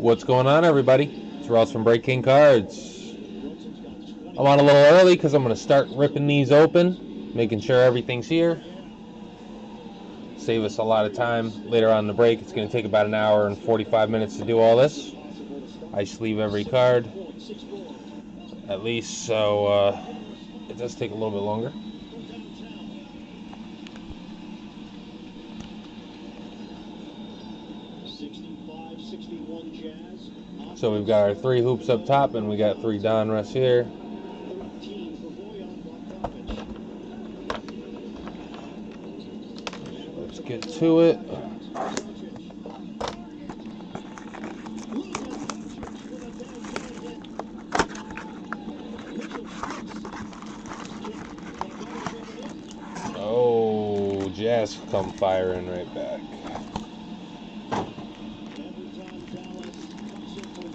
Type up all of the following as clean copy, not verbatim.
What's going on, everybody? It's Ross from Breaking Cards. I'm on a little early because I'm going to start ripping these open, making sure everything's here. Save us a lot of time later on in the break. It's going to take about an hour and 45 minutes to do all this. I sleeve every card, at least, so it does take a little bit longer. So we've got our 3 hoops up top, and we got 3 DONRUSS here. Let's get to it. Oh, Jazz come firing right back.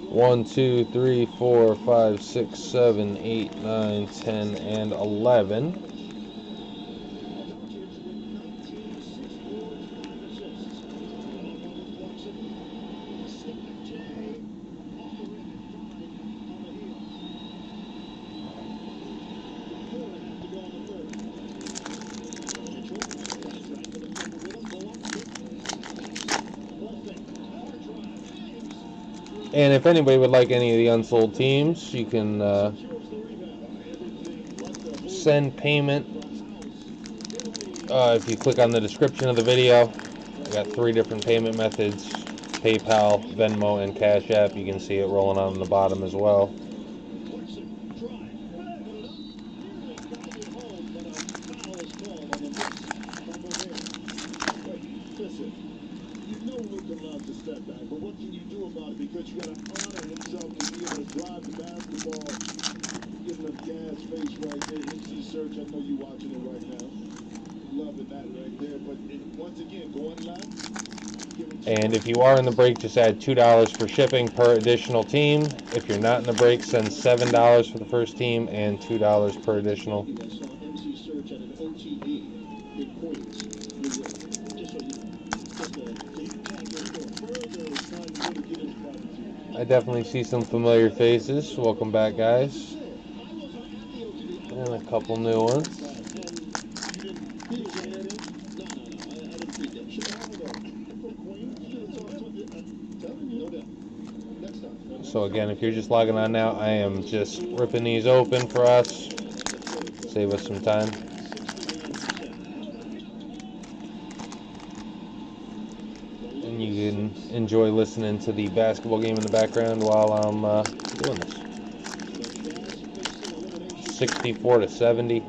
1, 2, 3, 4, 5, 6, 7, 8, 9, 10, and 11. And if anybody would like any of the unsold teams, you can send payment if you click on the description of the video. I got 3 different payment methods: PayPal, Venmo, and CASHAPP. You can see it rolling on the bottom as well. And if you are in the break, just add $2 for shipping per additional team. If you're not in the break, send $7 for the first team and $2 per additional. I definitely see some familiar faces. Welcome back, guys. And a couple new ones. So again, if you're just logging on now, I am just ripping these open for us. Save us some time. And you can enjoy listening to the basketball game in the background while I'm doing this. 64-70.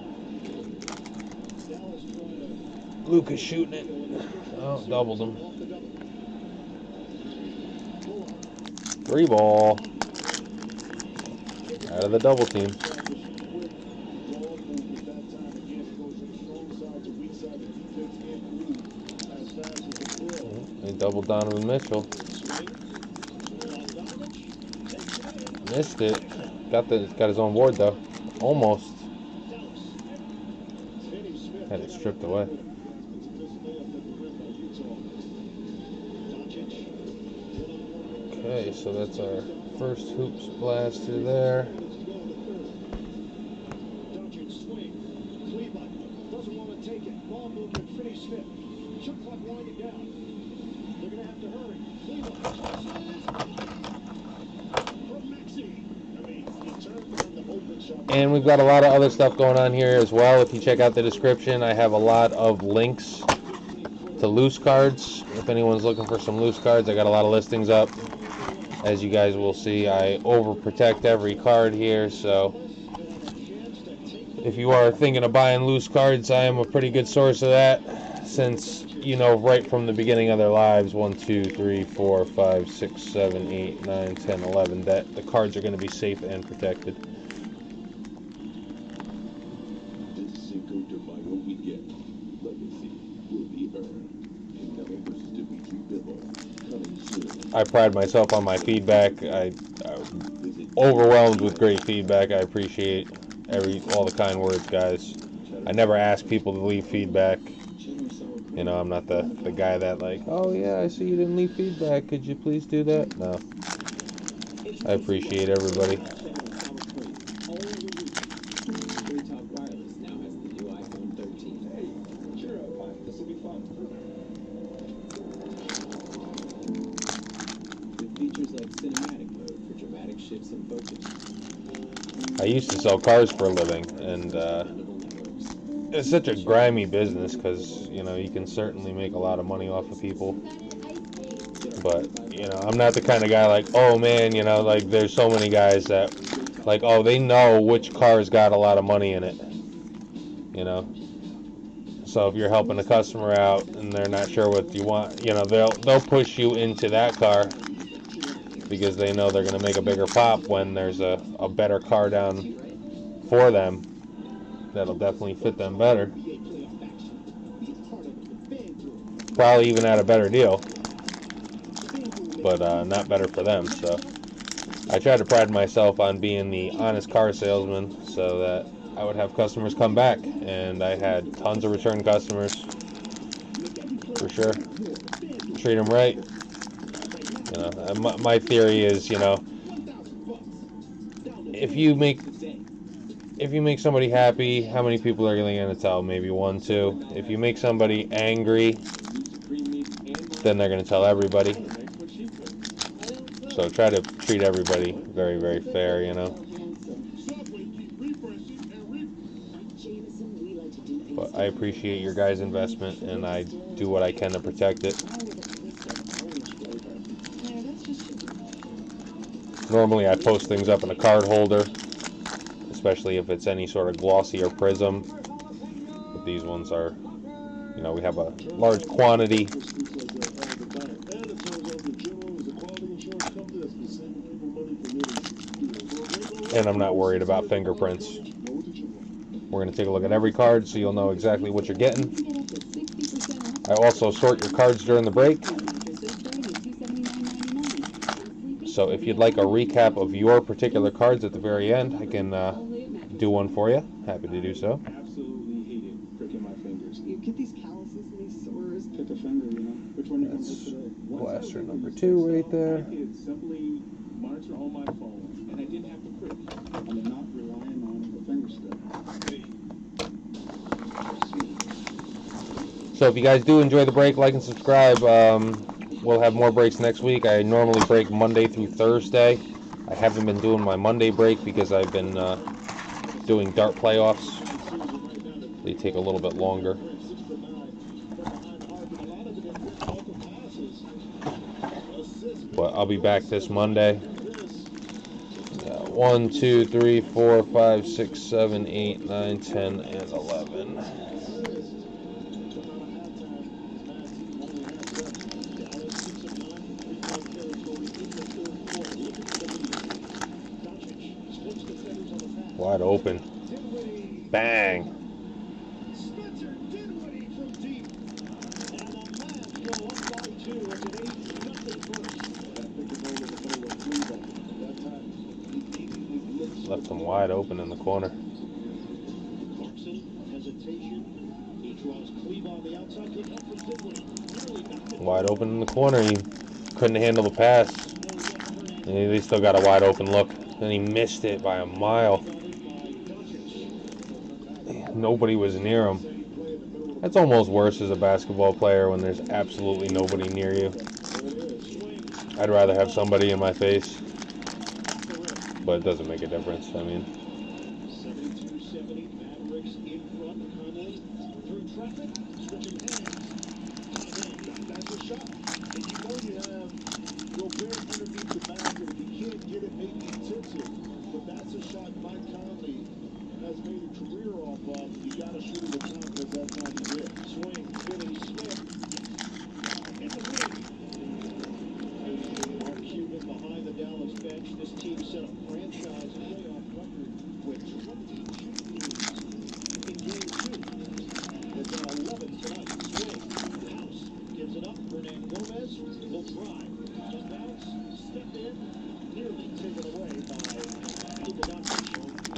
Luka shooting it. Oh, doubled him. 3 ball. Out of the double team. They doubled Donovan Mitchell. Missed it. Got his own board though. Almost. Had it stripped away. Okay, so that's our first Hoops Blaster there. Doncic swing, doesn't want to take it. Ball movement, Finney Smith. Shot clock winding down. They're going to have to hurry. And we've got a lot of other stuff going on here as well. If you check out the description, I have a lot of links to loose cards. If anyone's looking for some loose cards, I got a lot of listings up. As you guys will see, I overprotect every card here, so if you are thinking of buying loose cards, I am a pretty good source of that, since, you know, right from the beginning of their lives, 1, 2, 3, 4, 5, 6, 7, 8, 9, 10, 11, that the cards are going to be safe and protected. I pride myself on my feedback. I'm overwhelmed with great feedback. I appreciate all the kind words, guys. I never ask people to leave feedback. You know, I'm not the guy that like, oh yeah, I see you didn't leave feedback. Could you please do that? No. I appreciate everybody. I used to sell cars for a living, and it's such a grimy business because, you know, you can certainly make a lot of money off of people. But, you know, I'm not the kind of guy like, oh man, you know, like there's so many guys that, like, oh, they know which car's got a lot of money in it, you know. So if you're helping a customer out and they're not sure what you want, you know, they'll push you into that car because they know they're going to make a bigger pop when there's a better car down for them that'll definitely fit them better. Probably even at a better deal, but not better for them. So I try to pride myself on being the honest car salesman so that I would have customers come back, and I had tons of return customers for sure. Treat them right. You know, my theory is, you know, if you make somebody happy, how many people are going to tell? Maybe 1, 2. If you make somebody angry, then they're going to tell everybody. So try to treat everybody very, very fair, you know. But I appreciate your guys' investment, and I do what I can to protect it. Normally I post things up in a card holder, especially if it's any sort of glossy or Prizm. But these ones are, you know, we have a large quantity. And I'm not worried about fingerprints. We're going to take a look at every card so you'll know exactly what you're getting. I also sort your cards during the break. So if you'd like a recap of your particular cards at the very end, I can do one for you. Happy to do so. Absolutely hated pricking my fingers. You get these calluses and these sores. Pick a finger, you know. Which one you're going to today? Blaster number 2 right there. I could simply monitor on my phone, and I didn't have to prick. I'm not relying on the finger stick. So if you guys do enjoy the break, like and subscribe. We'll have more breaks next week. I normally break Monday through Thursday. I haven't been doing my Monday break because I've been doing dart playoffs. They take a little bit longer. But I'll be back this Monday. 1, 2, 3, 4, 5, 6, 7, 8, 9, 10, and 11. Wide open. Bang. Left them wide open in the corner. Wide open in the corner. He couldn't handle the pass. And they still got a wide open look. And he missed it by a mile. Nobody was near him. That's almost worse as a basketball player when there's absolutely nobody near you. I'd rather have somebody in my face. But it doesn't make a difference. I mean, 72-70, Mavericks in front. Conley through traffic, switching hands. That's a shot. And you know you have Gobert underneath the basket. If he can't get it, maybe he tips it. But that's a shot Mike Conley has made a career off of. You got to shoot it with confidence. That's how he did. Swing, Finney Smith. In the wing. Mark Cuban behind the Dallas bench. This team set a franchise playoff record with 20 champions in game 2. They've got 11 tonight. Swing. House gives it up. Hernan Gomez will drive. Just bounce. Step in. Nearly taken away by Luka Doncic.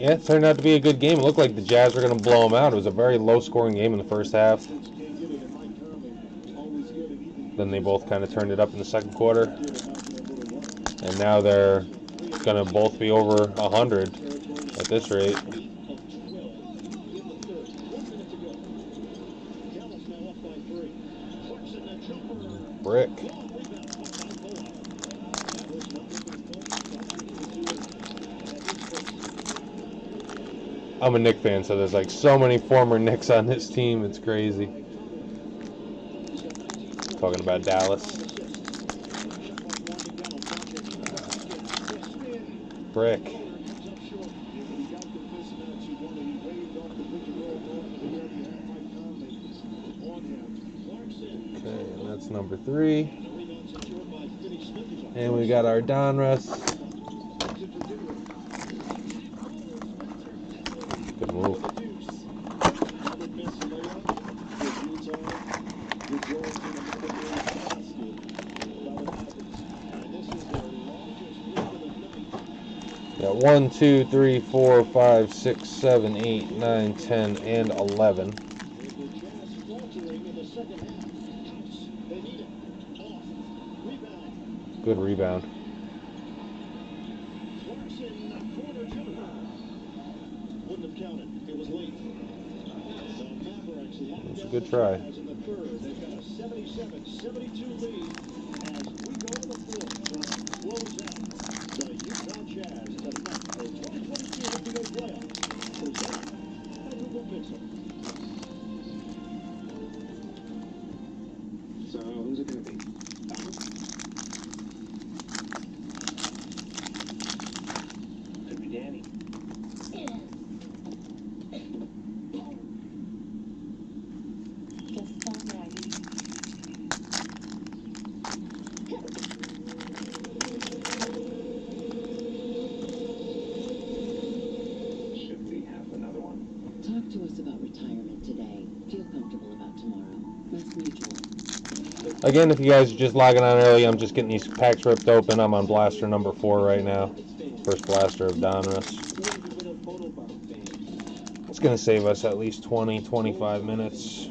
yeah, it turned out to be a good game. It looked like the Jazz were going to blow them out. It was a very low-scoring game in the first half. Then they both kind of turned it up in the second quarter. And now they're gonna both be over 100 at this rate. Brick. I'm a Knicks fan, so there's like so many former Knicks on this team. It's crazy. Talking about Dallas. Brick. Okay, and that's number 3. And we got our Donruss. Good move. Got 1, 2, 3, 4, 5, 6, 7, 8, 9, 10, and 11. Good rebound. It's a good try. So who's it gonna be? Could be Danny. Should we have another one? Talk to us about retirement today. Feel comfortable about tomorrow. That's mutual. Again, if you guys are just logging on early, I'm just getting these packs ripped open. I'm on blaster number 4 right now. First blaster of Donruss. It's going to save us at least 20-25 minutes.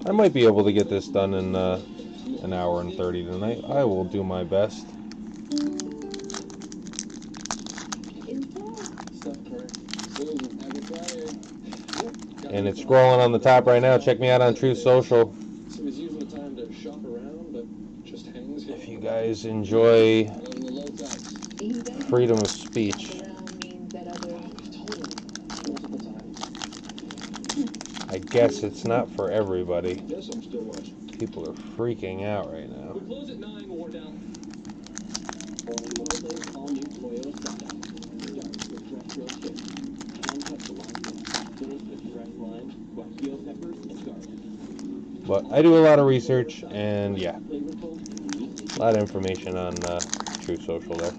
I might be able to get this done in an hour and 30 tonight. I will do my best. And it's scrolling on the top right now. Check me out on Truth Social. If you guys enjoy freedom of speech. I guess it's not for everybody. People are freaking out right now. We close at 9, we'll wear down. But I do a lot of research, and yeah, a lot of information on Truth Social there.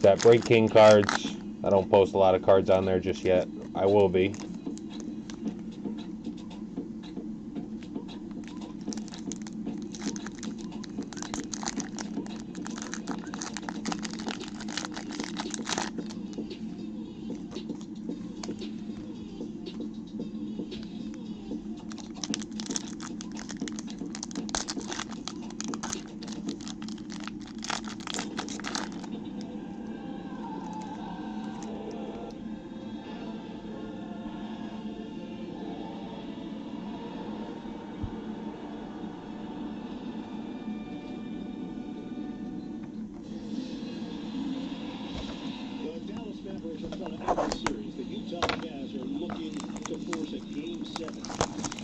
That Break King cards, I don't post a lot of cards on there just yet. I will be. Series, the Utah Jazz are looking to force a Game 7.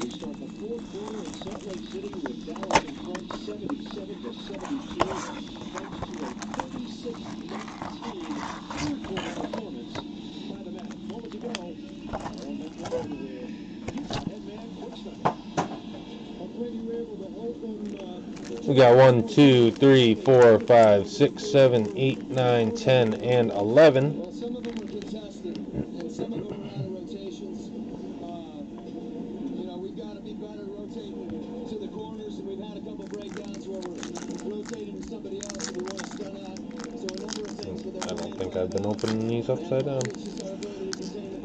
We start the fourth quarter in Salt Lake City with Dallas in front 77-72, thanks to a 36-19 third-quarter performance by the Mavs. Moment to go. On that one with Utah head man Quick Study. You were able to open. We got 1, 2, 3, 4, 5, 6, 7, 8, 9, 10, and 11. Well, some of them were contested, and some of them were out of rotations. You know, we've got to be better rotating to the corners, and we've had a couple breakdowns where we're rotating to somebody else and we want to stun out. So a number of things with I don't think I've been opening these upside down. It's just our ability to contain the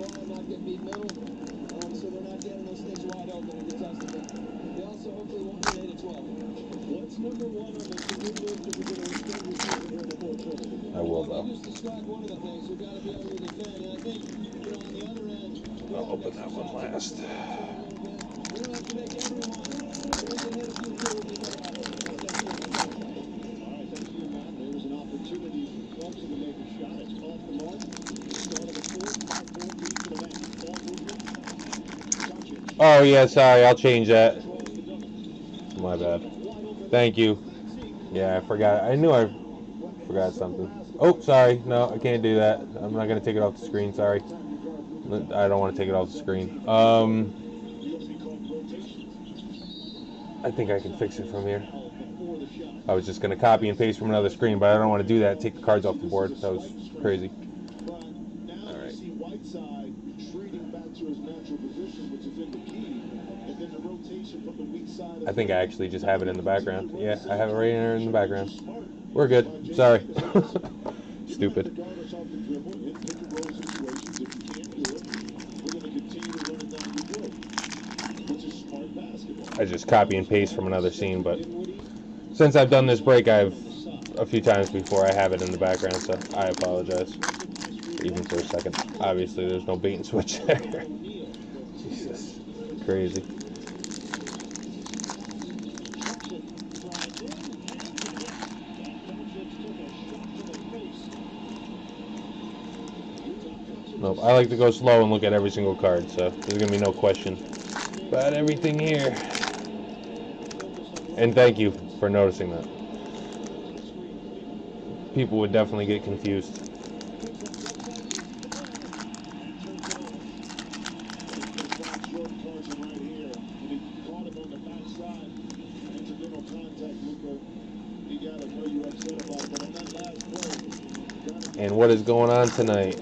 So they're not getting those things wide open and contested. They also hopefully won't get 8 to 12. What's number one on the to-do list if you're going to extend your season here in the fourth quarter? I will, though. You just described one of the things. We've got to be able to defend. And I think, on the other end, I'll open that one last. we don't have to make everyone. We can hit a few throws. All right, thank you, Matt. There was an opportunity for Clarkson to make a shot. It's off the mark. Start of the fourth, 5-4 lead for the match. Ball movement. Doncic. Oh, yeah, sorry. I'll change that. My bad. Thank you. Yeah, I forgot. I knew I forgot something. Oh, sorry. No, I can't do that. I'm not going to take it off the screen. Sorry. I don't want to take it off the screen. I think I can fix it from here. I was just going to copy and paste from another screen, but I don't want to do that. Take the cards off the board. That was crazy. All right. I think I actually just have it in the background. Yeah, I have it right here in the background. We're good. Sorry. Stupid. I just copy and paste from another scene, but since I've done this break, a few times before, I have it in the background, so I apologize. Even for a second. Obviously, there's no bait and switch there. Jesus. Crazy. Nope, I like to go slow and look at every single card, so there's going to be no question about everything here. And thank you for noticing that. People would definitely get confused. And what is going on tonight?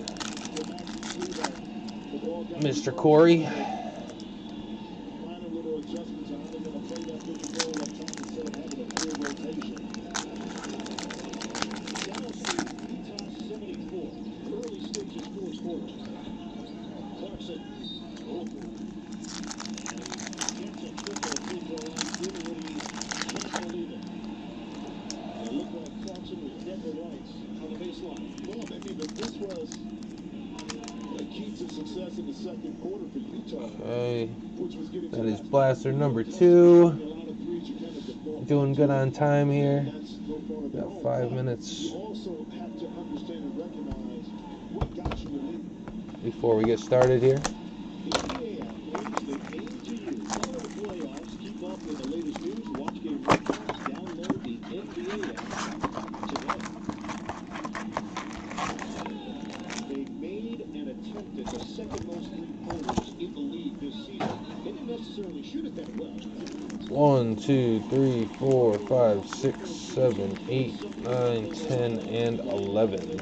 Mr. Corey. Okay, that is Blaster number 2. Doing good on time here. Got 5 minutes before we get started here. One, 2, 3, 4, 5, 6, 7, 8, 9, 10, and 11.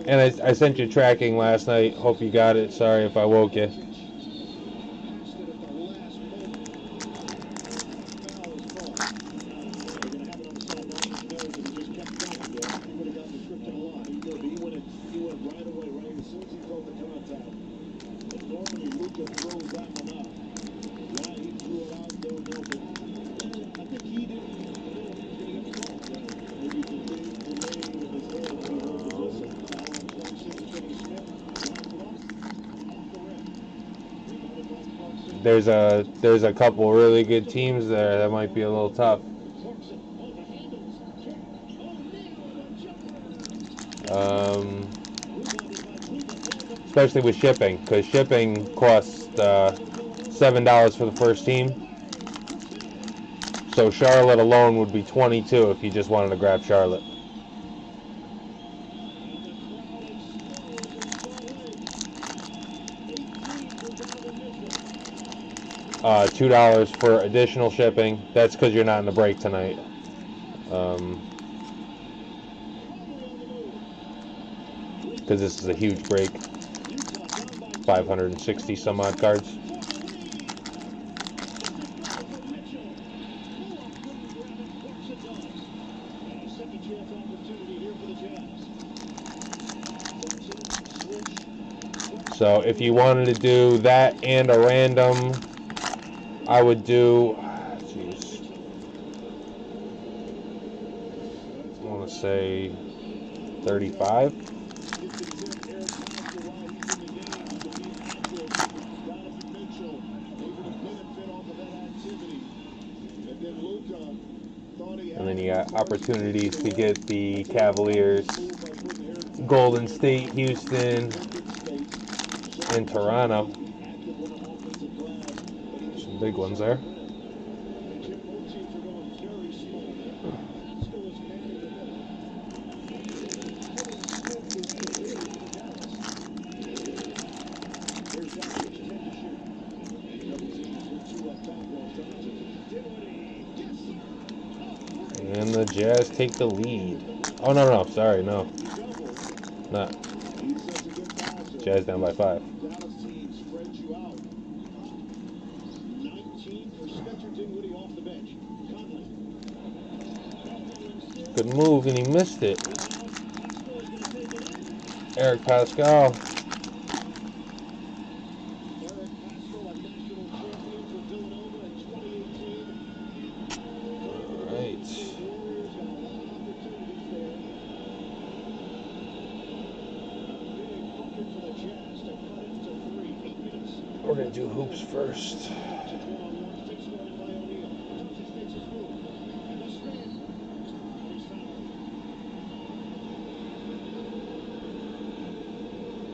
And I sent you tracking last night. Hope you got it. Sorry if I woke you. There's a couple really good teams there that might be a little tough. Especially with shipping, because shipping costs $7 for the first team. So Charlotte alone would be $22 if you just wanted to grab Charlotte. $2 for additional shipping. That's because you're not in the break tonight. Because this is a huge break. 560 some odd cards. So if you wanted to do that and a random, I would do, jeez, I want to say 35. And then you got opportunities to get the Cavaliers, Golden State, Houston, and Toronto. Some big ones there. And the Jazz take the lead. Oh, no, sorry, no. Not. Jazz down by 5. Good move, and he missed it. Eric Pascal. We're going to do hoops first.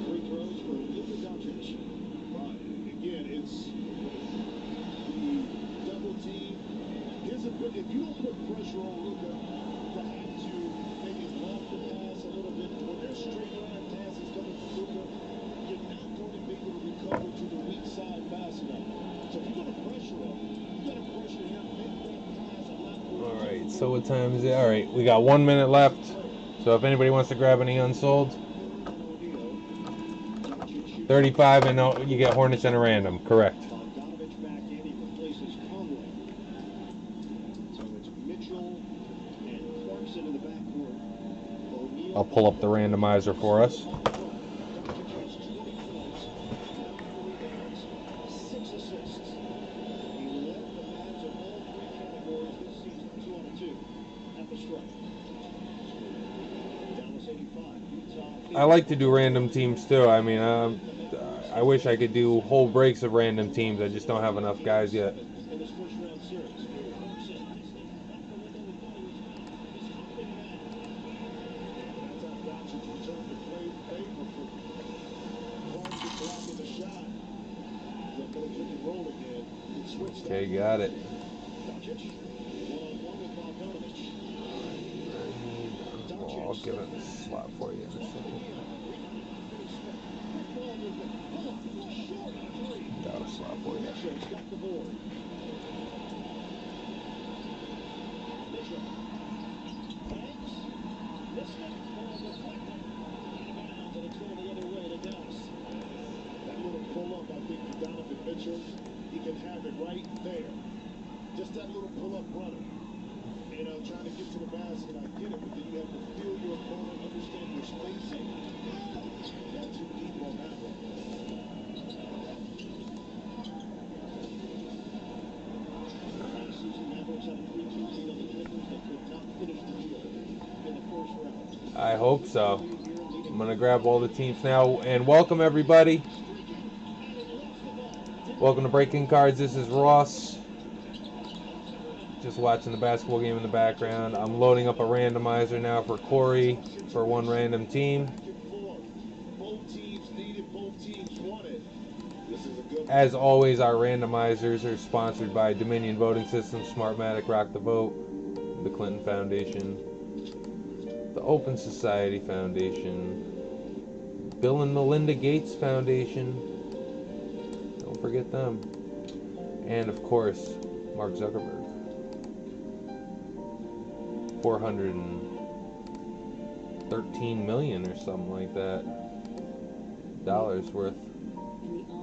Free throws for Luka Doncic. But again, it's the double team. Here's a good, if you don't put pressure on Luka to have to maybe loft the pass a little bit, when there's straight line passes coming from Luka, you're not going to be able to recover to the weak side fast enough. So if you're going to pressure him, you got to pressure him, make that pass a lot more. All right, so what time is it? All right, we got 1 minute left. So if anybody wants to grab any unsold, 35 and no, you get Hornets and a random, correct. I'll pull up the randomizer for us. I like to do random teams too. I mean, I wish I could do whole breaks of random teams. I just don't have enough guys yet. Okay, got it. I'll give it a slot for you in a second. Got a slot for you. He can have it right there. Just that little pull-up runner. You know, trying to get to the basket, I get it, but then you have to feel your opponent, understand your spacing. Got too deep on that one. I hope so. I'm going to grab all the teams now. And welcome, everybody. Welcome to Breaking Cards. This is Ross. Just watching the basketball game in the background. I'm loading up a randomizer now for Corey for one random team. As always, our randomizers are sponsored by Dominion Voting Systems, Smartmatic, Rock the Vote, the Clinton Foundation, the Open Society Foundation, Bill and Melinda Gates Foundation, don't forget them, and of course, Mark Zuckerberg. 413 million or something like that dollars worth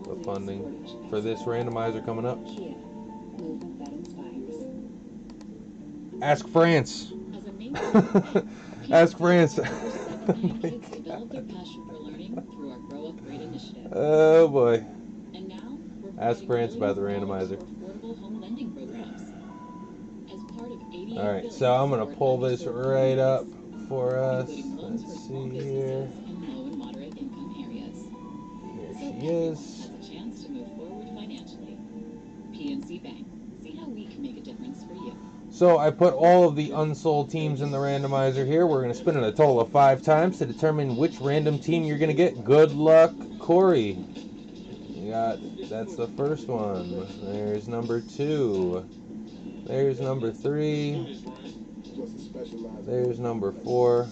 of funding for this randomizer coming up. Ask France. Ask France. Develop their passion for learning through our Grow Up Upgrade Initiative. Oh boy. And now, we're Ask Brance about the providing randomizer. affordable home lending programs. As part of 88 Alright, so I'm going to pull this right up for us. Let's see here. in low and moderate income areas. Here So she everyone is. has a chance to move forward financially. PNC Bank. See how we can make a difference for you. So I put all of the unsold teams in the randomizer here. We're going to spin it a total of 5 times to determine which random team you're going to get. Good luck, Corey. You got, that's the first one. There's number 2. There's number 3. There's number 4.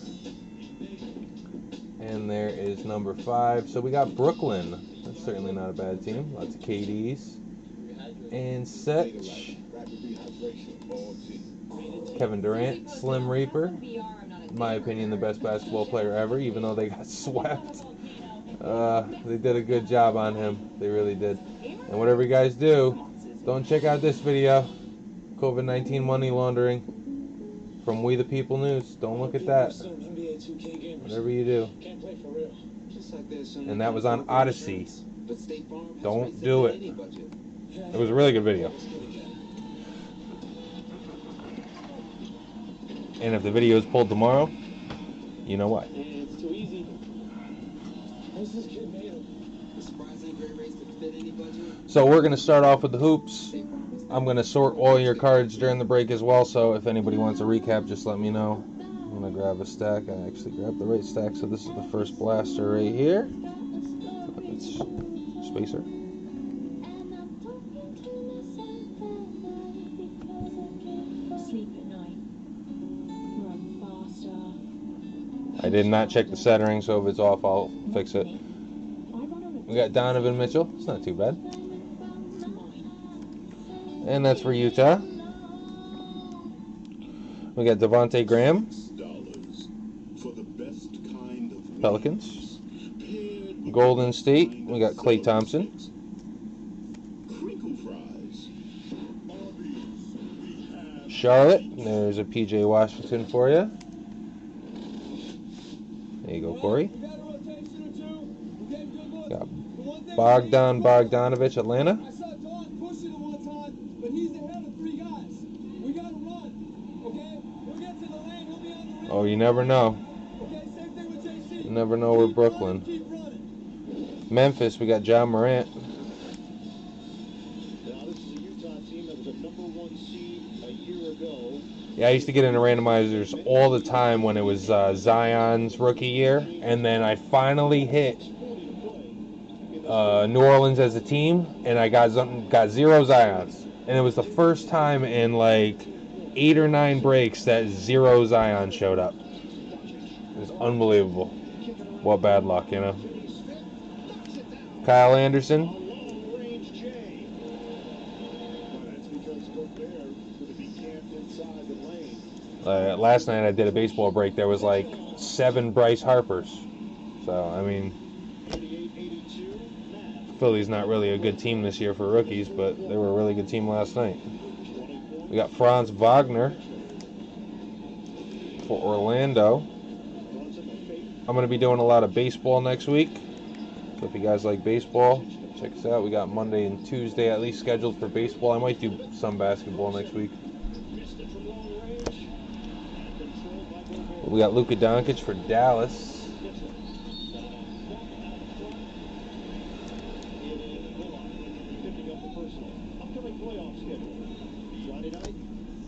And there is number 5. So we got Brooklyn. That's certainly not a bad team. Lots of KDs. And Setch. Kevin Durant. Slim Reaper. In my opinion, the best basketball player ever, even though they got swept. They did a good job on him. They really did. And whatever you guys do, don't check out this video. COVID-19 money laundering from We the People News. Don't look at that. Whatever you do. And that was on Odyssey. Don't do it. It was a really good video. And if the video is pulled tomorrow, you know why. It's too easy. So we're going to start off with the hoops. I'm going to sort all your cards during the break as well, so if anybody wants a recap, just let me know. I'm going to grab a stack. I actually grabbed the right stack, so this is the first blaster right here. It's Spacer. I did not check the centering, so if it's off, I'll fix it. We got Donovan Mitchell. It's not too bad. And that's for Utah. We got Devontae Graham. Pelicans. Golden State. We got Klay Thompson. Charlotte. There's a PJ Washington for you. There you go, Corey. Got Bogdan Bogdanovic, Atlanta. Oh, you never know. You never know where Brooklyn. Memphis, we got John Morant. Now, this is a Utah team that was a #1 seed a year ago. Yeah, I used to get into randomizers all the time when it was Zion's rookie year, and then I finally hit New Orleans as a team, and I got 0 Zions, and it was the first time in like 8 or 9 breaks that 0 Zion showed up. It was unbelievable. What bad luck, you know. Kyle Anderson. Last night I did a baseball break. There was like 7 Bryce Harpers. So, I mean, Philly's not really a good team this year for rookies, but they were a really good team last night. We got Franz Wagner for Orlando. I'm going to be doing a lot of baseball next week. So if you guys like baseball, check us out. We got Monday and Tuesday at least scheduled for baseball. I might do some basketball next week. We got Luka Doncic for Dallas.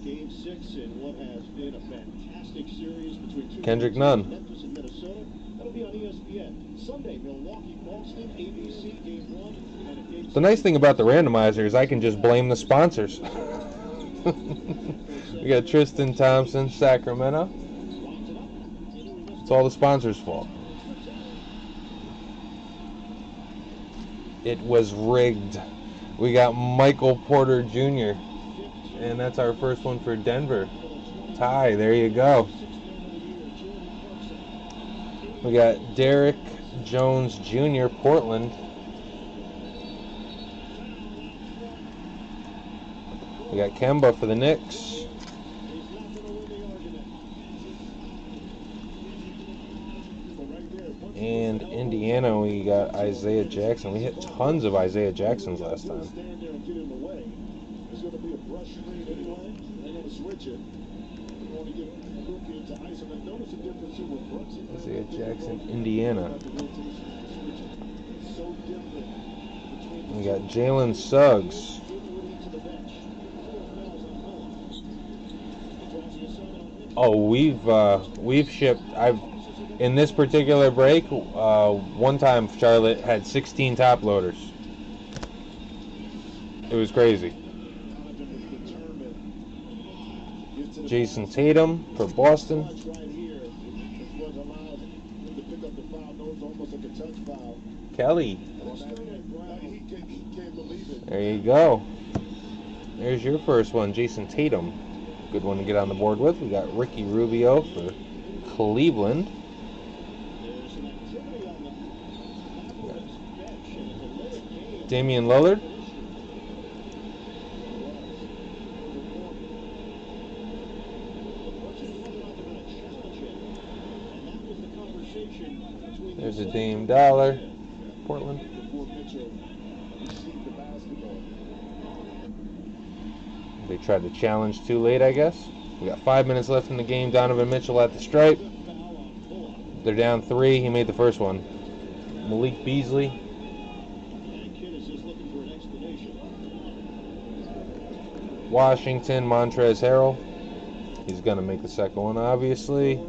Game 6 in what has been a fantastic series between Kendrick Nunn. Memphis and Minnesota. That'll be on ESPN. Sunday, Milwaukee, Boston, ABC, Game 1. And Game The nice thing about the randomizer is I can just blame the sponsors. We got Tristan Thompson, Sacramento. It's all the sponsors' fault. It was rigged. We got Michael Porter Jr. And that's our first one for Denver. Ty, there you go. We got Derek Jones Jr., Portland. We got Kemba for the Knicks. And Indiana, we got Isaiah Jackson. We hit tons of Isaiah Jacksons last time. Stand there and get in the way. There's going to be a brush screen anyway. They're going to switch it. They want to get Luka into ice. And notice the difference here with Brooks. Isaiah Jackson, Indiana. So different. We got Jalen Suggs. Oh, we've shipped. In this particular break, one time Charlotte had 16 top loaders. It was crazy. Jason Tatum for Boston. Kelly. There you go. There's your first one, Jason Tatum. Good one to get on the board with. We got Ricky Rubio for Cleveland. Damian Lillard. There's a Dame Dollar. Portland. They tried to challenge too late, I guess. We got 5 minutes left in the game. Donovan Mitchell at the stripe. They're down 3. He made the first one. Malik Beasley. Washington, Montrezl Harrell. He's going to make the second one, obviously.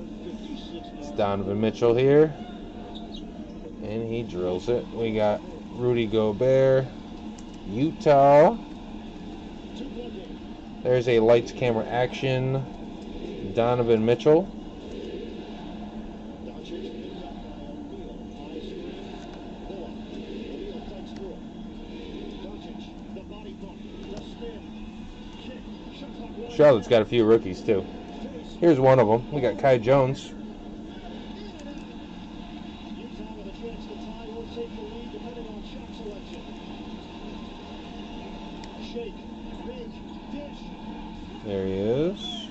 It's Donovan Mitchell here. And he drills it. We got Rudy Gobert, Utah. There's a lights, camera, action. Donovan Mitchell. Charlotte's got a few rookies too. Here's one of them. We got Kai Jones. There he is.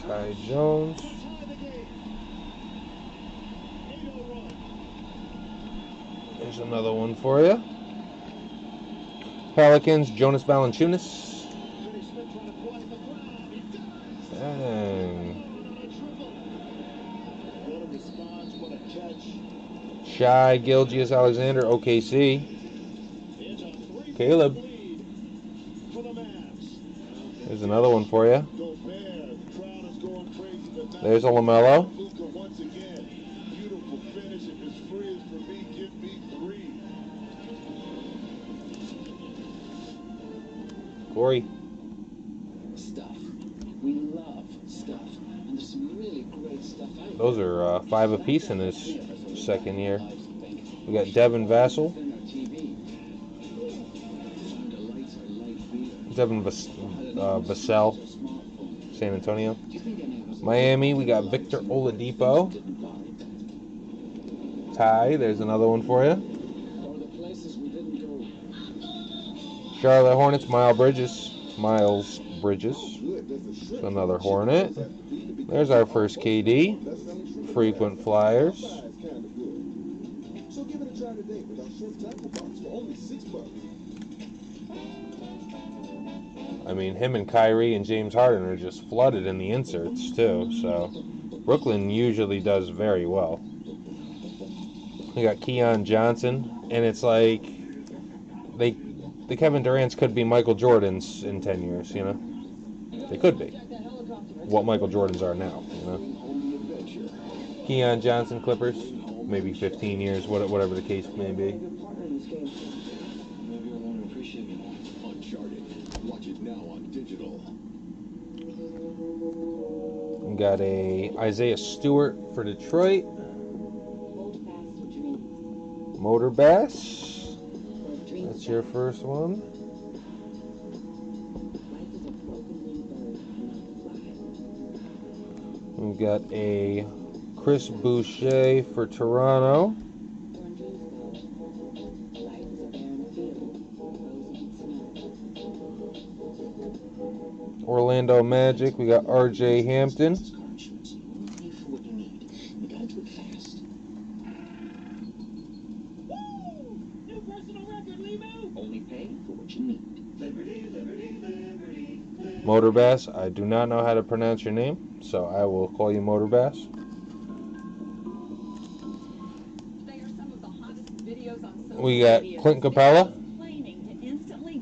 Kai Jones. There's another one for you. Pelicans, Jonas Valanciunas. Dang. Shai Gilgeous-Alexander, OKC. Caleb. There's another one for you. There's a LaMelo. Corey. Stuff. We love stuff. And there's some really great stuff out. Those are 5 apiece in his second year. We got Devin Vassell. Devin Vassell, San Antonio. Miami, we got Victor Oladipo. Ty, there's another one for you. Charlotte Hornets, Miles Bridges. Another Hornet. There's our first KD. Frequent Flyers. I mean, him and Kyrie and James Harden are just flooded in the inserts too, so Brooklyn usually does very well. We got Keon Johnson, and it's like the Kevin Durant's could be Michael Jordan's in 10 years, you know? They could be. What Michael Jordans are now, you know? Keon Johnson, Clippers, maybe 15 years, whatever the case may be. We got a Isaiah Stewart for Detroit. Motor Bass. That's your first one. We've got a Chris Boucher for Toronto. Orlando Magic, we got RJ Hampton. Only pay for what you need. Motor Bass, I do not know how to pronounce your name, so I will call you Motor Bass. We got Clint Capella.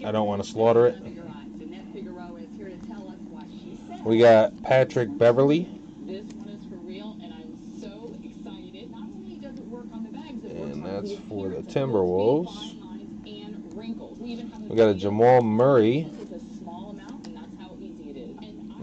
I don't want to slaughter it. We got Patrick Beverly. This one is for real, and I'm so excited. Not only does it work on the bags, it works And on that's the for the appearance, Timberwolves. fine lines and wrinkles. We even have We got a Jamal Murray. This is a small amount, and that's how easy it is.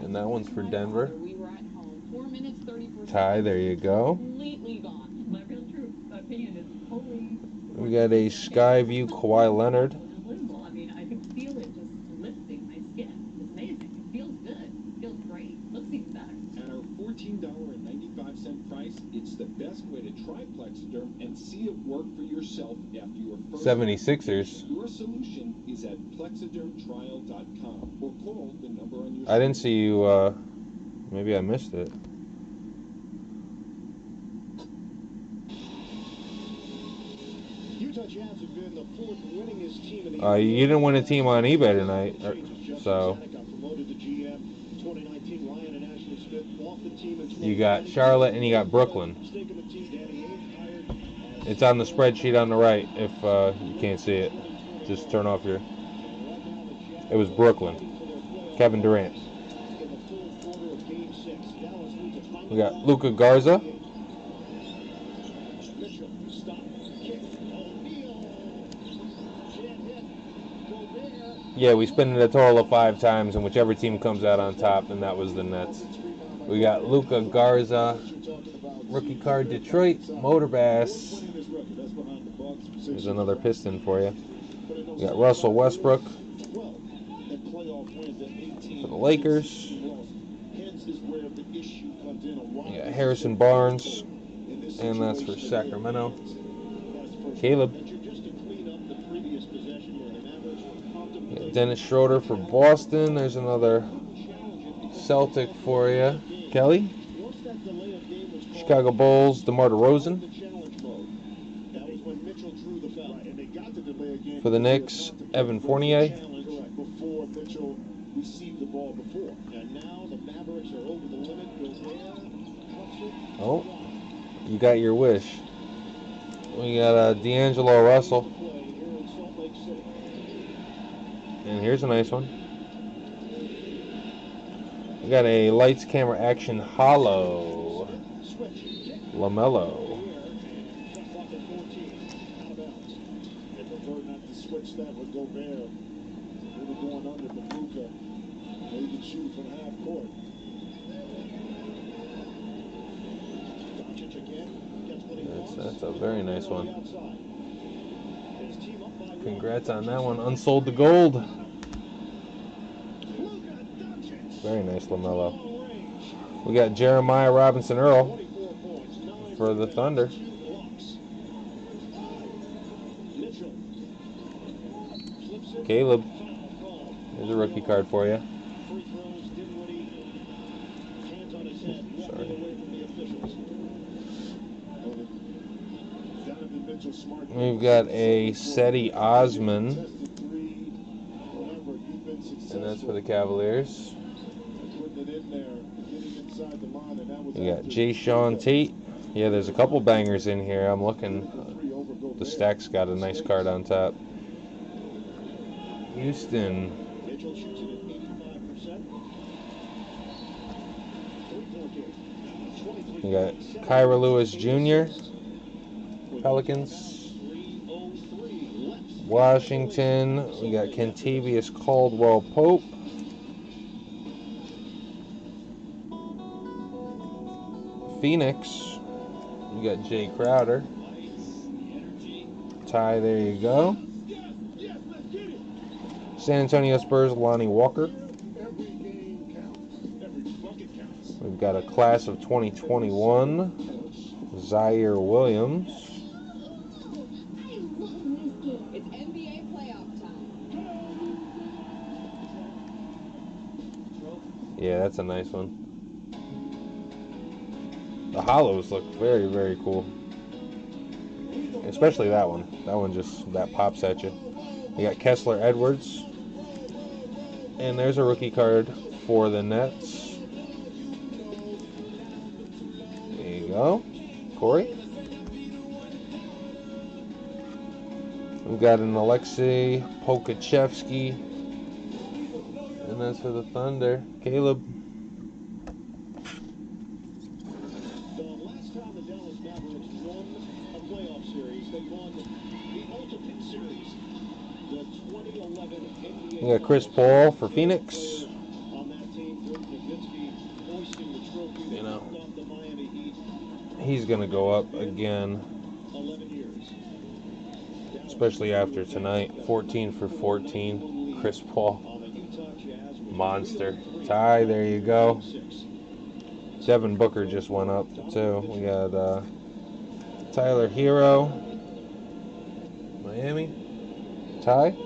And that one's for Denver. We were at home. 4 minutes, 34 Ty, there you go. Completely gone. My real true opinion is holy. We got a Skyview Kawhi Leonard. Unbelievable. I mean, I can feel it just lifting my skin. It's amazing. It feels good. It feels great. Looks even better. At our $14.95 price, it's the best way to try Plexiderm and see it work for yourself after your first 76ers. Your solution is at plexidermtrial.com or call the number on your I didn't see you, maybe I missed it. Utah Jazz have been the fourth winningest team in the You didn't win a team on eBay tonight, so you got Charlotte and you got Brooklyn. It's on the spreadsheet on the right if you can't see it. Just turn off your... It was Brooklyn. Kevin Durant. We got Luka Garza. Yeah, we spin it a total of 5 times, and whichever team comes out on top, and that was the Nets. We got Luka Garza, rookie card Detroit, Motor Bass. There's another Piston for you. We got Russell Westbrook for the Lakers. We got Harrison Barnes, and that's for Sacramento. Caleb. Dennis Schroeder for Boston. There's another Celtic for you. Kelly. Chicago Bulls, DeMar DeRozan. For the Knicks, Evan Fournier. Oh, you got your wish. We got D'Angelo Russell. And here's a nice one. We got a Lights, Camera, Action Holo. LaMelo. That's a very nice one. Congrats on that one. Unsold the gold. Very nice LaMelo. We got Jeremiah Robinson Earl for the Thunder. Caleb. There's a rookie card for you. Sorry. We've got a Cedi Osman, and that's for the Cavaliers. We got Jayshawn Tate. Yeah, there's a couple bangers in here. I'm looking. The stack's got a nice card on top. Houston. We got Kyra Lewis Jr. Pelicans. Washington, we got Kentavious Caldwell Pope. Phoenix, we got Jay Crowder. Ty, there you go. San Antonio Spurs, Lonnie Walker. We've got a class of 2021, Zaire Williams. Yeah, that's a nice one. The holos look very, very cool. Especially that one. That one just, that pops at you. We got Kessler Edwards. And there's a rookie card for the Nets. There you go, Corey. We've got an Alexei Pokachevsky. And that's for the Thunder. Caleb. The last time the Dallas Mavericks won a playoff series, they won the OPTIC series, the 2011 NBA. We got Chris Paul for Phoenix. On that team, Dirk Nowitzki hoisting the trophy. They knocked off the Miami Heat. He's going to go up again. 11 years. Especially after tonight. 14 for 14. Chris Paul. Monster. Ty, there you go. Devin Booker just went up too. We got Tyler Hero. Miami. Ty.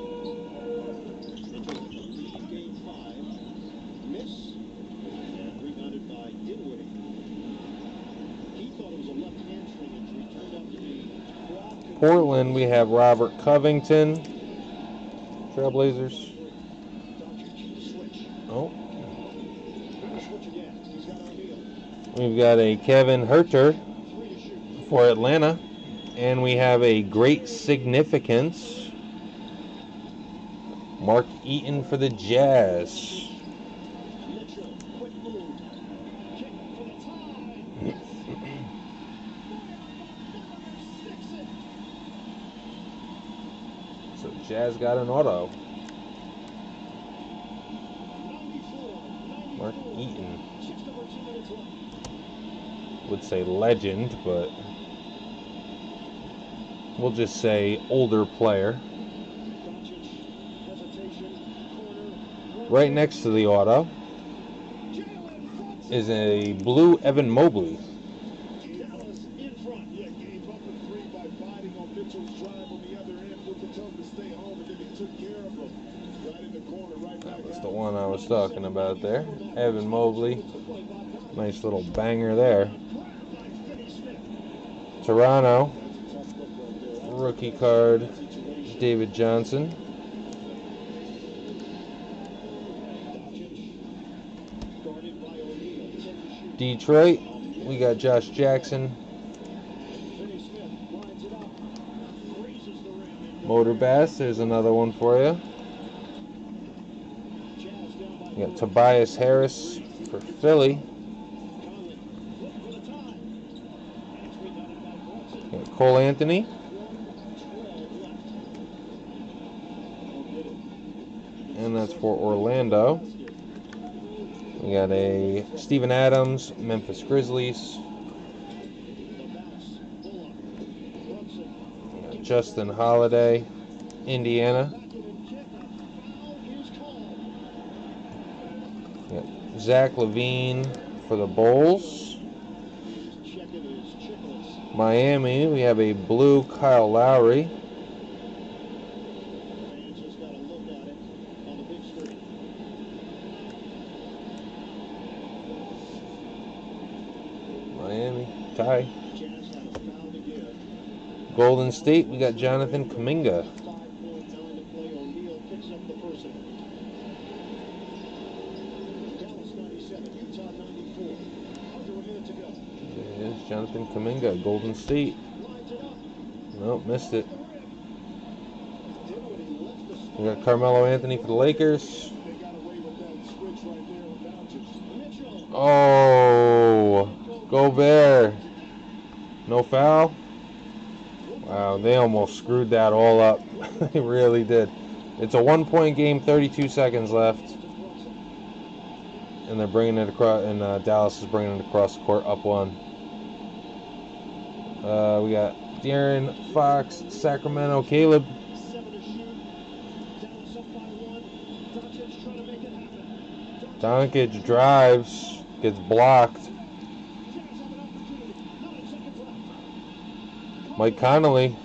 Portland, we have Robert Covington. Trailblazers. Oh. We've got a Kevin Huerter for Atlanta. And we have a Great Significance. Mark Eaton for the Jazz. So Jazz got an auto. Mark Eaton. Would say legend, but we'll just say older player. Right next to the auto is a blue Evan Mobley. That was the one I was talking about there. Evan Mobley. Nice little banger there. Toronto. Rookie card. David Johnson. Detroit. We got Josh Jackson. Motor Bass. There's another one for you. We got Tobias Harris for Philly. We got Cole Anthony. And that's for Orlando. We got a Steven Adams, Memphis Grizzlies. We got Justin Holiday, Indiana. We got Zach LaVine for the Bulls. Miami, we have a blue Kyle Lowry. Miami, Ty. Golden State, we got Jonathan Kuminga. There's Jonathan Kuminga, Golden State. Nope, missed it. We got Carmelo Anthony for the Lakers. Oh, Gobert. No foul? Wow, they almost screwed that all up. They really did. It's a 1-point game, 32 seconds left. And they're bringing it across, and Dallas is bringing it across the court, up 1. We got De'Aaron Fox, Sacramento, Caleb. Doncic drives, gets blocked. Mike Conley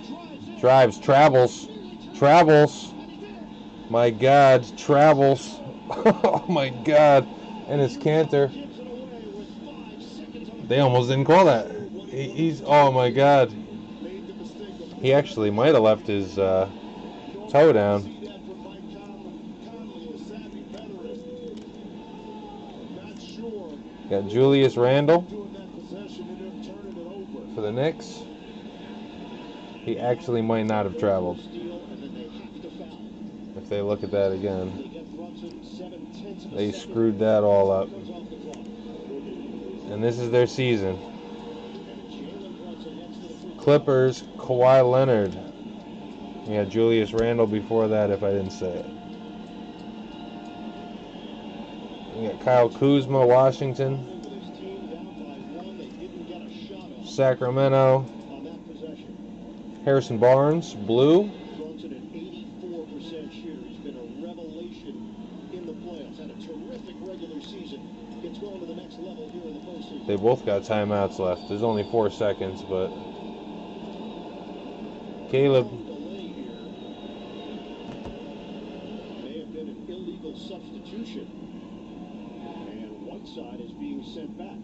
drives, travels. My God, travels. Oh my God. And it's Cantor. They almost didn't call that. He's, oh my God. He actually might have left his toe down. Got Julius Randle for the Knicks. He actually might not have traveled. If they look at that again, they screwed that all up. And this is their season. Clippers, Kawhi Leonard. We had Julius Randle before that, if I didn't say it. We got Kyle Kuzma, Washington. Sacramento. Harrison Barnes, blue. They both got timeouts left. There's only 4 seconds, but Caleb. May have been an illegal substitution. And one side is being sent back.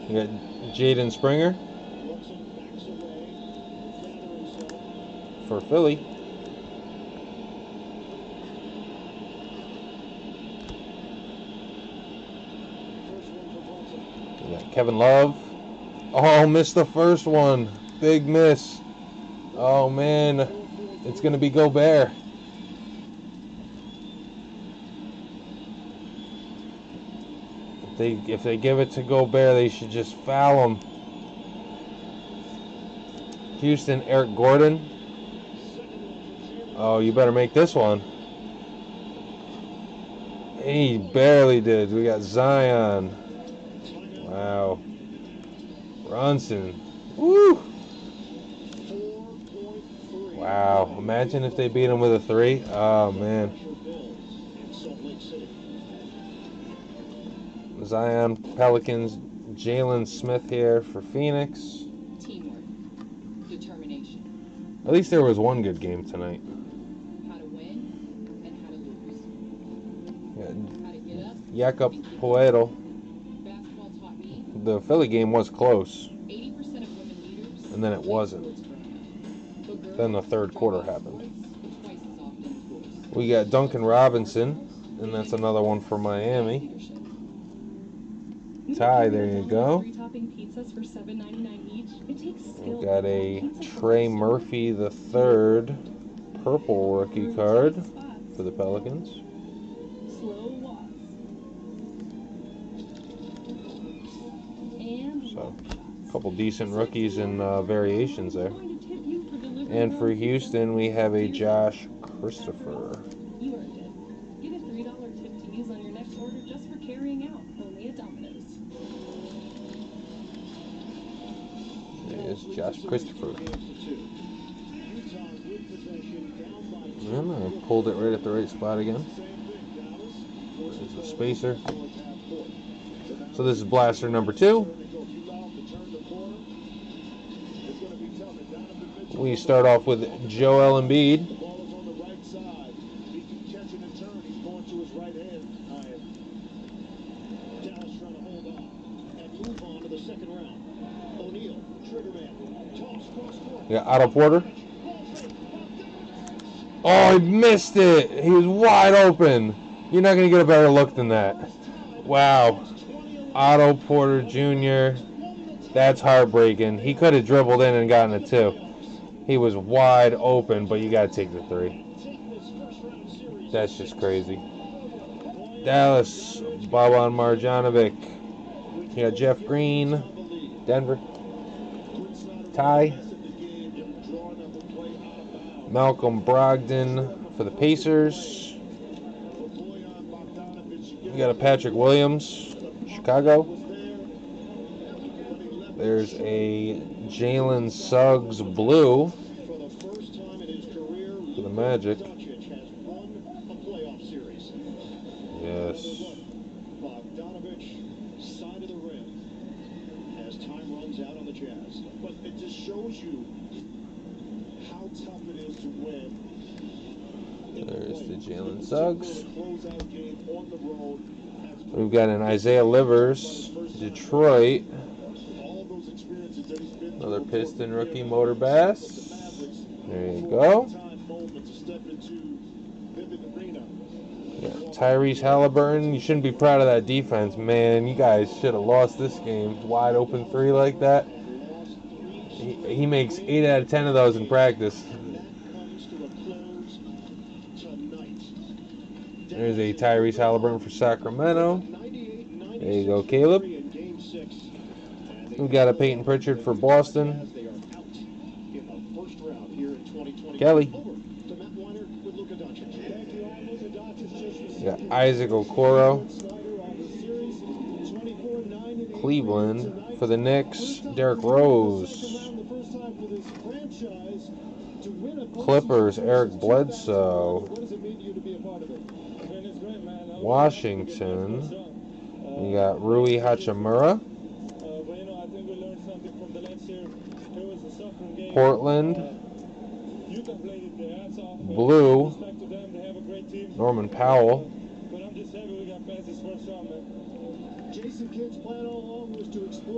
We got Jaden Springer for Philly. We got Kevin Love. Oh, missed the first one. Big miss. Oh, man. It's going to be Gobert. If they give it to Gobert, they should just foul him. Houston, Eric Gordon. Oh, you better make this one. He barely did. We got Zion. Wow. Brunson. Woo! Wow. Imagine if they beat him with a 3. Oh, man. Zion, Pelicans, Jalen Smith here for Phoenix. Teamwork. Determination. At least there was one good game tonight. How to win and how to lose. How to get up. Jakob Poeltl. Basketball taught me. The Philly game was close. 80% of women leaders. And then it wasn't. Then the third quarter happened. Twice as often as boys. We got Duncan Robinson, and that's another one for Miami. Ty, there you go. We got a Trey Murphy the third purple rookie card for the Pelicans. So, a couple decent rookies and variations there. And for Houston, we have a Josh Christopher. You earned it. Get a $3 tip to use on your next order just for carrying out. Only at Domino's. There's Josh Christopher. And I pulled it right at the right spot again. This is a spacer. So this is blaster number 2. We start off with Joel Embiid. We got Otto Porter. Oh, he missed it. He was wide open. You're not going to get a better look than that. Wow. Otto Porter Jr. That's heartbreaking. He could have dribbled in and gotten it too. He was wide open, but you got to take the 3. That's just crazy. Dallas, Boban Marjanovic. You got Jeff Green, Denver. Ty. Malcolm Brogdon for the Pacers. We got a Patrick Williams, Chicago. There's a Jalen Suggs blue for the Magic. Yes. Side of the rim as time runs out on the Jazz. But it just shows you how tough it is to win. There's the Jalen Suggs. We've got an Isaiah Livers, Detroit. Another Piston rookie, Motor Bass. There you go. Yeah, Tyrese Halliburton, you shouldn't be proud of that defense, man. You guys should have lost this game. Wide open three like that. He makes 8 out of 10 of those in practice. There's a Tyrese Halliburton for Sacramento. There you go, Caleb. We got a Peyton Pritchard for Boston. Kelly. We got Isaac Okoro. Cleveland for the Knicks. Derrick Rose. Clippers. Eric Bledsoe. Washington. We got Rui Hachimura. Portland. Blue. Norman Powell.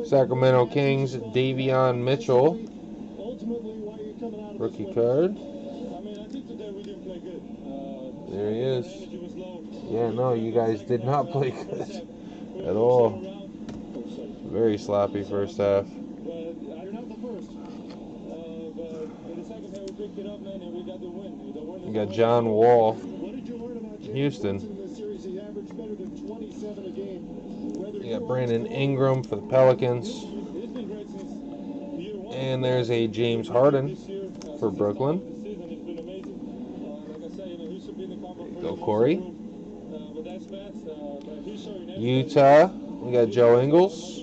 Sacramento Kings. Davion Mitchell. Rookie card. There he is. Yeah, no, you guys did not play good at all. Very sloppy first half. We got John Wall, Houston. We got Brandon Ingram for the Pelicans. And there's a James Harden for Brooklyn. Go Corey. Utah, we got Joe Ingles.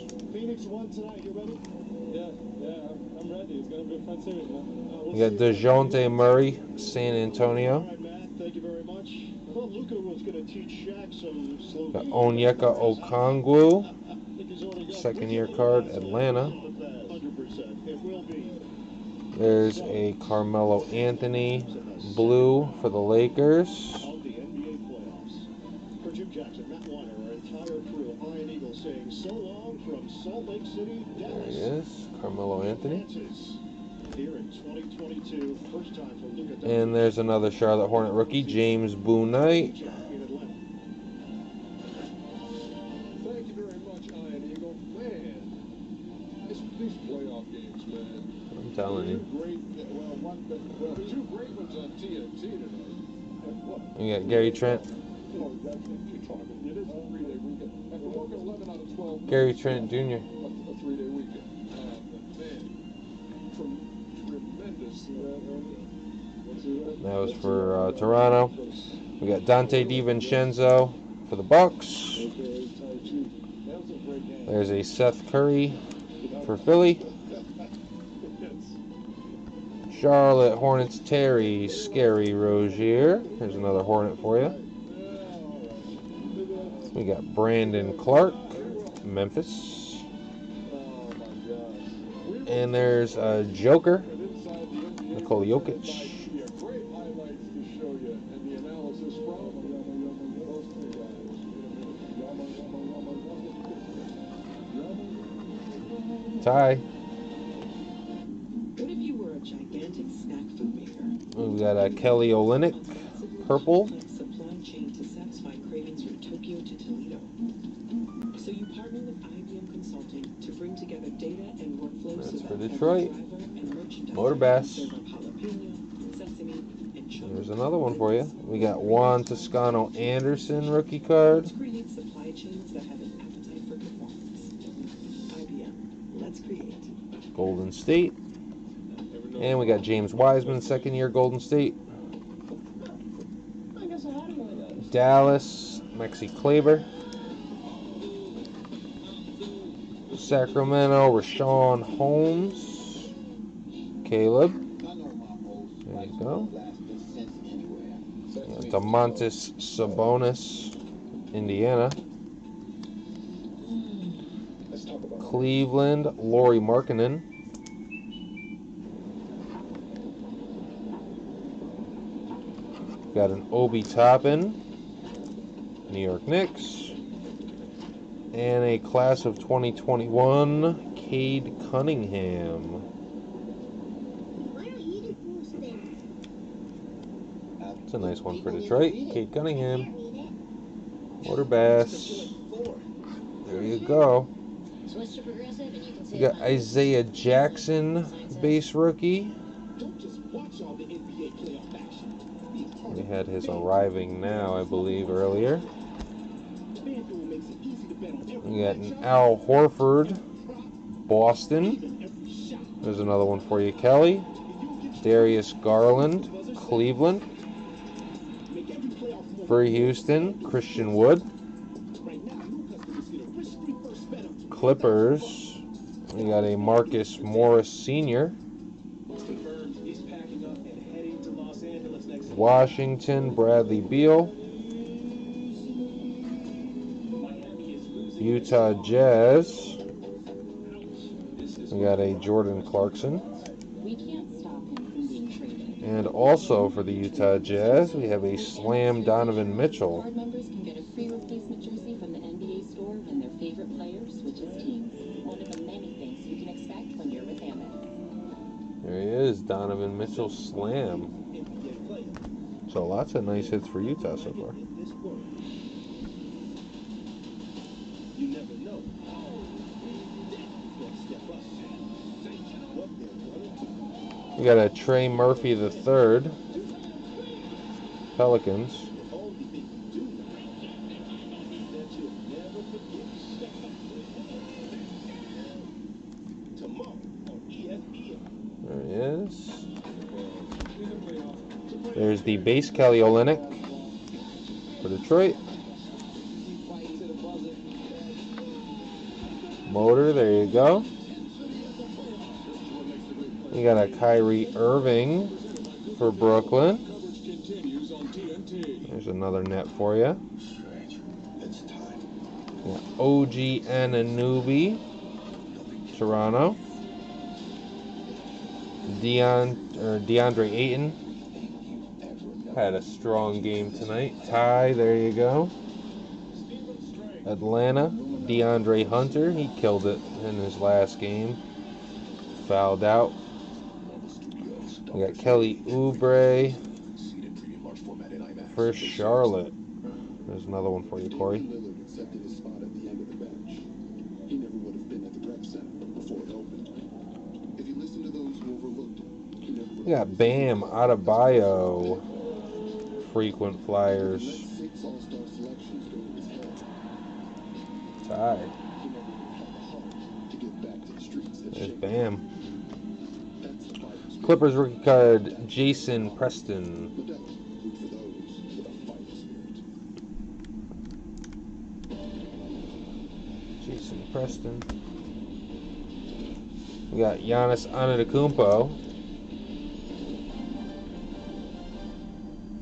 We got DeJounte Murray, San Antonio. Got Onyeka Okongwu, second-year card, Atlanta. There's a Carmelo Anthony, blue for the Lakers. There he is, Carmelo Anthony. And there's another Charlotte Hornet rookie, James Boone Knight. Thank you very much, Iron Eagle. Man, these playoff games, man. I'm telling you. Two great ones on TNT tonight. We got Gary Trent. Gary Trent Jr. A 3-day weekend. Tremendous. That was for Toronto. We got Dante DiVincenzo for the Bucks. There's a Seth Curry for Philly. Charlotte Hornets Terry Scary Rozier. Here's another Hornet for you. We got Brandon Clark, Memphis. And there's a Joker, Nikola Jokic. Ty. What if you were a gigantic snack food maker? We got a Kelly Olynyk, purple. Supply chain to satisfy cravings from Tokyo to Toledo. So you partner with IBM Consulting to bring together data and workflows. That's so for that Detroit. Motor Bass. There's another one for you. We got Juan Toscano Anderson rookie card. Let's create supply chains that have an appetite for performance. IBM. Let's create. Golden State. And we got James Wiseman, second-year Golden State. Dallas, Maxi Kleber. Sacramento, Rashawn Holmes. Caleb. There you go. DeMontis Sabonis, Indiana. Cleveland, Lauri Markkanen. Got an Obi Toppin, New York Knicks. And a class of 2021, Cade Cunningham. It's a nice one for Detroit, Cade Cunningham. Water Bass. There you go. You got Isaiah Jackson, base rookie. We had his arriving now, I believe, earlier. We got an Al Horford, Boston. There's another one for you, Kelly. Darius Garland, Cleveland. For Houston, Christian Wood. Clippers, we got a Marcus Morris Sr. Washington, Bradley Beal. Utah Jazz, we got a Jordan Clarkson. And also for the Utah Jazz, we have a Slam Donovan Mitchell. Card members can get a free replacement jersey from the NBA store when their favorite player switches teams. One of the many things you can expect when you're with Amex. There he is, Donovan Mitchell Slam. So lots of nice hits for Utah so far. We got a Trey Murphy III, Pelicans. There he is. There's the base Kelly Olynyk for Detroit. Motor, there you go. We got a Kyrie Irving for Brooklyn. There's another net for you. OG Anunoby, Toronto. DeAndre Ayton had a strong game tonight. Ty, there you go. Atlanta, DeAndre Hunter, he killed it in his last game. Fouled out. We got Kelly Oubre for Charlotte. There's another one for you, Corey. We got Bam Adebayo, frequent flyers. Ty. There's Bam. Clippers rookie card, Jason Preston. Jason Preston. We got Giannis Antetokounmpo.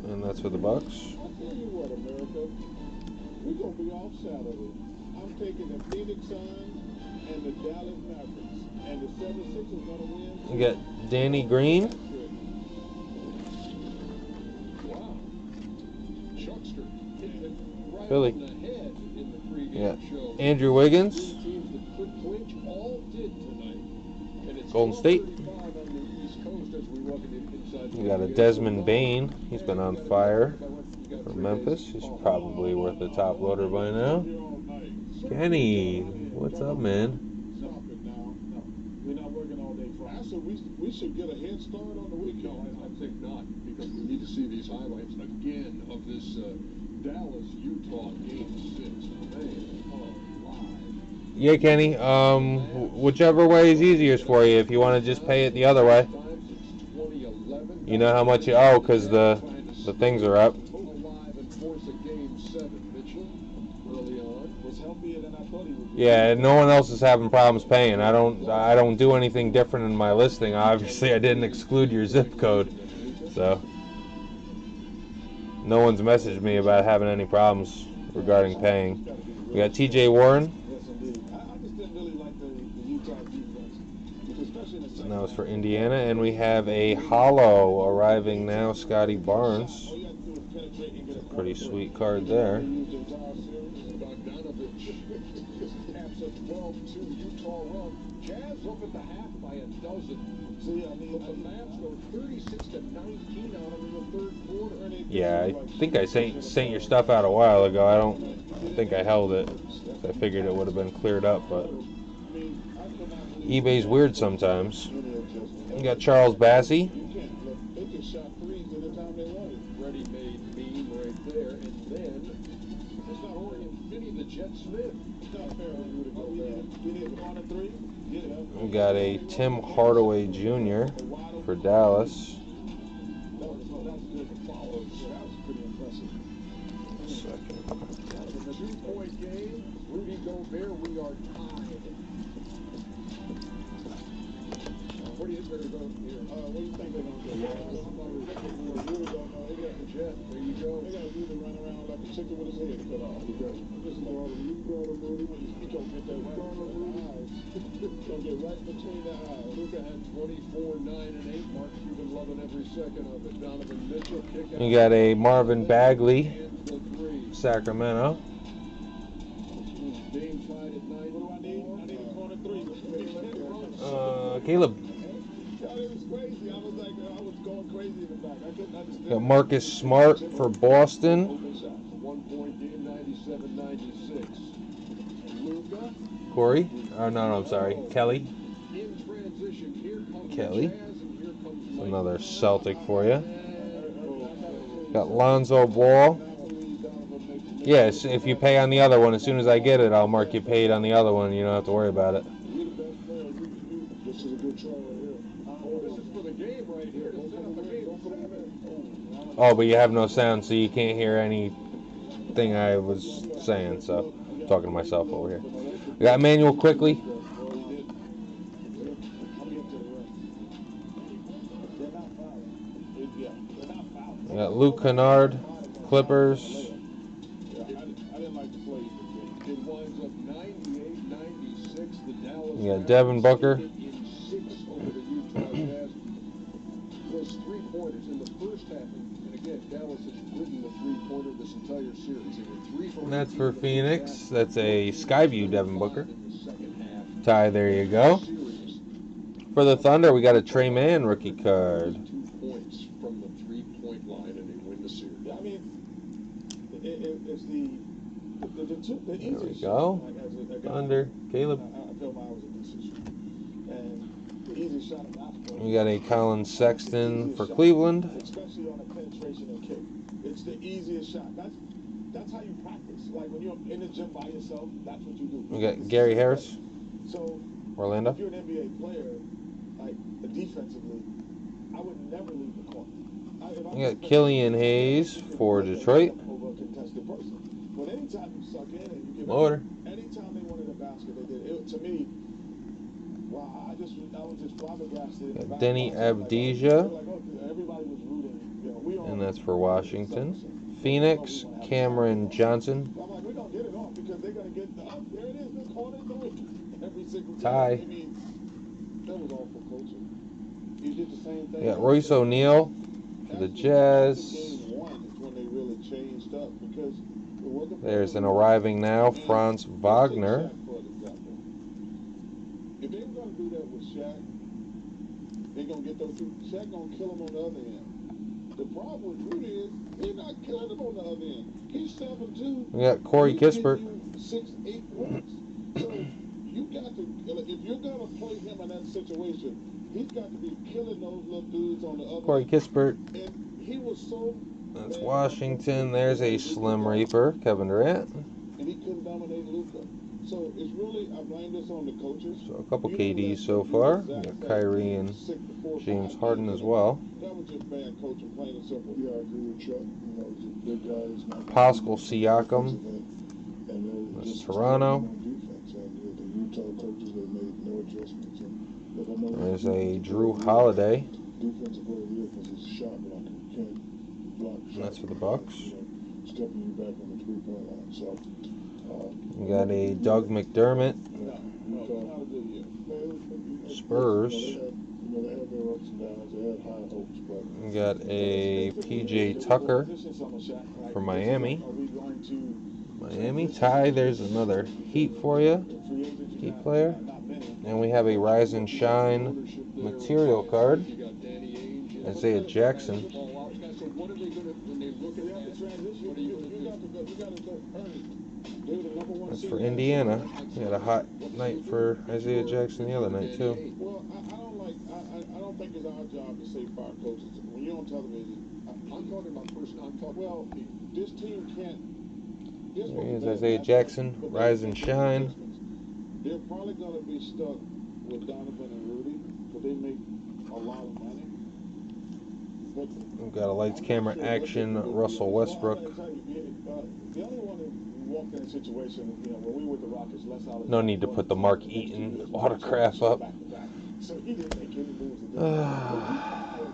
And that's for the Bucks. I'll tell you what, America. We're going to be off Saturday. I'm taking the Phoenix Suns and the Dallas Mavericks. And the 76ers going to win. We got Danny Green. Wow. Chuckster hitting it right Philly. on the head in the pregame Yeah. show. Andrew Wiggins. Two teams that could clinch all did tonight. And it's Golden State. 12:35 on the East Coast as we welcome you inside the We got a Desmond Bain. He's been on fire for Memphis. He's probably worth a top loader by now. Kenny, what's up, man? Stop it now. No, we're not working all day Friday. So we should get a head start on the weekend. No, I think not, because we need to see these highlights again of this Dallas-Utah Game 6. Man, live. Yeah, Kenny. Whichever way is easiest for you. If you want to just pay it the other way. You know how much you owe because the things are up. Yeah, no one else is having problems paying. I don't do anything different in my listing. Obviously, I didn't exclude your zip code, so no one's messaged me about having any problems regarding paying. We got T.J. Warren. And that was for Indiana, and we have a HOLO arriving now, Scotty Barnes. It's a pretty sweet card there. Yeah, I think I sent your stuff out a while ago. I think I held it. I figured it would have been cleared up, but eBay's weird sometimes. You got Charles Bassey. They just shot threes anytime they wanted. Ready-made beam right there, and then it's not Oregon Finney, the Jet Smith. We got a Tim Hardaway Jr. for Dallas. Two-point game, Rudy Gobert, we are tied. What do you think they're going to do here? What do you think they're going to do? They got the Jet. There you go. They got to really run around like a chicken with his head cut off. Because this is all you brought him, Rudy. He don't get that right between the eyes. Don't get right between the eyes. Luka had 24, 9, and 8. Mark Cuban loving every second of it. Donovan Mitchell kick out. You got a Marvin Bagley, Sacramento. Caleb. Got Marcus Smart for Boston. 1 point game, 97-96. Luka. Corey. Oh, no, I'm sorry. Kelly. In transition, here comes Kelly. Jazz, and here comes Another Celtic for you. Got Lonzo Ball. Yes, if you pay on the other one, as soon as I get it, I'll mark you paid on the other one. You don't have to worry about it. This is a good try right here. This is for the game right here. To set up the game. Oh, but you have no sound, so you can't hear anything I was saying. So, I'm talking to myself over here. We got Emmanuel Quickly. We got Luke Kennard, Clippers. I didn't like the play. It winds up 98-96. The Dallas. We got Devin Booker. In 6 over the Utah Jazz. Those 3-pointers in the first half, and again, Dallas has ridden the 3-pointer this entire series. And that's for Phoenix. That's a Skyview Devin Booker. Ty, there you go. For the Thunder, we got a Trey Mann rookie card. 2 points from the 3-point line, and they win the series. I mean, it's the There we go. Thunder, Caleb. I felt mine was a decent shot. And the easiest shot of basketball. We got a Colin Sexton for Cleveland. Especially on a penetration and kick. It's the easiest shot. That's how you practice. Like when you're in the gym by yourself, that's what you do. We got Gary Harris, So Orlando. if you're an NBA player, like defensively, I would never leave the court. We got Killian Hayes for Detroit. Over a contested person. But anytime you suck in and you give Order. anytime they wanted a basket, they did. To me, wow, I was just flabbergasted. Got Denny Avdija. Everybody was rooting. And that's for Washington. Phoenix, Cameron Johnson. I'm like, we're going to get it off because they're going to get there it is, the corner three. Every single time. Ty. I mean, that was awful coaching. You did the same thing. We got Royce O'Neal for the Jazz. Game 1 is when they really changed up because it wasn't. There's an arriving now, Franz Wagner. If they were going to do that with Shaq, they're going to get those two. Shaq going to kill him on the other end. The problem with Rudy is he's not killing him on the other end. He's 7'2". We got Corey Kispert. 6, 8 points. So you got to, if you're going to play him in that situation, he's got to be killing those little dudes on the other Corey end. Kispert. And he was so. That's Washington. There's a Slim Reaper, Kevin Durant. And he couldn't dominate Luka. So it's really, I blame this on the coaches. So a couple KDs so far. We got Kyrie and James Harden as well. That was just bad coaching, plain and simple. Yeah, I agree with Chuck. You know, the guys. Pascal Siakam. That's Toronto. There's a Drew Holiday. And that's for the Bucks. We got a Doug McDermott. Spurs. We got a PJ Tucker for Miami. Miami. Ty, there's another Heat for you. Heat player. And we have a Rise and Shine material card. Isaiah Jackson. That's for Indiana. We had a hot night for Isaiah Jackson the other night too. Well, I don't think it's our job to say fire coaches. When you're on television, I'm talking about person. I'm talking. Well, this team can't. There he is, Isaiah Jackson, rise and shine. They're probably going to be stuck with Donovan and Rudy because they make a lot of money. But We've got a lights, camera, action, Russell Westbrook. The only one that walked in a situation, when we were with the Rockets, No need to put the Mark Eaton autograph up. So he didn't make any moves.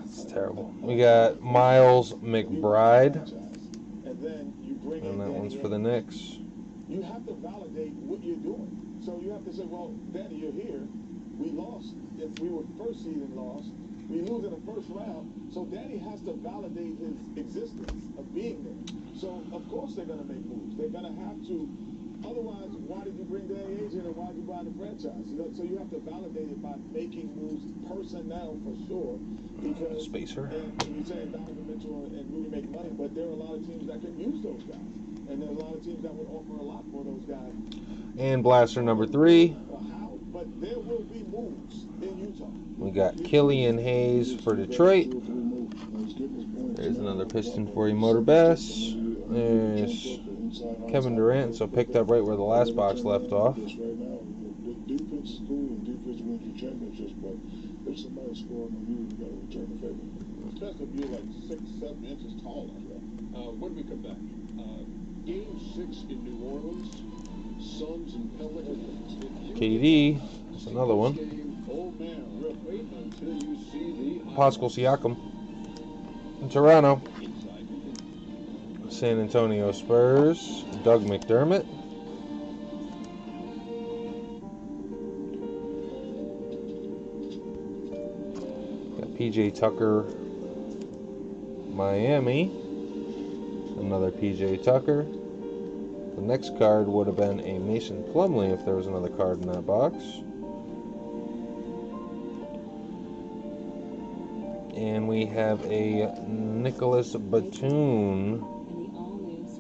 It's terrible. We got Miles McBride, and that one's for the Knicks. You have to validate what you're doing. So you have to say, well, Daddy, you're here. We lost. If we were first seed and lost, we lose in the first round. So Daddy has to validate his existence of being there. So of course they're going to make moves. They're going to have to. Otherwise, why did you bring Danny Ainge in and why did you buy the franchise? So you have to validate it by making moves, personnel for sure. Because Spacer. And you say Donovan Mitchell and Rudy make money, but there are a lot of teams that can use those guys. And there are a lot of teams that would offer a lot for those guys. And blaster number 3. How? But there will be moves in Utah. We got Killian Hayes for Detroit. There's another Piston for you, Motor Bass. There's Kevin Durant, so picked up right where the last box left off. Defense is cool and defense wins you championships, but if somebody's scoring on you, you got to return the favor. Especially if you're like 6-7 inches taller. When we come back, Game 6 in New Orleans, Suns and Pelicans. KD, that's another one. Oh man, wait until you see the Pascal Siakam in Toronto. San Antonio Spurs, Doug McDermott. Got PJ Tucker, Miami. Another PJ Tucker. The next card would have been a Mason Plumlee if there was another card in that box. And we have a Nicholas Batum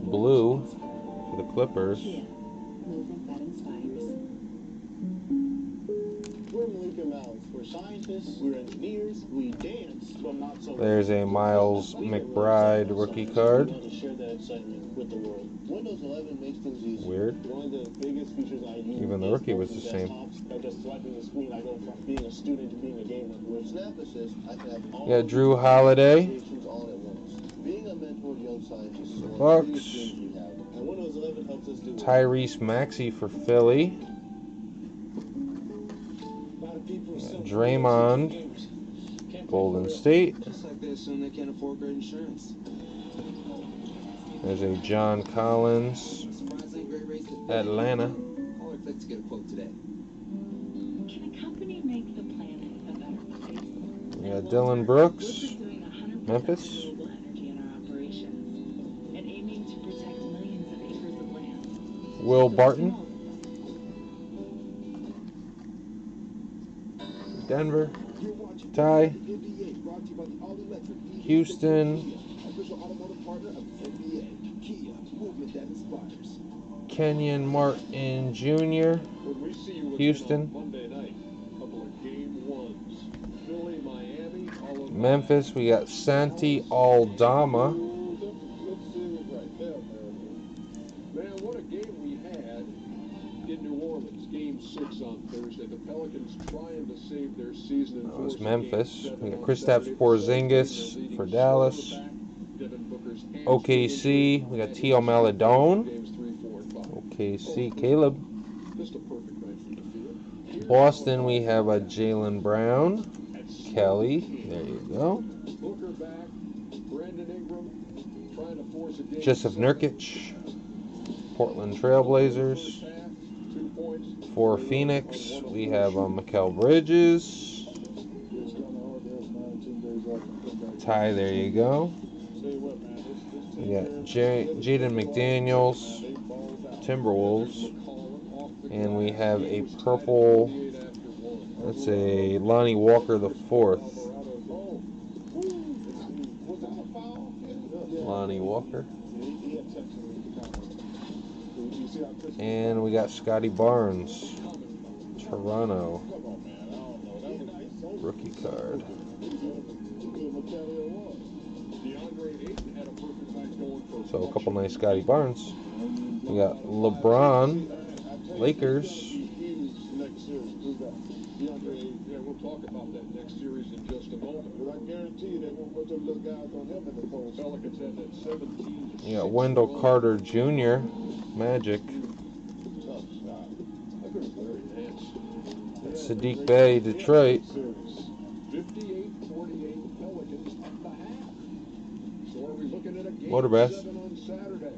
blue for the Clippers. We're Luka Mouth. We're scientists, we're engineers, we dance, but not so. There's a Miles McBride rookie card. To share that excitement with the world. Windows 11 makes things easier. Weird. One of the biggest features I use. Even the rookie was the same. By just swiping the screen, I go from being a student to being a gamer. With Snap Assist, I can have all Yeah, Drew Holiday. all at once. Being a mentor to young scientists is Bucks. one of the biggest things we have. And Windows 11 helps us do it. Tyrese Maxey for Philly. Draymond, Golden State. Just like they assume they can't afford great insurance. There's a John Collins, Surprisingly great race to Atlanta. Call or click to get a quote today. Can a company make the planet a better place? We got Dylan Brooks, Doing 100% Memphis. renewable energy in our operations and aiming to protect millions of acres of land. Will Barton, Denver. Ty, Houston, Kenyon Martin Jr., Houston, Memphis. We got Santi Aldama. Man, what a game we had in New Orleans. Game 6 on Thursday. The Pelicans trying to save their season. That was Memphis. We got Kristaps Porzingis for Dallas. OKC. We got T.O. Maladone. OKC. Caleb. Boston. We have a Jaylen Brown. Kelly. There you go. Joseph Nurkic. Portland Trailblazers. For Phoenix, we have Mikal Bridges. Ty, there you go. We got Jaden McDaniels, Timberwolves. And we have a purple, that's a Lonnie Walker the 4th. Lonnie Walker. And we got Scotty Barnes, Toronto, rookie card. So a couple nice Scotty Barnes. We got LeBron, Lakers. We'll talk about that next series in just a moment. But I guarantee you they won't put their look out on him in the post. Pelicans had that 17. You got Wendell Carter Jr., Magic. Sadiq Bey, Detroit. 58-48 Pelicans at the half. So are we looking at a game Motorbest. 7 on Saturday?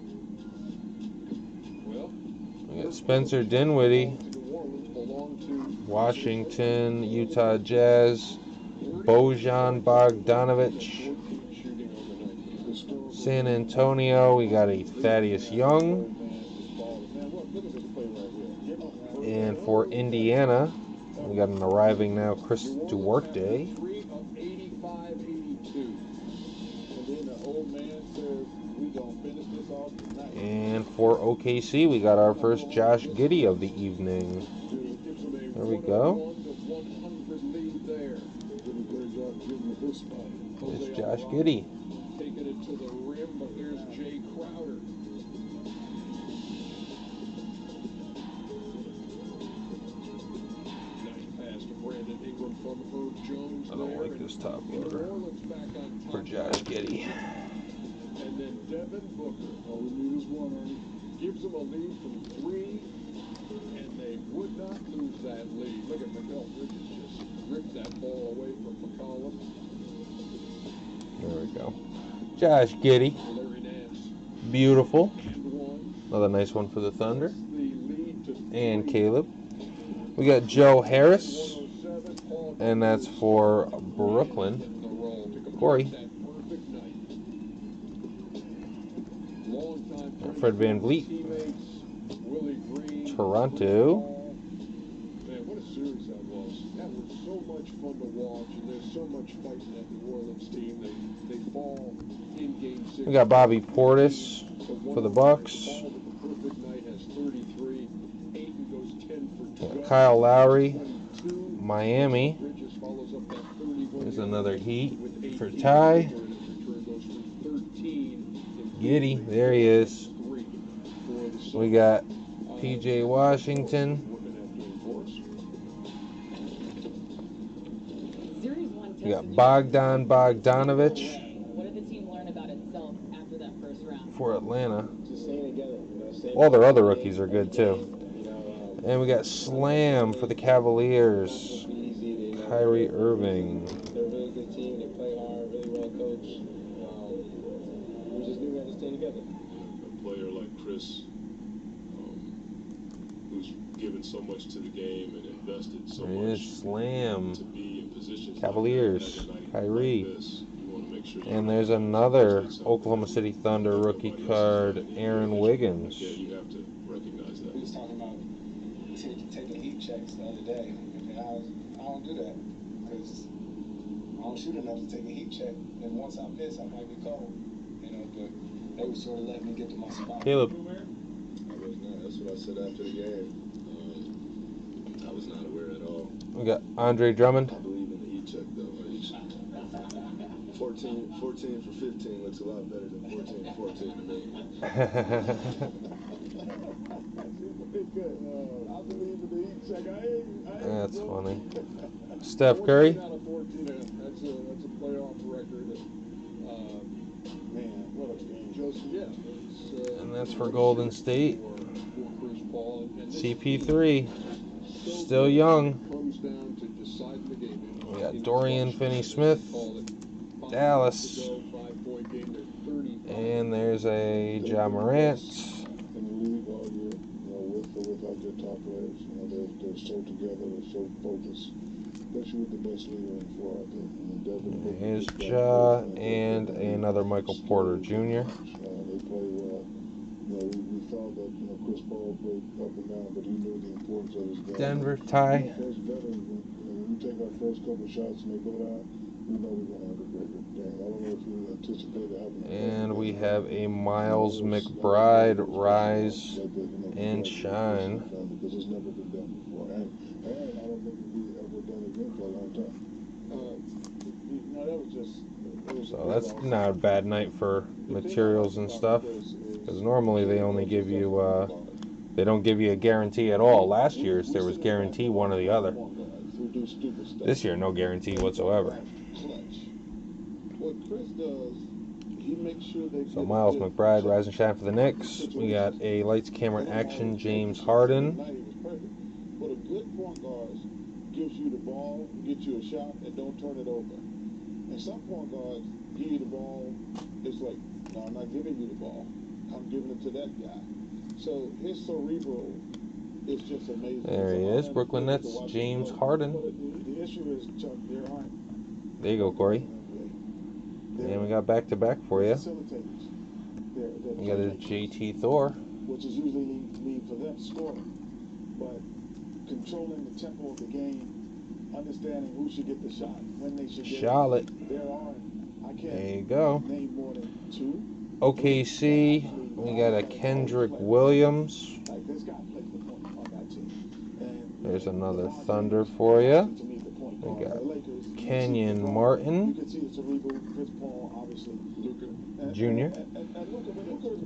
Well, We got Spencer Dinwiddie, Washington, Utah Jazz, Bojan Bogdanovic, San Antonio, we got a Thaddeus Young, and for Indiana, we got an arriving now Chris Duarte, and for OKC, we got our first Josh Giddey of the evening. There we go. It's Josh Giddey. Taking it to the rim, but there's Jay Crowder. Nice pass to Brandon Ingram from Herb Jones. I don't like this top loader for Josh Giddey. And then Devin Booker. All we need is one, Ernie. Gives them a lead from 3. And they would not lose that lead. Look at Mikal Bridges just ripped that ball away from McCollum. There we go. Josh Giddey. Beautiful. Another nice one for the Thunder. And Caleb. We got Joe Harris. And that's for Brooklyn. Corey. Fred VanVleet. Toronto. Man, what a series that was. That was so much fun to watch, and there's so much fighting that New Orleans team. They fall in game 6. We got Bobby Portis for the Bucks. Perfect night has 33. Ayton goes 10 for 12. Kyle Lowry, Miami. There's another Heat for Ty. Giddey, there he is. We got PJ Washington. We got Bogdan Bogdanovic for Atlanta. All their other rookies are good too. And we got Slam for the Cavaliers. Kyrie Irving. They're a really good team. They play hard, really well coached. We just knew we had to stay together. A player like Chris, who's given so much to the game and invested so much Slam. to be in positions Cavaliers. like Kyrie. this, you want to make sure And there's another Oklahoma City Thunder rookie card, Aaron Wiggins. Yeah, you have to recognize that. We was talking about taking heat checks the other day, and I don't do that because I don't shoot enough to take a heat check. And once I miss, I might be cold, you know. But they would sort of let me get to my spot. Caleb. That's what I said after the game. I was not aware at all. We got Andre Drummond. I believe in the heat check though. 14 for 15 looks a lot better than 14 for 14 to me. That's funny. Steph Curry. That's a playoff record. Man, what a game. And that's for Golden State. CP3. Still young. We got Dorian Finney-Smith. Dallas. And there's a Ja Morant. Without their top players, they're so together, they're so focused, especially with the best leader in four out there. Here's Ja and another Michael Porter Jr. They play well. We thought that Chris Paul played up and down, but he knew the importance of his game. Denver Ty. First veterans, when we take our first couple shots and they go down, we know we're gonna have a great game. I don't know if we anticipated having. And we have a Miles McBride Rise and Shine. Because it's never been done before, and I don't think it'll be ever done again for a long time. No, that was just. So that's not a bad night for materials and stuff, because normally they only give you they don't give you a guarantee at all. Last year's there was guarantee one or the other. This year no guarantee whatsoever. What Chris does, he makes sure they. So Miles McBride, Rise and Shine for the Knicks. We got a Lights, Camera, Action James Harden. But a good point guard gives you the ball, get you a shot, and don't turn it over. And some point guards give you the ball, it's like, no, I'm not giving you the ball. I'm giving it to that guy. So his cerebral is just amazing. There he is, Brooklyn Nets, James Harden. The issue is, Chuck, there aren't. There you go, Corey. And we got back-to-back for you. We got a JT Thor. Which is usually need for them scoring. But controlling the tempo of the game, understanding who should get the shot, when they should get Charlotte. it. There are, I can't There you go. name more than 2. OKC, we got a Kendrick Williams. Like this guy plays the point on that team. And There's another Thunder for you. to meet the point We guard. got The Lakers, Kenyon you Martin can see the cerebral, Chris Paul, obviously, Luka. Jr.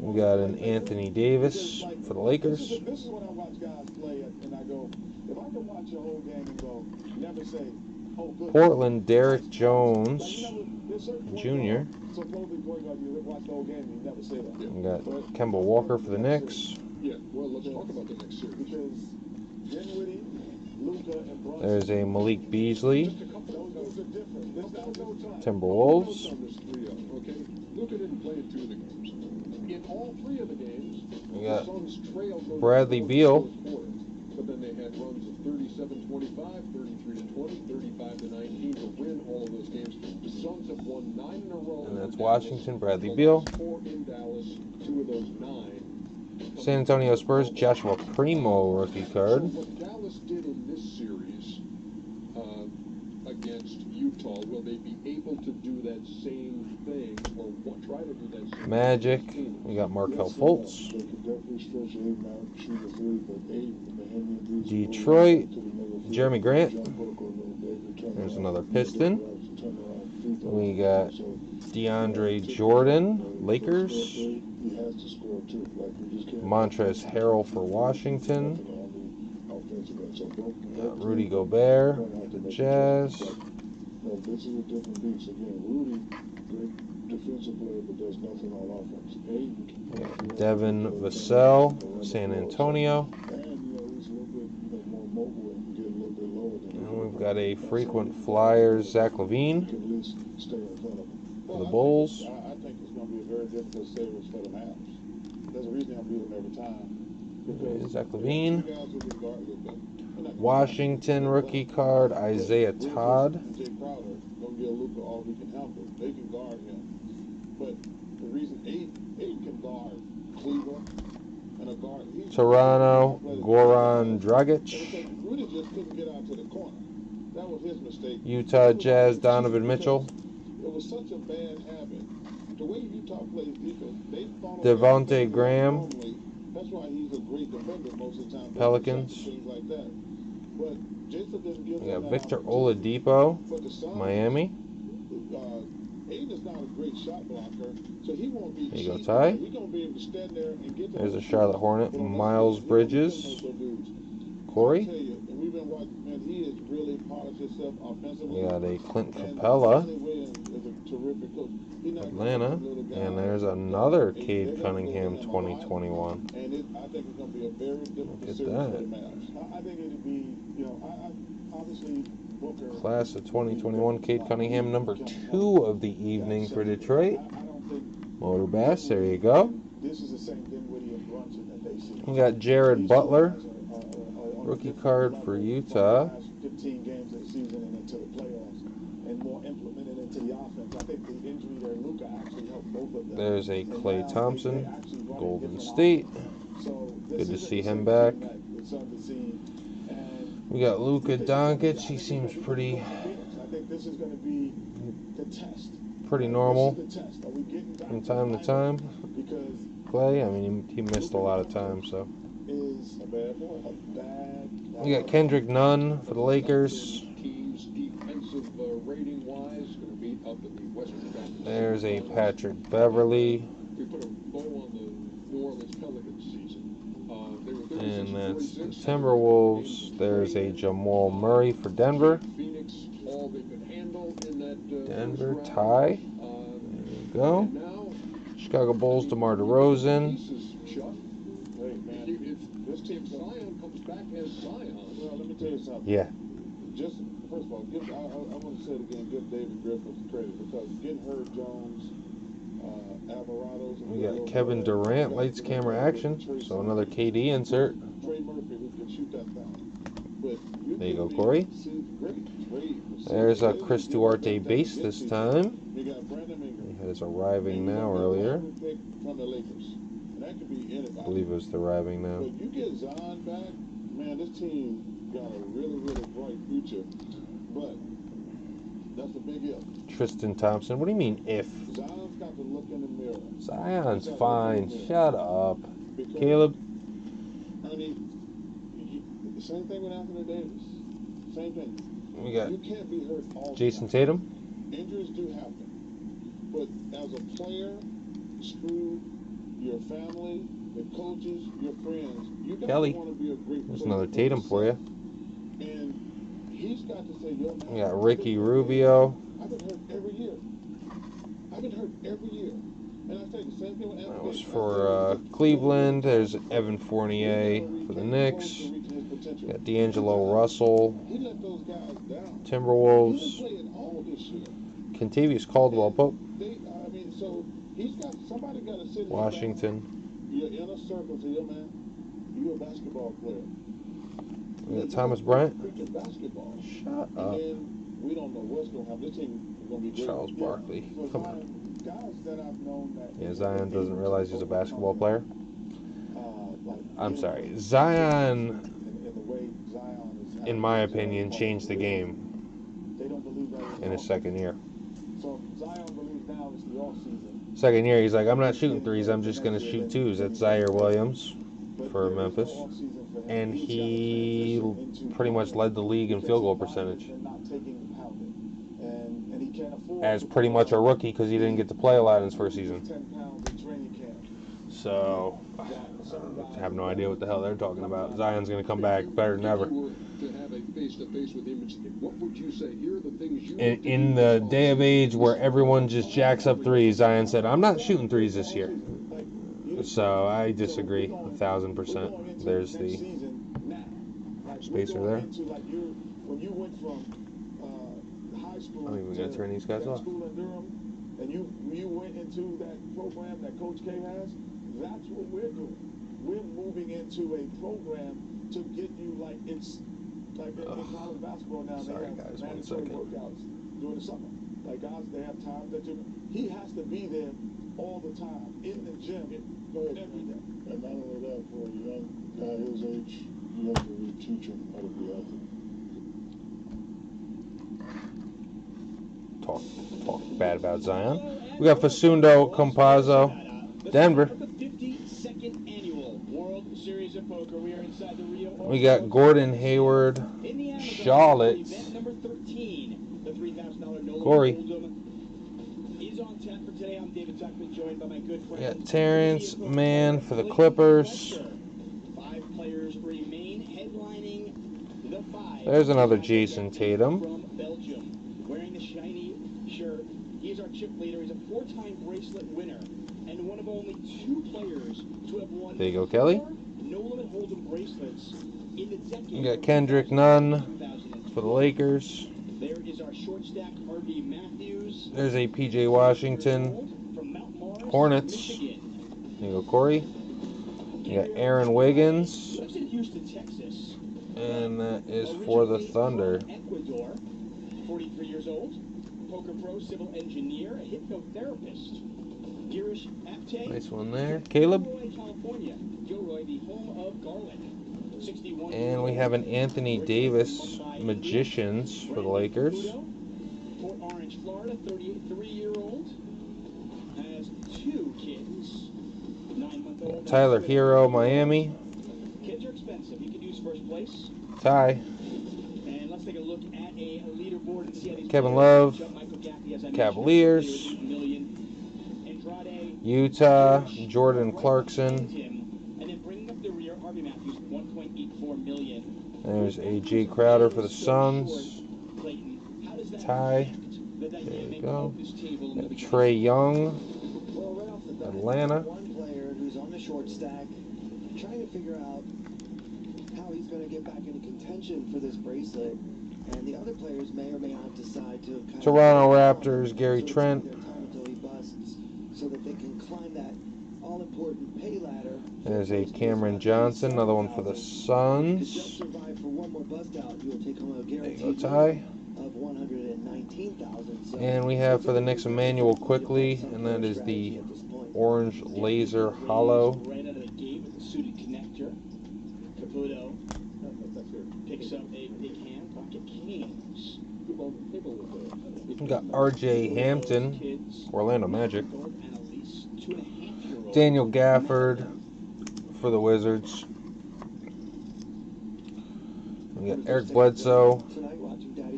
We got an Anthony Davis for the Lakers. This is when I watch guys play and I go, if I can watch a whole game and go, never say, oh, good. Portland, Derek Jones Jr. Supposedly point guard, you watch the whole game and you never say that. We got Kemba Walker for the Knicks. Yeah, well, let's talk about the next series. Because Dinwiddie, Luka, and Brunson. There's a Malik Beasley, Those are different. There's no time. Timberwolves. Okay, Luka didn't play in 2 of the games. In all 3 of the games, We the got Suns trailed going Bradley into the Beal. fourth quarter. But then they had runs of 37-25, 33-20, 35-19 to win all of those games. The Suns have won 9 in a row. And that's in Washington, Dallas. Bradley The Beal. last 4 in Dallas, 2 of those 9. San Antonio Spurs, Joshua Primo rookie card. So what Dallas did in this series against Utah, will they be able to do that same thing, or what, try to do that same Magic, thing? we got Markelle Fultz. They could definitely stretch an 8-man, shoot a 3, but 8, the Henry Bruce, Detroit, Bruce, Jeremy Grant. John Protocol, no, they could turn There's around. another Piston. Turn around, free throw. We got So, DeAndre Jordan, Lakers. He has to score too. Like we just can't. Montrezl Harrell for Washington. On the offensive end. So Rudy Gobert for the Jazz. No, this is a different beast. Again, Rudy, great defensive player, but does nothing on offense. We got Devin Vassell, San Antonio. And he's a little bit more mobile and get a little bit lower than And we've got a frequent Flyers, Zach LaVine can at least stay in front of him. for the Bulls. I think it's going to be a very difficult series for the Mavs. There's a reason I beat them every time. Because Zach LaVine. guys who can guard Luka. Washington rookie card, Isaiah Todd. Jay Crowder gonna give Luka all he can help him. They can guard him. But the reason Aiden can guard Cleveland and a guard. Toronto, Goran Dragic. Rudy just couldn't get out to the corner. That was his mistake. Utah Jazz, Donovan Mitchell. It was such a bad habit. The way Utah plays defense, they follow Devontae Graham. normally. That's why he's a great defender most of the time. Pelicans. Things like that. But Jason didn't give We them got that Victor opportunity. Oladipo, But the Suns, Miami. Aiden is not a great shot blocker, so he won't be There you go, cheating. Ty. He's going to be able to stand there and get There's a Charlotte Hornet, Miles Bridges. Corey. And we've been watching, man, he has really polished himself offensively. We got a Clint And Capella, Sonny Williams is a terrific coach. He's not Atlanta. a little guy. And there's another They're Cade gonna Cunningham go in a lot. 2021. And I think it's going to be a very difficult Look at series that. for the Mavs. I think it'll be, obviously Booker. Class of 2021, Cade Cunningham, number 2 of the evening for Detroit. I don't think Motor Bass, there you go. this is the same Dinwiddie and Brunson that they see. We got Jared Butler, Rookie rookie card for Utah. 15 games of the season and into the playoffs and more implemented into the offense. I think the injury there, Luka actually helped both of them. There's a And Klay now Thompson, they actually run a Golden different State. offense. So Good this to is see a him team back. that it's something to see. And We got Luka Doncic, he seems pretty I think this is going to be the test. pretty normal from time to time. Clay, I mean, he missed a lot of time, so. We got Kendrick Nunn for the Lakers. There's a Patrick Beverly. And that's the Timberwolves. There's a Jamal Murray for Denver. Denver tie. There you go. Chicago Bulls, DeMar DeRozan. Yeah. Just first of all, I want to say it again. Give David Griffith credit because getting Herb Jones, Alvarado's. We got Kevin Durant, lights, camera, action. So another KD insert. Trey Murphy who can shoot that thing. There you go, Corey. There's a Chris Duarte base this time. He has arriving now earlier. I believe it was the arriving now. But you get Zion back, man, this team got a really, really bright future. But that's a big if. Tristan Thompson. What do you mean if? Zion's got to look in the mirror. Zion's fine. Shut up. Caleb. I mean, the same thing with Anthony Davis. Same thing. We got you can't be hurt all Jason time. Tatum. Injuries do happen. But as a player, screw your family, the coaches, your friends. You Kelly. want to be a great There's player another Tatum for you. And he's got to say, yo, man, We got Ricky Rubio. I've been hurt every year. I've been hurt every year. And I say the same thing with That was for Cleveland. There's Evan Fournier for the Knicks. Got D'Angelo Russell. He let those guys down. Timberwolves. He played all this year. Contavious Caldwell Pope. I mean, so he's got somebody got to sit Washington. You're in a circle to your man. You're a basketball player. We got Thomas Bryant. Basketball. Shut up. And we don't know what's going to happen. This team is going to be great. Charles Barkley. Come on. Guys that I've known that Yeah, Zion doesn't realize he's a basketball player. I'm sorry. Zion, in my opinion, changed the game in his second year. So Zion believes now it's the off-season. Second year, he's like, I'm not shooting threes, I'm just going to shoot twos. That's Zaire Williams for Memphis. And he pretty much led the league in field goal percentage. As pretty much a rookie because he didn't get to play a lot in his first season. So, I have no idea what the hell they're talking about. Zion's going to come back better than ever. In the day of age where everyone just jacks up threes, Zion said, I'm not shooting threes this year. So, I disagree 1,000%. There's the spacer there. I don't even got to turn these guys off. And you went into that program that Coach K has, that's what we're doing. We're moving into a program to get you like it's like in college basketball now. Sorry guys, 1 second. Workouts during the summer. Like guys, they have times that he has to be there all the time in the gym. Go ahead, every day. And not only that, for a young guy his age, you have to really teach him how to be healthy. Talk bad about Zion. We got Facundo Campazzo, Denver. We got Gordon Hayward, Charlotte. Corey. We got Terrence Mann for the Clippers. There's another Jason Tatum. He's our chip leader. He's a 4-time bracelet winner and one of only 2 players to have won. There you go, Kelly. No limit hold'em bracelets in the decade. We got Kendrick Nunn for the Lakers. There is our short stack RB Matthews. There's a PJ Washington Hornets. There you go, Corey. You got Aaron Wiggins. And that is for the Thunder. Ecuador, 43 years old. Poker pro, civil engineer, a hypnotherapist. Girish Apte. Nice one there. Caleb. California. Gilroy, the home of garlic. 61. And we have an Anthony Davis Magicians for the Lakers. Orange, Florida, 33-year-old, has 2 kids. 9-month-old. Tyler Hero, Miami. Kids are expensive. He could use first place. Ty. And let's take a look at a leaderboard and see how these Kevin players Love, match up. Michael Gaffey, as I mentioned, Cavaliers. player with 8 million. Andrade, Utah, Jordan Clarkson. and then bringing up the rear, Harvey Matthews, 1.84 million. There's A.J. Crowder for the Suns. Clayton, how does that Ty. affect the There dynamic you go. of this table in the beginning? Trey Young, Well, right off the bat, Atlanta. one player who's on the short stack, trying to figure out how he's going to get back into contention for this bracelet, and the other players may or may not decide to kind Toronto of Raptors, Gary so it's Trent. their time until he busts, so that they can climb that all-important pay ladder. There's a Cameron Johnson, another one for the To just Suns. survive for one more bust out, you'll take home a There you guaranteed go, Ty. of 119,000. So And we have for the Knicks Emmanuel quickly, and that is the orange laser hollow. Right out of the gate with the suited connector. Caputo picks up a big hand. Pocket Kings. We got R.J. Hampton, Kids. Orlando Magic. Annalise, 2.5-year-old. Daniel Gafford for the Wizards. We got Eric Bledsoe,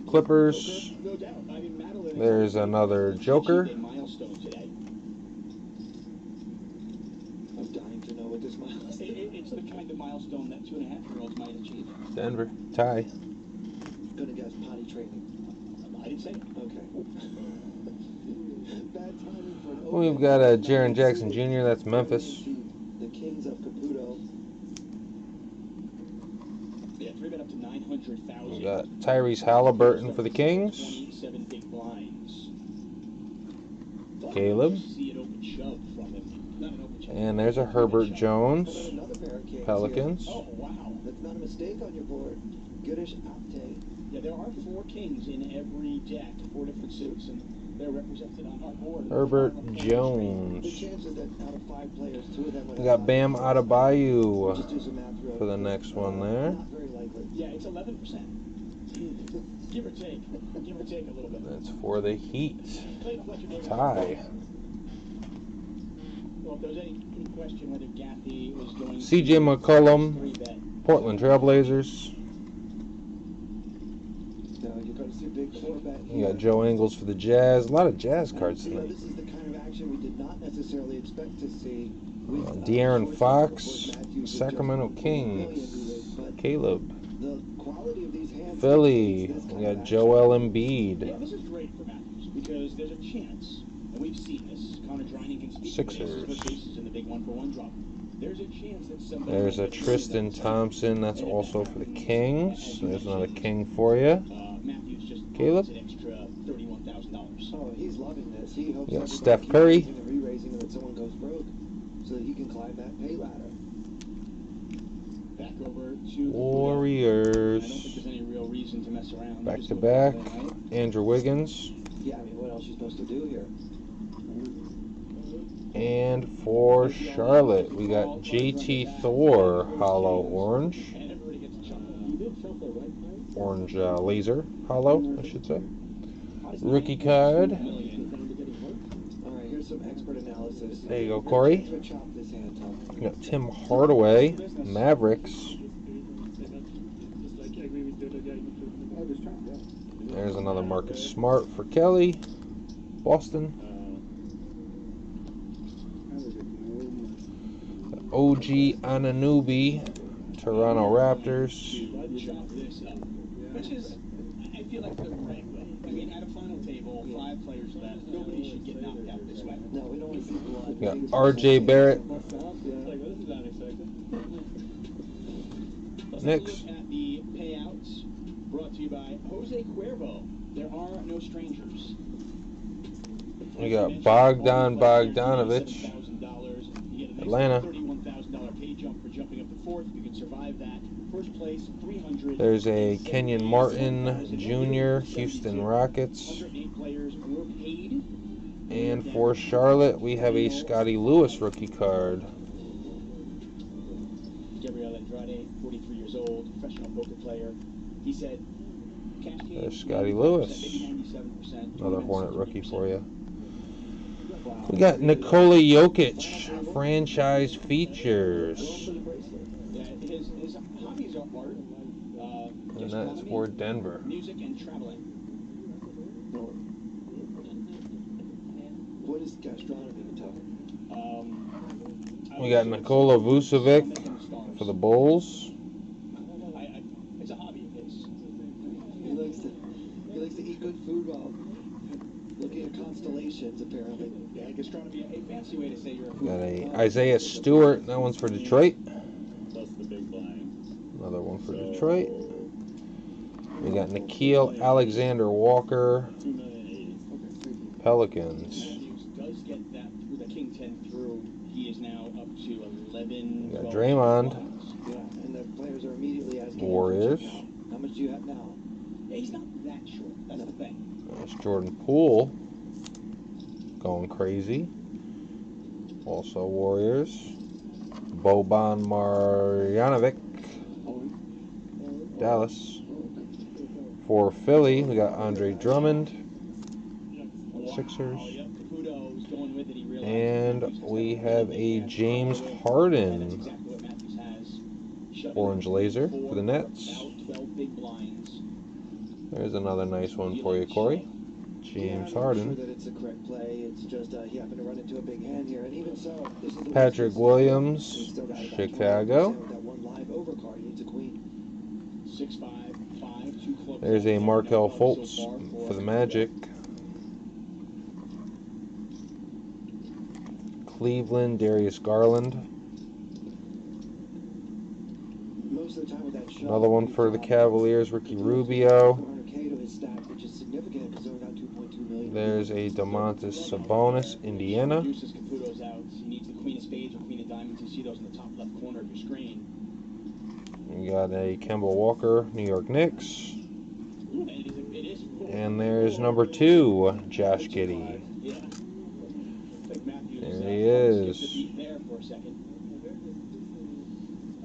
Clippers. No doubt. I mean, Madeline There's another Joker. achieved a milestone today. I'm dying to know what this milestone is. It's the kind of milestone that 2.5-year-olds might achieve. Denver, Ty. Gonna guess potty training. I didn't say it. Okay. Bad timing for an We've got Jaren Jackson Jr., that's Memphis. The Kings of Caputo. Yeah, 3-bet up to 900,000. We got Tyrese Halliburton for the Kings. 27 big blinds. Caleb. See an open shove from him. Not an open shove. And there's a Herbert Jones, Another pair of Kings Pelicans. Oh, wow. That's not a mistake on your board. Goodish Opte. Yeah, there are 4 kings in every deck, 4 different suits, and they're represented on our board. Herbert The Jones. chances that out of 5 players, 2 of them would We got Bam Just Adebayo do some math real for the quick. next one there. Not very likely. Yeah, it's 11%. Give or take. Give or take a little bit. That's for the Heat. Clayton Fletcher Davis. Ty. Well, if there's any question whether Gaffey was going C.J. McCollum, 3-bet. Portland Trailblazers. No, you're going to see a big 4-bet We got Joe Ingles for the Jazz. A lot of Jazz cards You know, tonight. this is the kind of action we did not necessarily expect to see. De'Aaron Fox, Sacramento Kings. Caleb. The quality of these hands. Philly. This kind We of got action. Joel Yeah, Embiid. this is great for Matthews because there's a chance, and we've seen this. Connor Dryning can speak Sixers. for cases in the big 1-for-1 drop. There's a chance that somebody. There's a Tristan Thompson. That's also for the Kings. There's another King for you. Matthews just Caleb? an extra $31,000. Oh, he's loving this. He hopes You got everybody Steph keeps Curry. raising and re-raising and that someone goes broke so that he can climb that pay ladder. Back over to I don't Warriors. think there's any real reason to mess around. Back Just to go back. for it, right? Andrew Wiggins. Yeah, I mean, what else are you supposed to do here? And for Charlotte, we got JT Thor, hollow orange. And everybody gets a chuckle. Orange laser, hollow, I should say. Rookie card. All right, here's some expert analysis. There you go, Corey. To chop this hand, Tom. We got Tim Hardaway, Mavericks. There's another Marcus Smart for Kelly, Boston. OG Anunoby, Toronto Raptors. Chop this up. Which is, I feel like the right way. I mean, at a final table, 5 players left. Nobody should get knocked out this way. No, we don't want to see blood. We got RJ Barrett, Let's Knicks. take a look at the payouts brought to you by Jose Cuervo. There are no strangers. We got Bogdan Bogdanovic, Atlanta. $31,000 pay jump for jumping up to 4th. You can survive that. First place, 300. There's a Kenyon Martin Jr., Houston Rockets. 108 players were paid. And for Charlotte, we have a Scotty Lewis rookie card. Gabriel Andrade, 43 years old, professional poker player. He said, There's Scotty Lewis. Another Hornet rookie for you. We got Nikola Jokic, franchise features. His hobbies are art, And that's for Denver. music, and traveling. What is gastronomy, Tucker? We got Nikola Vucevic for the Bulls. It's a hobby of his. He likes to eat good food while looking at constellations, apparently. Yeah, gastronomy, a fancy way to say you're a food. Got a Isaiah Stewart. That one's for Detroit. Plus the big blind. Another one for Detroit. We got Nikhil Alexander Walker, Pelicans. Matthews does get that through the King 10 through. He is now up to 11. We got Draymond, Yeah, and the players are immediately asking, Warriors. how much do you have now? Yeah, he's not that short. That's the thing. There's Jordan Poole, going crazy. Also Warriors. Boban Marjanovic, Dallas. For Philly, we got Andre Drummond, Sixers. And we have a James Harden orange laser for the Nets. There's another nice one for you, Corey. James Harden. I'm sure that it's the correct play. It's just he happened to run into a big hand here, and even so, this is the Patrick Williams, Chicago. That one live overcard. He needs a queen. 6'5", 2 club. There's a Markelle Fultz for the Magic. Cleveland, Darius Garland. Most of the time with that shot, Another one for the Cavaliers, Ricky Rubio. 400K to his stack, which is significant because they're about 2.2 million. There's a Domantas Sabonis, Indiana. Uses Caputo's out. He needs the Queen of Spades or Queen of Diamonds. You see those in the top left corner of your screen. We got a Kemba Walker, New York Knicks. And there's number 2, Josh Giddey. Yeah. Like Matthews, There he is. there for a second.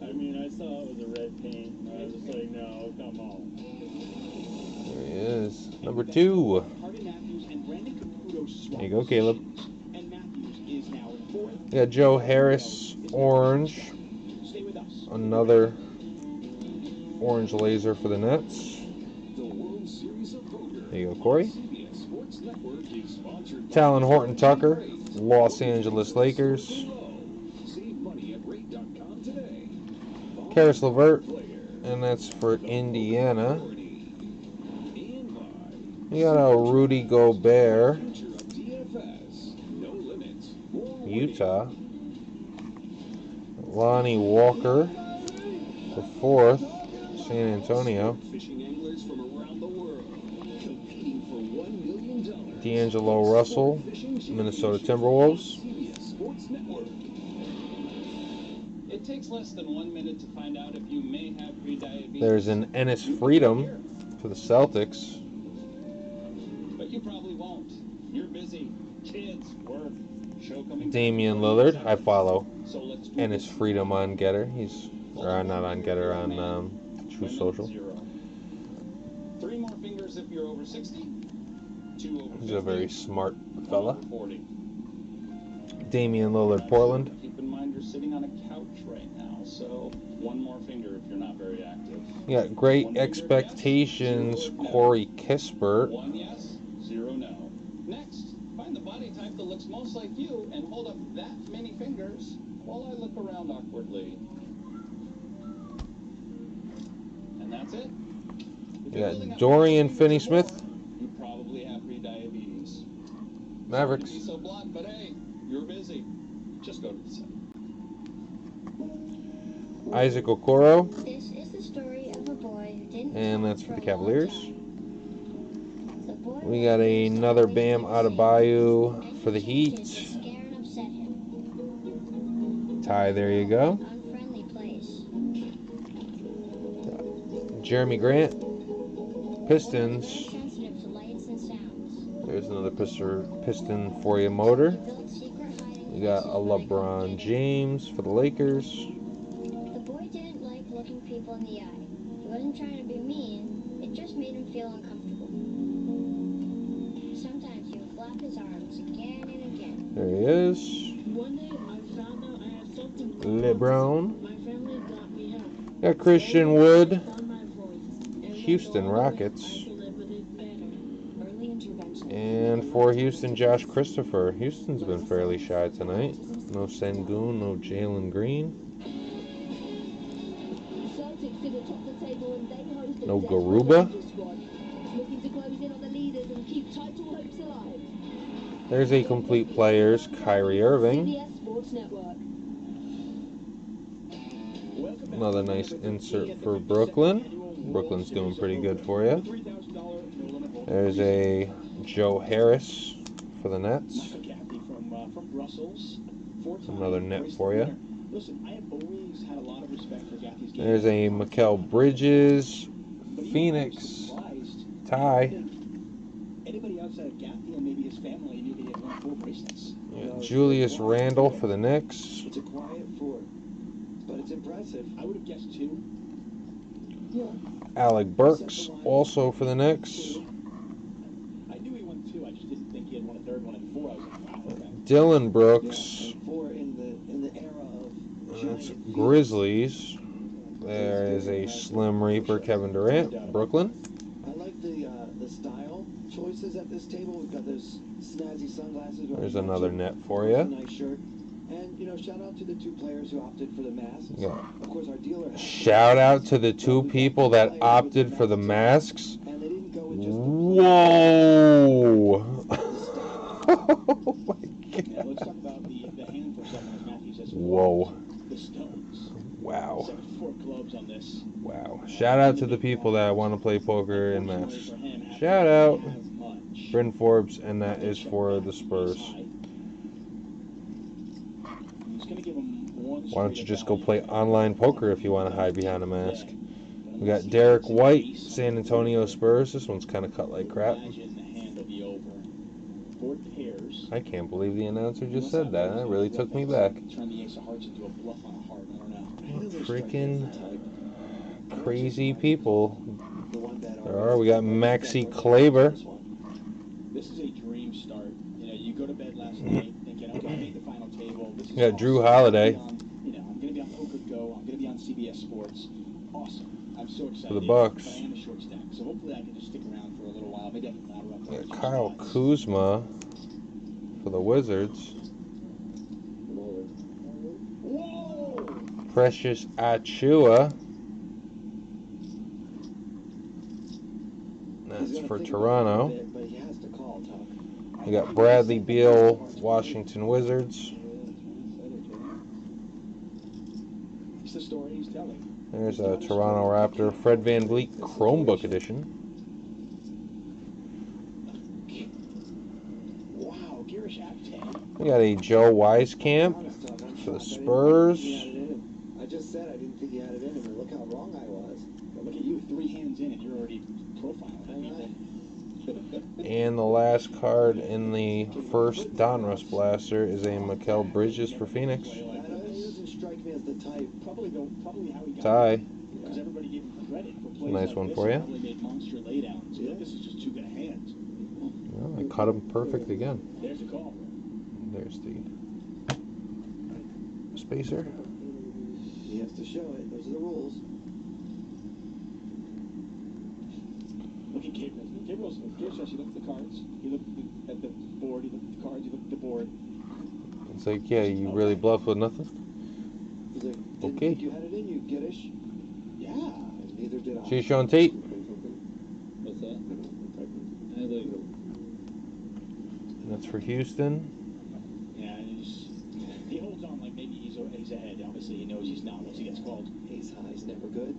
I mean, I saw it was a red paint. I was just like, no, come on. There he is. Number 2. There you go, Caleb. And Matthews is now fourth. We got Joe Harris, orange. Stay with us. Another orange laser for the Nets. There you go, Corey. Talon Horton Tucker, Los Angeles Lakers. Karis LeVert, and that's for Indiana. We got a Rudy Gobert, Utah. Lonnie Walker, the 4th, San Antonio. D'Angelo Russell, Minnesota Timberwolves. It takes less than 1 minute to find out if you may have prediabetes. There's an Ennis Freedom for the Celtics. But you probably won't. You're busy. Kids, work, show coming. Damian Lillard, I follow So let's do Ennis Freedom on Getter. He's, or not on Getter, on True Social. 3 more fingers if you're over 60. 2 over 50. He's a very smart fella. 40. Damian Lillard, Portland. Keep in mind you're sitting on a couch right now, so 1 more finger if you're not very active. You got Great Expectations, Corey Kispert. 1 yes, 0 no. Next, find the body type that looks most like you and hold up that many fingers while I look around awkwardly. And that's it. You got Dorian Finney-Smith, You probably have prediabetes. Mavericks. Be so blunt, but hey, you're busy. Just go to the site. Isaac Okoro, This is the story of a boy who didn't and talk that's for the a long Cavaliers. time. The boy We got another Bam Adebayo for the Heat. to scare and upset him. Ty, there you go. Unfriendly place. Jeremy Grant, Pistons. Very sensitive to lights and sounds. There's another piston for you motor. He built secret hiding We got a places where they LeBron couldn't James for the Lakers. get in. The boy didn't like looking people in the eye. He wasn't trying to be mean. It just made him feel uncomfortable. Sometimes he would flap his arms again and again. There he is. One day I found out I had something called LeBron. My family got me help. Got Christian Wood. Found my voice. And Houston went all the way. Rockets. I delivered it better. Early intervention. And for Houston, Josh Christopher. Houston's been fairly shy tonight. No Sengun, no Jalen Green. No Garuba. There's a complete players, Kyrie Irving. Another nice insert for Brooklyn. Brooklyn's doing pretty good for you. There's a Joe Harris for the Nets. Another net for you. There's a Mikal Bridges, Phoenix, Ty. Julius Randle for the Knicks. It's a quiet 4, but it's impressive. I would have guessed 2. Alec Burks also for the Knicks. I knew he won 2. I just didn't think he had won a third one in 4. I was like, wow, okay. Dylan Brooks. 4 in the era of That's Grizzlies. There is a Slim Reaper, Kevin Durant, Brooklyn. I like the style choices at this table. We've got those snazzy sunglasses. There's another net for you. Nice shirt. And, you know, shout out to the 2 players who opted for the masks. Yeah. Of course, our dealer has Shout out to the 2 people that opted for the masks. And they didn't go with just Whoa! Oh my Yeah, let's talk about the hand for a second, as Matthew says. Whoa. The Stones. Wow. 74 clubs on this. Wow. Shout out to the people that want to play poker in masks. Shout out. Bryn Forbes, and that is for the Spurs. Why don't you just go play online poker if you want to hide behind a mask? We got Derek White, San Antonio Spurs. This one's kind of cut like crap. I can't believe the announcer just said that. That really took me back. Freaking crazy people there are. We got Maxi Kleber. This is a dream start. You know, you go to bed last night thinking, okay, I made the final table. This is We got Drew Holiday. I'm going to be on Poker Go. I'm going to be on CBS Sports. Awesome. I'm so excited. For the Bucks. But I am a short stack, so hopefully I can just stick around for a little while. Maybe I can ladder up. We got Kyle Kuzma for the Wizards. Whoa! Precious Achua. That's for Toronto. But he has to call, Tuck. We got Bradley Beal, Washington Wizards. It's the story he's telling. There's a Toronto Raptor, Fred VanVleet Chromebook edition. Wow, Girish Apte. We got a Joe Wieskamp for the Spurs. I just said I didn't think he had it in him, and look how wrong I was. But look at you, 3 hands in, and you're already profiling. And the last card in the first Donruss Blaster is a Mikal Bridges for Phoenix. He doesn't strike me as the type. Probably how he got Ty. it. Because everybody gave him credit for plays Nice like one this for you. and probably made monster laydowns. Yeah, this is just too good a hand. Well, I cut him perfect again. There's a call. There's the spacer. He has to show it. Those are the rules. Look at Gabriel. Gabriel's actually looked at the cards. He looked at the board. He looked at the cards. He looked at the board. It's like, yeah, you really bluffed with nothing? He's like, didn't Okay. think you had it in you, Giddish. Yeah. Neither did I. She's Sean Tate. What's that? Illegal. And that's for Houston. Yeah, and he holds on like maybe he's ahead. Obviously, he knows he's not once he gets called. Ace high's never good.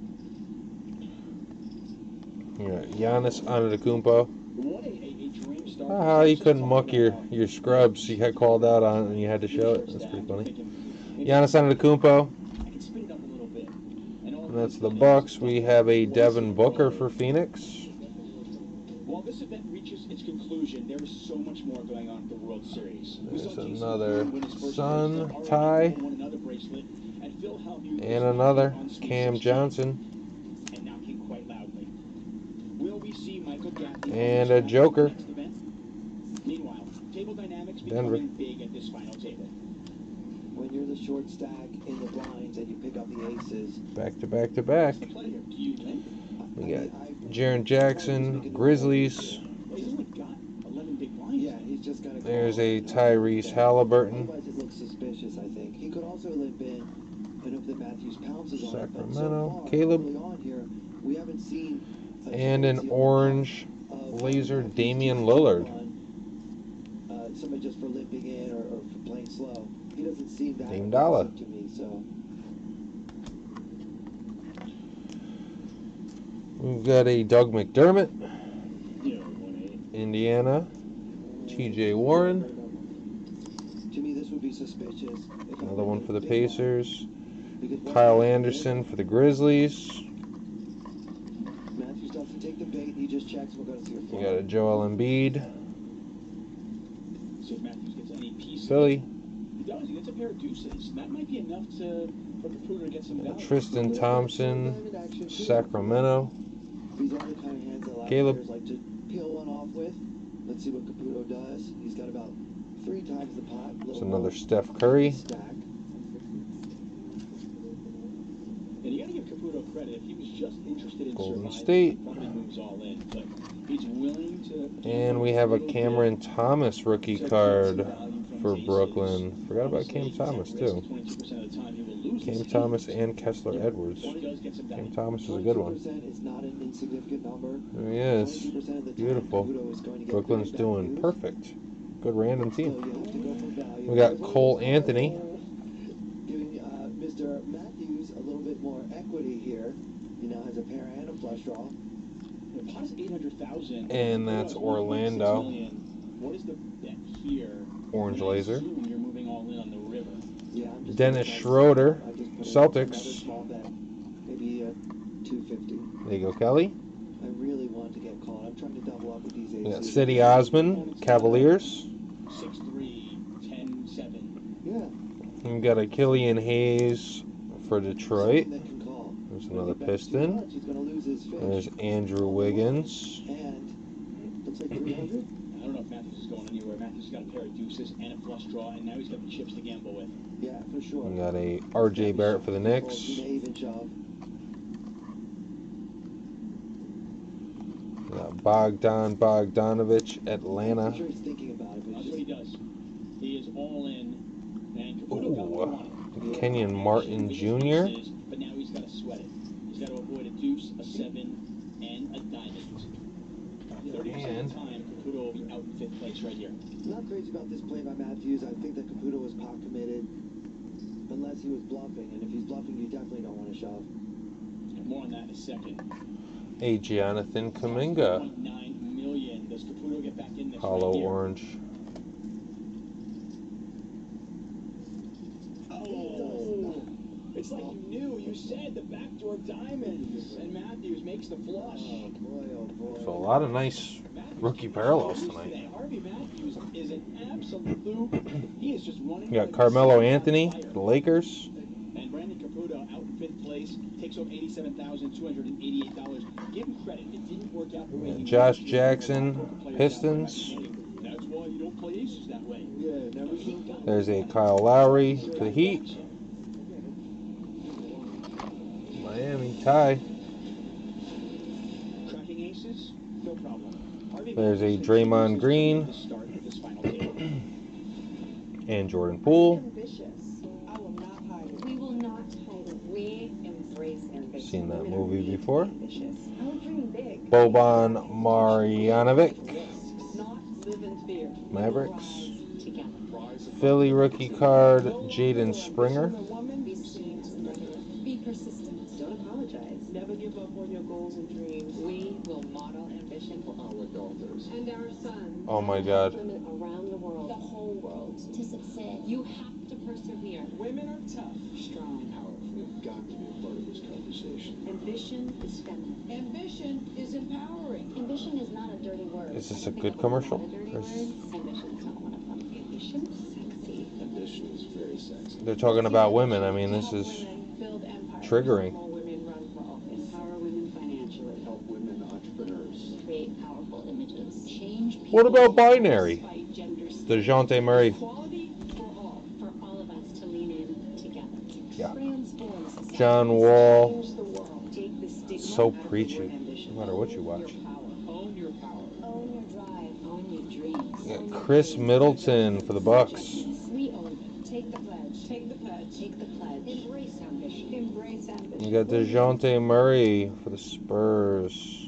Yeah, Giannis Antetokounmpo. What a dream start. How you couldn't muck your scrubs. You got called out on it and you had to show it. That's pretty funny. Giannis Antetokounmpo. I can speed it up a little bit. And that's the Bucks. We have a Devin Booker for Phoenix. While this event reaches its conclusion, there is so much more going on at the World Series. There's another Sun tie. And another Cam Johnson. And now came quite loudly. Will we see Mike And a Joker. Meanwhile, table dynamics Denver. becoming big at this final table. When you're the short stack in the blinds and you pick up the aces. Back to back to back. Do you win? We got Jaren Jackson, Grizzlies. Well, he's only got 11 big blinds. Yeah, he's just got to. There's a Tyrese Halliburton. Otherwise, it looks suspicious. I think he could also limp in, and if the Matthews pounces on it. But so Sacramento, far, Caleb. early on here, we haven't seen. And an orange laser Damian Lillard. Somebody just for limping in or for playing slow. He doesn't seem that Dame Dollar. aggressive to me. So. We've got a Doug McDermott, Indiana, TJ Warren. To me, this would be suspicious. Another one for the Pacers. Kyle Anderson for the Grizzlies. Matthews doesn't take the bait. He just checks. We're going to see a We got a Joel Embiid, See if Matthews gets any piece. Philly. He does. He gets a pair of deuces. That might be enough for Caputo to get some value. Tristan Thompson, Sacramento. These are the kind of hands that a lot of Caleb. players like to peel one off with. Let's see what Caputo does. He's got about 3 times the pot. It's another Steph Curry. Stack. And you got to give Caputo credit. If he was just interested in Golden surviving, State. he probably moves all in. But he's willing to. And we have a Cameron Thomas rookie card for Brooklyn. Forgot about Cam Thomas too. Cam Thomas and Kessler Edwards. Cam Thomas is a good one. Is not an insignificant number. There he is. Beautiful. Brooklyn's doing perfect. Good random team. We got Cole Anthony. Giving Mr. Matthews a little bit more equity here. He now has a pair and a flush draw. The pot is 800,000. And that's Orlando. What is the bet here? Orange laser. You're moving all in on the river. Yeah, I'm just Dennis Schroeder, Celtics. Small bet. Maybe 250. There you go, Kelly. I really want to get called. I'm trying to double up with these We got aces. City Osman, Cavaliers. 6'3", 10'7". Yeah. We got a Killian Hayes for Detroit. That can call. There's another If he bets too Piston. much, he's going to lose his fish. There's Andrew Wiggins. And looks like 300. I don't know if Matthews is going anywhere. Matthews has got a pair of deuces and a flush draw, and now he's got the chips to gamble with. Yeah, for sure. We got a RJ Barrett for the Knicks. He may even shove. We got Bogdanovich, Atlanta. I'm sure he's thinking about it, but That's he's what he just... does. He is all in, and Caputo got what he wanted. Kenyon Martin Jr. But now he's got to sweat it. He's got to avoid a deuce, a 7, and a diamond. 30% of the time, Caputo will be out in 5th place right here. Not crazy about this play by Matthews. I think that Caputo was pot committed, unless he was bluffing. And if he's bluffing, you definitely don't want to shove. More on that in a second. A Jonathan Kuminga. 1.9 million. Does Caputo get back in this Hollow right here? orange. Oh, it's like you knew. You said the backdoor diamonds, and Matthews makes the flush. Oh boy, oh boy. So a lot of nice rookie parallels tonight. Harvey Matthews is an absolute. He is just running. We got Carmelo Anthony for the Lakers. And Brandon Caputo out in 5th place, takes home $87,288. Give him credit. It didn't work out the way he Josh wanted. Jackson, Pistons. That's why you don't play aces that way. Yeah, never seen that. There's a Kyle Lowry for the Heat. Miami tie. Tracking aces, no problem. Harvey There's a Matthews Draymond Green to start of this final table. and Jordan Poole. I will not hide it. We will not hide it. We embrace ambition. Seen that Women are movie really before. ambitious. I would dream big. Boban Marjanovic, Not live in fear. Mavericks. Rise together. Philly rookie card, Jaden Springer. Be seen as regular. Be persistent. Don't apologize. Never give up on your goals and dreams. We will model ambition for our daughters. And our sons. Oh my God. Women around the world, the whole world, to succeed. You have to persevere. Women are tough. Strong. They've got to be a part of this conversation. Ambition is feminine. Ambition is empowering. Ambition is not a dirty word. Is this I a don't good think commercial? it's a dirty Or word. is- Ambition is not one of them. Ambition, sexy. Ambition is very sexy. They're talking about women. I mean, this is Build empires. triggering. More women run for office. Empower women financially. Help women entrepreneurs. Create powerful What about binary? DeJounte Murray. Quality for all of us to lean in together. Yeah. Transform society. John Wall. Change the world. Take the stigma So out of your preachy. ambition. No matter what you watch. Own your power. Own your drive. Own your dreams. We got Chris Middleton for the Bucks. We own it. Take the pledge. Take the pledge. Take the pledge. Embrace ambition. Embrace ambition. We got DeJounte Murray for the Spurs.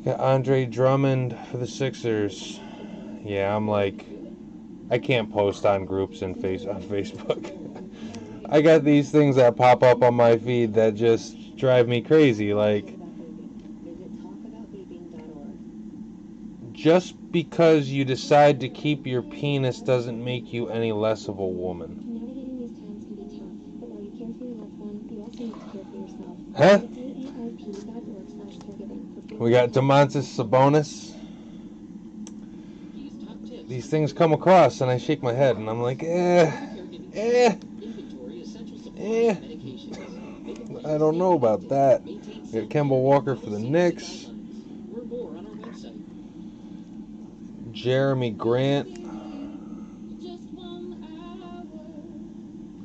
Got Andre Drummond for the Sixers. Yeah, I'm like, I can't post on groups and on Facebook. I got these things that pop up on my feed that just drive me crazy. Like, just because you decide to keep your penis doesn't make you any less of a woman. Navigating these times can be tough, but while you care for your loved one, you also need to care for yourself. Huh? We We got Domantas Sabonis. These things come across and I shake my head and I'm like, I don't know about that. We got Kemba Walker for the Knicks. Jeremy Grant.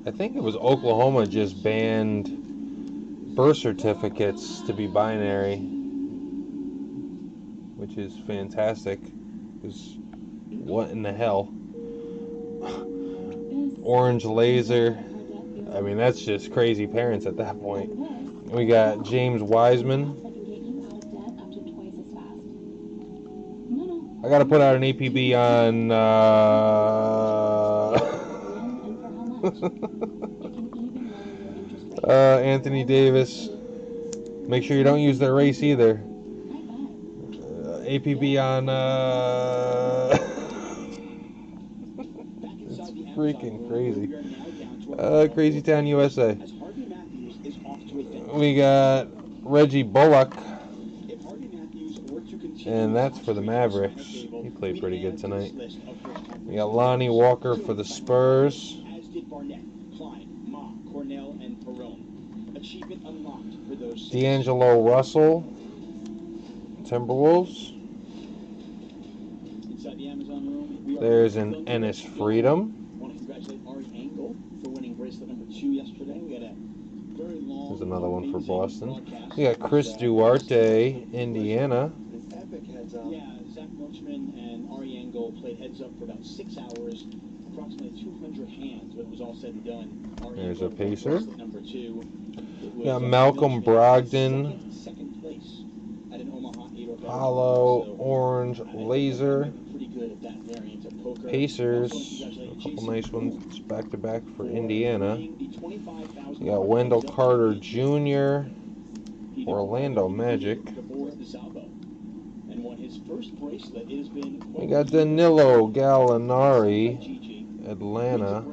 I think it was Oklahoma just banned birth certificates to be binary, which is fantastic. Because what in the hell? Orange laser. I mean, that's just crazy parents at that point. We got James Wiseman. I gotta put out an APB on Anthony Davis. Make sure you don't use their race either. APB on it's freaking crazy. Crazy Town, USA. We got Reggie Bullock, and that's for the Mavericks. He played pretty good tonight. We got Lonnie Walker for the Spurs. D'Angelo Russell, Timberwolves. There's an Ennis Freedom. There's another one for Boston. We got Chris Duarte, Indiana. Yeah, Zach Milchman and Ari Engel played heads up for about 6 hours, approximately 200 hands when it was all said and done. There's a Pacer. Number 2. We got Malcolm Brogdon. Second place at an Omaha 8 or better. Hollow, orange, laser. Pretty good at that variant of poker. Pacers. A couple nice ones back to back for Indiana. We got Wendell Carter Jr. Orlando Magic. We got Danilo Gallinari, Atlanta.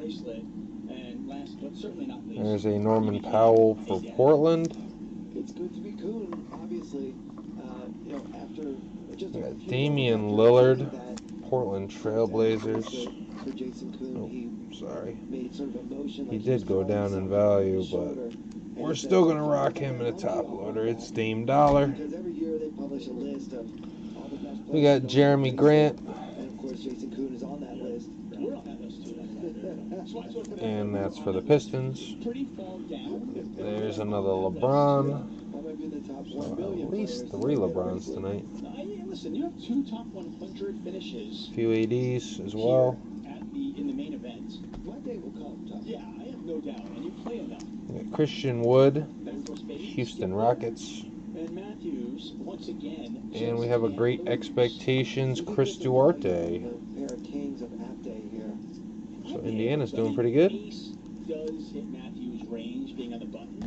There's a Norman Powell for Portland. It's good to be Kuhn, obviously. You know, after just we got Damian Lillard, Portland Trailblazers. For Jason Kuhn, Oh, he sorry. made sort of a motion. He did go down in value, but we're still going to rock him in a top loader. It's Dame Dollar. Because every year they publish a list of all the best We got Jeremy Grant. And of course, Jason Kuhn is on that list. We're on that list too. And that's for the Pistons. There's another LeBron. So at least 3 LeBrons tonight. Listen, you have 2 top 100 finishes. A few ADs as well. In the main event. My day will come, Tom. Yeah, I have no doubt. And you play enough. We got Christian Wood, Houston Rockets. And Matthews, once again. And we have a Great Expectations, Chris Duarte. Pair of kings of app day here. So Indiana's doing pretty good. Ace does hit Matthews' range being on the button,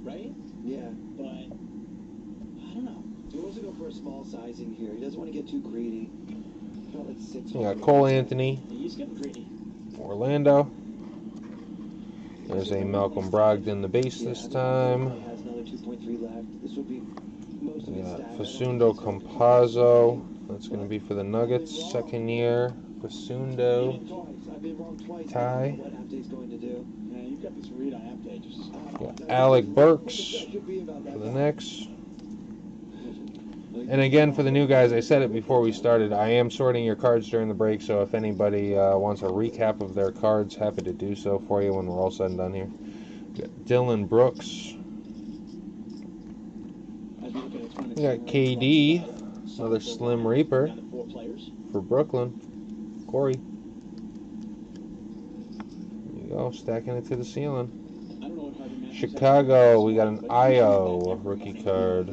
right? Yeah. But I don't know. He wants to go for a small sizing here. He doesn't want to get too greedy. Felt like 6. We got Cole Anthony, He's getting greedy. Orlando. There's a Malcolm Brogdon, the base this time. Has another 2.3 left. This would be most of We his got stack. Facundo Campazzo. That's going to be for the Nuggets, second year. Facundo. I've been wrong twice. Ty. What app day's going to do? Yeah, you got this read on app pages. Got Alec Burks for the Knicks. And again, for the new guys, I said it before we started, I am sorting your cards during the break, so if anybody wants a recap of their cards, happy to do so for you when we're all said and done here. We got Dylan Brooks. We got KD, another Slim Reaper for Brooklyn. Corey. There you go, stacking it to the ceiling. Chicago, we got an IO rookie card.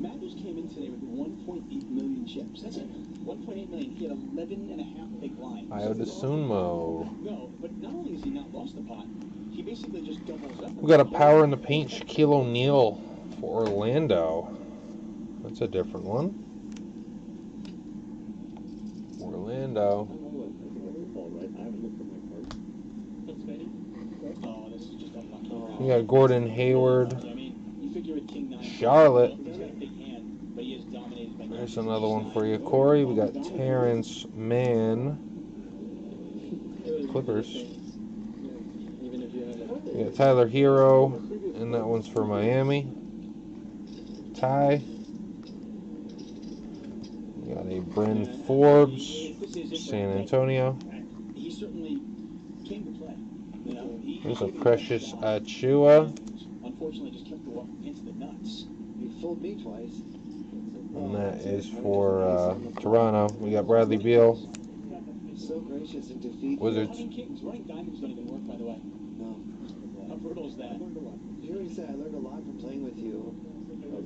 Matthews came in today with 1.8 million chips. That's it. 1.8 million. He had 11.5 big lines. IO DeSunmo. No, but not only has he not lost the pot, he basically just doubles up. We got a Power in the Paint Shaquille O'Neal for Orlando. That's a different one. Orlando. We got Gordon Hayward. Charlotte. There's another one for you, Corey. We got Terrence Mann. Clippers. We got Tyler Hero, and that one's for Miami. Ty. We got a Bryn Forbes, San Antonio. He certainly came to play. You know, there's a Precious Achua. Unfortunately, just kept walking into the nuts. You fooled me twice. And that is for Toronto. We got Bradley Beal. So gracious in defeat. Wizards. Kings running diamonds don't even work, by the way. No. How brutal is that? You already said I learned a lot from playing with you.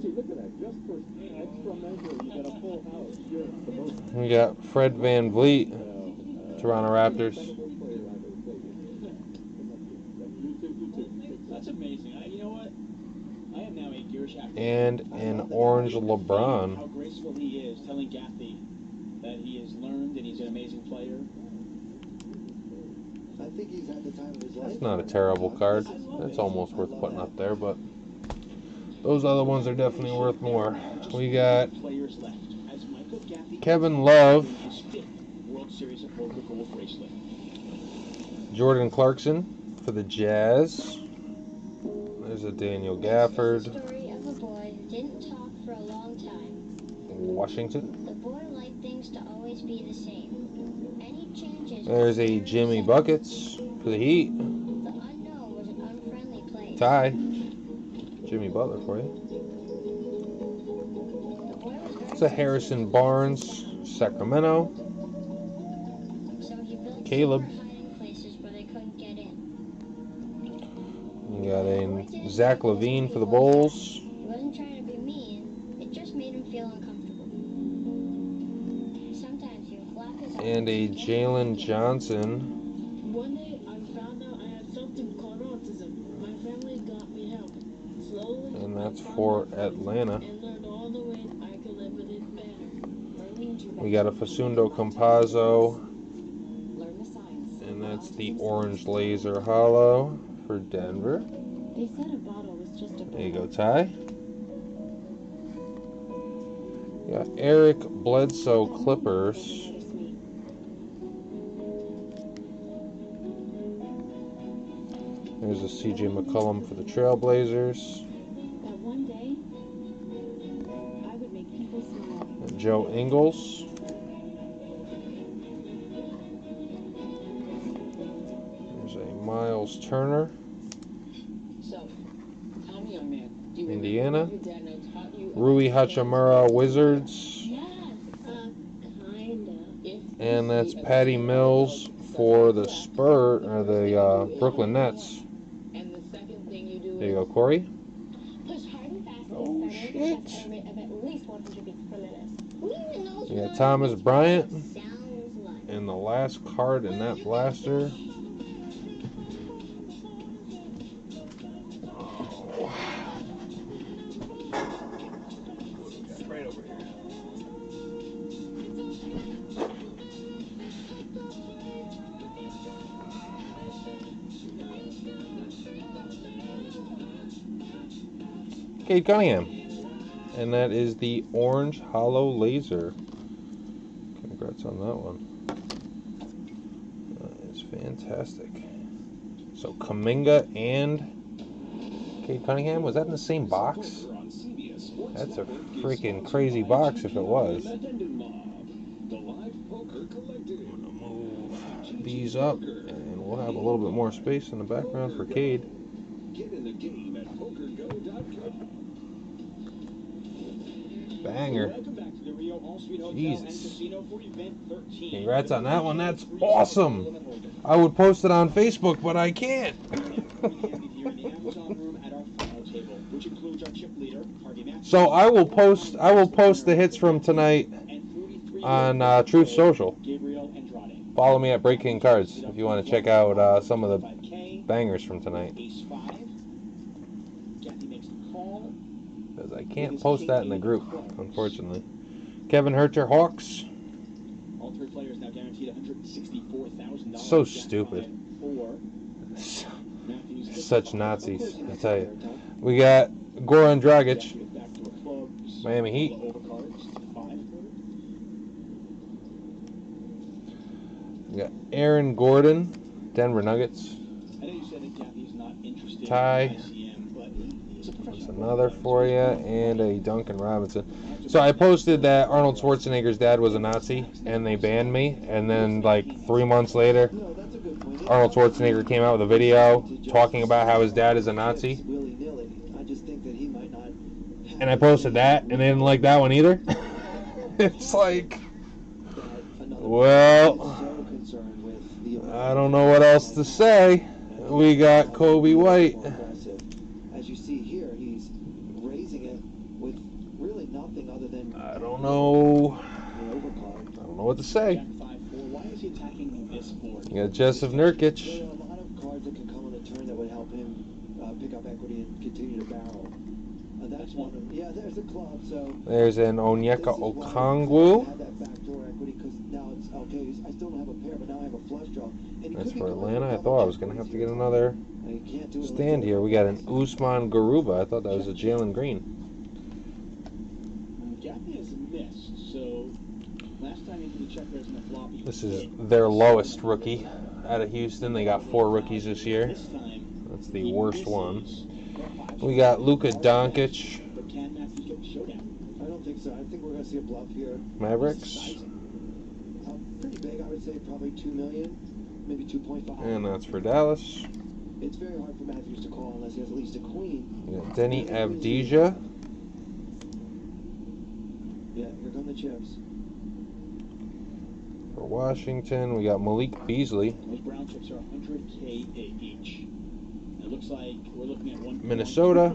See, look at that. Just for extra measure, you got a full house. You're the most. We got Fred Van Vliet, Toronto Raptors. That's amazing. You know what? I am now a CASHAPP. And an orange LeBron. How graceful he is, telling Gaffney that he has learned and he's an amazing player. I think he's at the time of his life. That's not a terrible card. That's almost worth putting up there, but those other ones are definitely worth more. We got Kevin Love, Jordan Clarkson for the Jazz. There's a Daniel Gafford. Story of a boy who didn't talk for a long time. Washington. The boy liked things to always be the same. Any changes. There's a Jimmy Buckets for the Heat. The unknown was an unfriendly place. Ty. Jimmy Butler for you. It's a Harrison Barnes, Sacramento. So he built Caleb. hiding places where they couldn't get in. We got a Zach LaVine for the Bulls. He wasn't trying to be mean. It just made him feel uncomfortable. Sometimes he would flap his arms. And a Jalen Johnson. One day I found out I had something called autism. My family got me help. Slowly. And that's for Atlanta. And learned all the ways I could live with it better. We got a Facundo Campazzo. Learn the signs. And that's the orange laser holo for Denver. They said a bottle was just a There you go, Ty. We got Eric Bledsoe Clippers. There's a CJ McCollum for the Trailblazers. That one day I would make people smile. And Joe Ingles. There's a Miles Turner. So, tell me, young man, do you Indiana. remember your dad now taught you Rui Hachimura Wizards. Yes, kinda. And that's Patty Mills for the Brooklyn Nets. And the second thing you do There you go, Corey. Push hard and fast Oh, and shit. at a rate of at least 100 beats per minute. Who even knows We what got Thomas Bryant. sounds like? And the last card in that blaster. Right over here. Cade Cunningham. And that is the orange holo laser. Congrats on that one. That is fantastic. So Kuminga and Cade Cunningham, was that in the same box? That's a freaking crazy box if it was. I'm gonna move these up and we'll have a little bit more space in the background for Cade. Banger. Jesus. Congrats on that one. That's awesome. I would post it on Facebook, but I can't. So I will post the hits from tonight on Truth Social. Follow me at Breaking Cards if you want to check out some of the bangers from tonight. Because I can't post that in the group, unfortunately. Kevin Herter, Hawks. All three players now guaranteed $164,000. So stupid. Such Nazis, I tell you. We got Goran Dragic, Miami Heat. We got Aaron Gordon, Denver Nuggets. Ty. That's another for you, and a Duncan Robinson. So I posted that Arnold Schwarzenegger's dad was a Nazi, and they banned me. And then, like 3 months later, Arnold Schwarzenegger came out with a video talking about how his dad is a Nazi. And I posted that, and they didn't like that one either. It's like, well, I don't know what else to say. We got Kobe White. As you see here, he's raising it with really nothing other than I don't know what to say. You got Jessup Nurkic. There are a lot of cards that can come on a turn that would help him pick up equity and continue to barrel. That's one of them. Yeah, there's the club. So there's an Onyeka Okongwu. Have that backdoor equity because now it's okay. I still don't have a pair, but now I have a flush draw. And that's for Atlanta. I thought I was gonna have to get another stand here. We got an Usman Garuba. I thought that was a Jalen Green. Gaffney has missed, so last time he did the check there's in the floppy. This is their lowest rookie out of Houston. They got 4 rookies this year. That's the worst one. We got Luka Doncic. But can Matthews get the showdown? I don't think so. I think we're going to see a bluff here. Mavericks. Pretty big, I would say probably 2 million, maybe 2.5. And that's for Dallas. It's very hard for Matthews to call unless he has at least a queen. We got Denny Avdija. Yeah, here come the chips. For Washington, we got Malik Beasley. Those brown chips are 100K each. It looks like we're looking at one. Minnesota.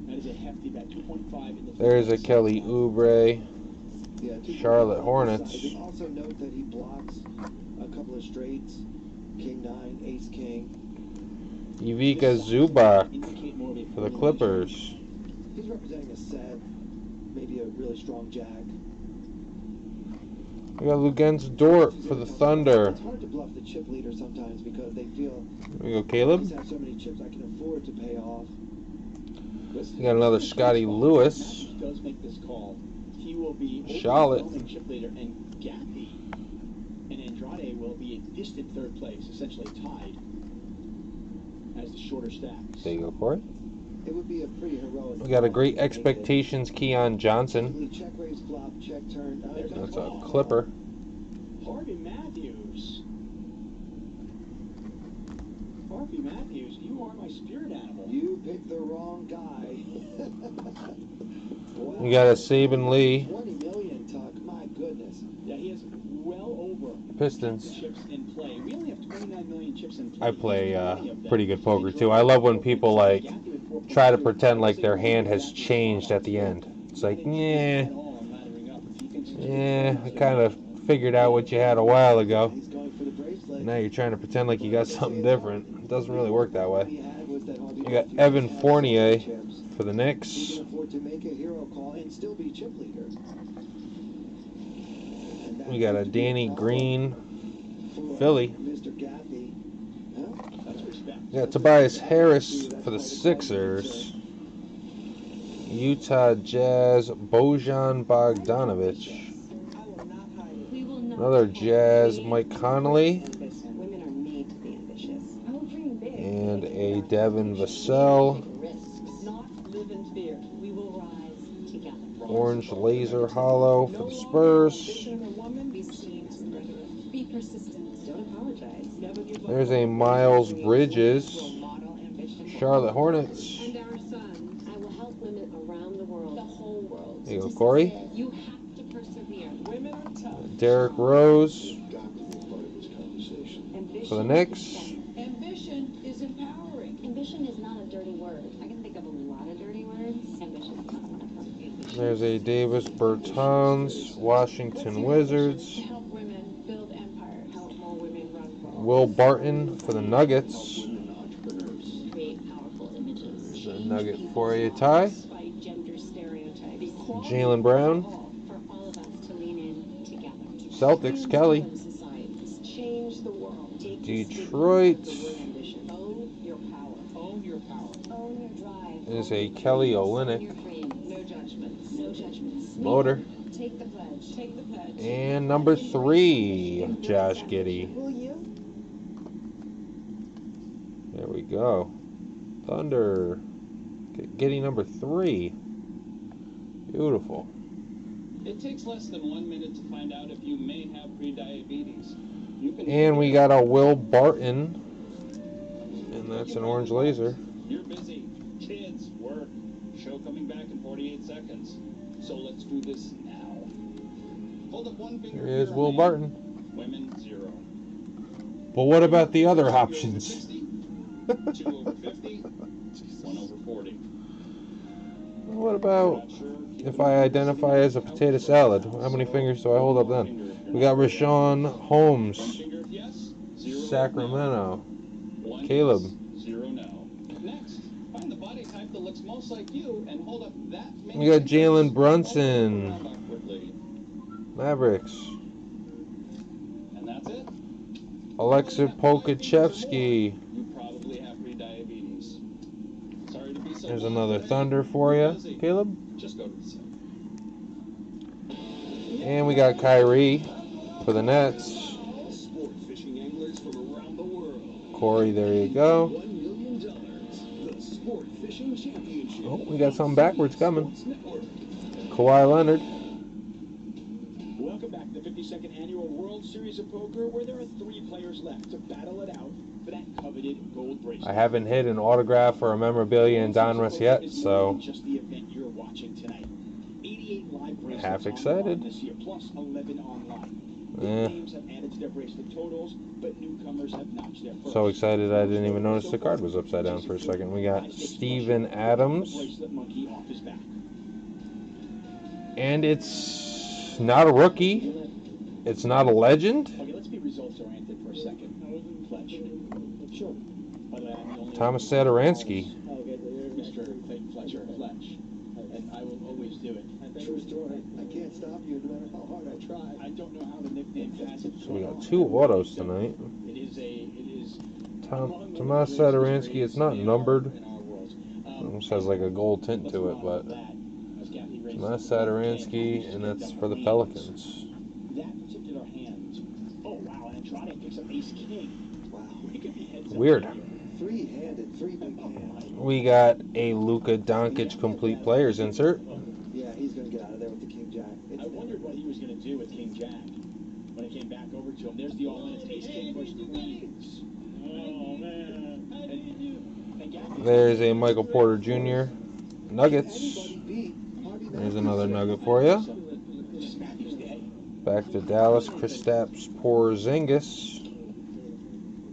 That is a hefty bet. 2.5 in the. There's a Kelly Oubre. Yeah, Charlotte Hornets. Also note that he blocks a couple of straights. King 9, Ace King. Ivica Zubac for the Clippers. He's representing a set, maybe a really strong jack. We got Lugens Dort for the Thunder. It's hard to bluff the chip leader sometimes because they feel We go Caleb. I have so many chips I can afford to pay off. We got another Scotty Lewis. Does make this call. He will be Charlotte. Chip leader, and Gaffney and Andrade will be in distant third place, essentially tied as the shorter stacks. There you go, Corey. It would be a pretty heroic. We got a Great Expectations Keon Johnson. Check raise, flop, check turn. That's a Clipper. Harvey Matthews. Harvey Matthews, you are my spirit animal. You picked the wrong guy. Wow. We got a Saban Lee. 20 million, Tuck. My goodness. Yeah, he has well over Pistons. chips in play. We only have 29 million chips in play. I play pretty good poker too. I love when people like try to pretend like their hand has changed at the end. It's like, yeah, I kind of figured out what you had a while ago. Now you're trying to pretend like you got something different. It doesn't really work that way. You got Evan Fournier for the Knicks. We got a Danny Green, Philly. We got Tobias Harris for the Sixers. Utah Jazz, Bojan Bogdanovic. Another Jazz, Mike Conley. a Devin Vassell. Not live in fear. We will rise together. Orange laser hollow for the Spurs. Be seen as regular. Be persistent. Don't apologize. Never give up. There's a Miles Bridges. Charlotte Hornets. And our son. I will help women around the world. The whole world. There you go, Corey. You have to persevere. Women are tough. Derrick Rose Ambition. for the Knicks. Ambition is empowering. Ambition is not a dirty word. I can think of a lot of dirty words. Ambition is not one of them. There's a Davis Bertans, Washington Wizards. To help women build empires. Help more women run worlds. Will Barton for the Nuggets. Create powerful images. There's a nugget for you, Ty. Despite gender stereotypes. Jalen Brown. For all of us to lean in together. Celtics, Kelly. Change the world. Take Detroit. ambition. Own your power. Own your power. Own your drive. Is a Kelly Your Olynyk. dreams. No judgments. No judgments. Motor. Take the pledge. Take the pledge. And number 3, Josh Giddey. Will you? There we go. Thunder. Giddey number 3. Beautiful. It takes less than 1 minute to find out if you may have prediabetes. You can And we got a Will Barton. And that's an orange laser. You're busy. Kids, work. Show coming back in 48 seconds. So let's do this now. Hold up one finger. Here is for Will men. Barton. Women, 0. But what about the other 2 over options? 60, 2 over 50, 1 over 40. What about if I identify as a potato salad? How many fingers do I hold up then? We got Rashawn Holmes, Finger if yes, 0 if Sacramento. no. 1 Caleb. yes, 0 no. Next, find the body type that looks most like you and hold up that many We got fingers. Jalen Brunson, Around awkwardly. Mavericks. And that's it. Alexa Pokachevsky. You probably have prediabetes. Sorry to be so There's blunt, another but Thunder for you, busy. Caleb. Just go to the site. And we got Kyrie for the Nets. Sport fishing anglers from around the world. Corey, there you go. $1 million. The Sport Fishing Championship. Oh, we got something backwards coming. Sports Network. Kawhi Leonard. Welcome back to the 52nd Annual World Series of Poker, where there are 3 players left to battle it out for that coveted gold bracelet. I haven't hit an autograph or a memorabilia in Donruss yet, so Just the event you're watching tonight. 88 live bracelets half online excited. this year, plus 11 online. Big Eh. names have added to their bracelet totals, but newcomers have notched their first. So excited I didn't even notice the card was upside down for a second. We got Steven Adams. Bracelet monkey off his back. And it's not a rookie. It's not a legend. Okay, let's be results oriented for a second. Fletch. Sure. By the way, I'm the only Thomas Sadaransky. Okay, Mr. Clayton Fletcher, Fletch. And I will always do it. True story. I can't stop you no matter how hard I try. I don't know how the nickname passes. So we got 2 autos tonight. It is Tomas Sadaransky. It's not numbered. in our world. Almost has like a gold tint to it, but Tomas Sadaransky, and that's for the Pelicans. That particular hand. Oh wow, and Andrade picks up ace king. Wow. We could be heads up Weird. here. 3-handed, 3 big hands. We got a Luka Doncic complete players insert. Yeah, he's going to get out of there with the King Jack. It's I wondered what he was going to do with King Jack when it came back over to him. There's the all-in. It's ace king versus queens. Oh man. And There's a Michael Porter Jr. Nuggets. anybody beat Harvey There's Matthews. another nugget for you. just Matthews Day. Back to Dallas. Kristaps Porzingis.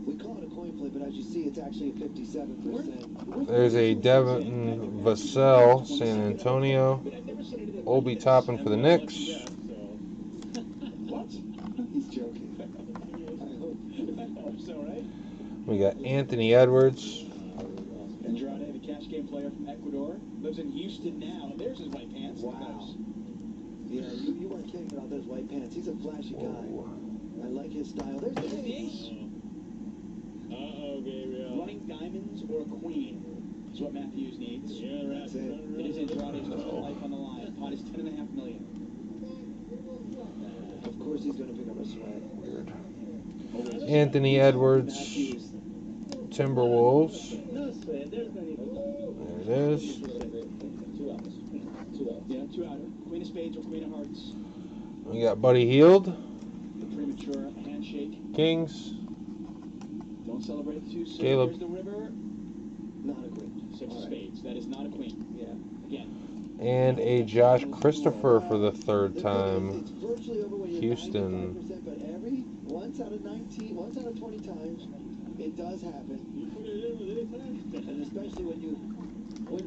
We call it a coin flip, but as you see, it's actually a 57%. There's a Devin Vassell, San Antonio. Obi Toppin for the Knicks. What? He's joking. I hope. So, right? We got Anthony Edwards. Andrade, the cash game player from Ecuador, lives in Houston now. There's his white pants. Wow. Yeah, you weren't kidding about those white pants. He's a flashy guy. I like his style. There's the ace. Uh-oh, Gabriel. Running diamonds or a queen is what Matthews needs. Yeah, That's it. It is Andrade's whole life on the line. Pot is $10.5 million. Of course he's going to pick up a sweat. Anthony Edwards. Timberwolves. There it is. Yeah, 2 outer. Queen of spades or queen of hearts. We got Buddy Hield. The premature handshake. Kings. Don't celebrate it too soon. Caleb. Here's the river. Not a queen. 6 of spades. That is not a queen. Yeah. Again. And a Josh Christopher for the 3rd time. It's virtually over when you're Houston. 95%, but once out of 20 times, it does happen. You put it in with anything. And especially when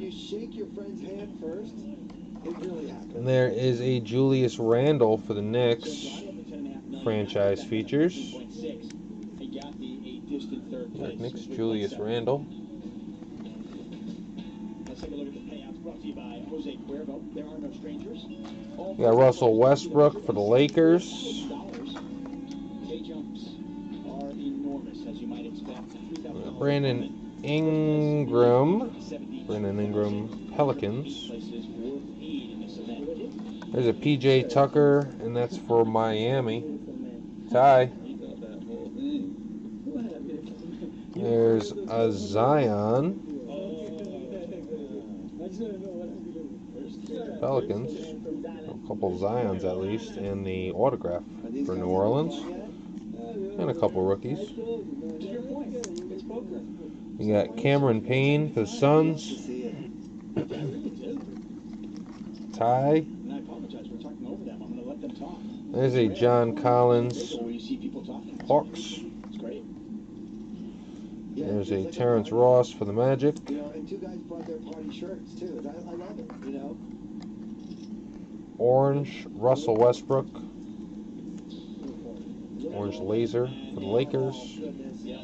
you shake your friend's hand first, it really happens. And there is a Julius Randle for the Knicks. Franchise features. Knicks Julius Randle. Let's take a look at the payouts brought to you by Jose Cuervo. There are no strangers. We got Russell Westbrook for the Lakers. Pay jumps are enormous, as you might expect. Brandon Ingram. Pelicans. There's a PJ Tucker, and that's for Miami. Ty. There's a Zion. Pelicans. A couple Zions at least, and the autograph for New Orleans. And a couple rookies. You got Cameron Payne for the Suns. Ty. And I apologize for talking over them. I'm going to let them talk. There's a John Collins When you see people talking. Hawks. It's great. There's a Terrence Ross for the Magic. You know, and 2 guys brought their party shirts too. I love it, you know. Orange Russell Westbrook. Orange Laser for the Lakers. Yeah.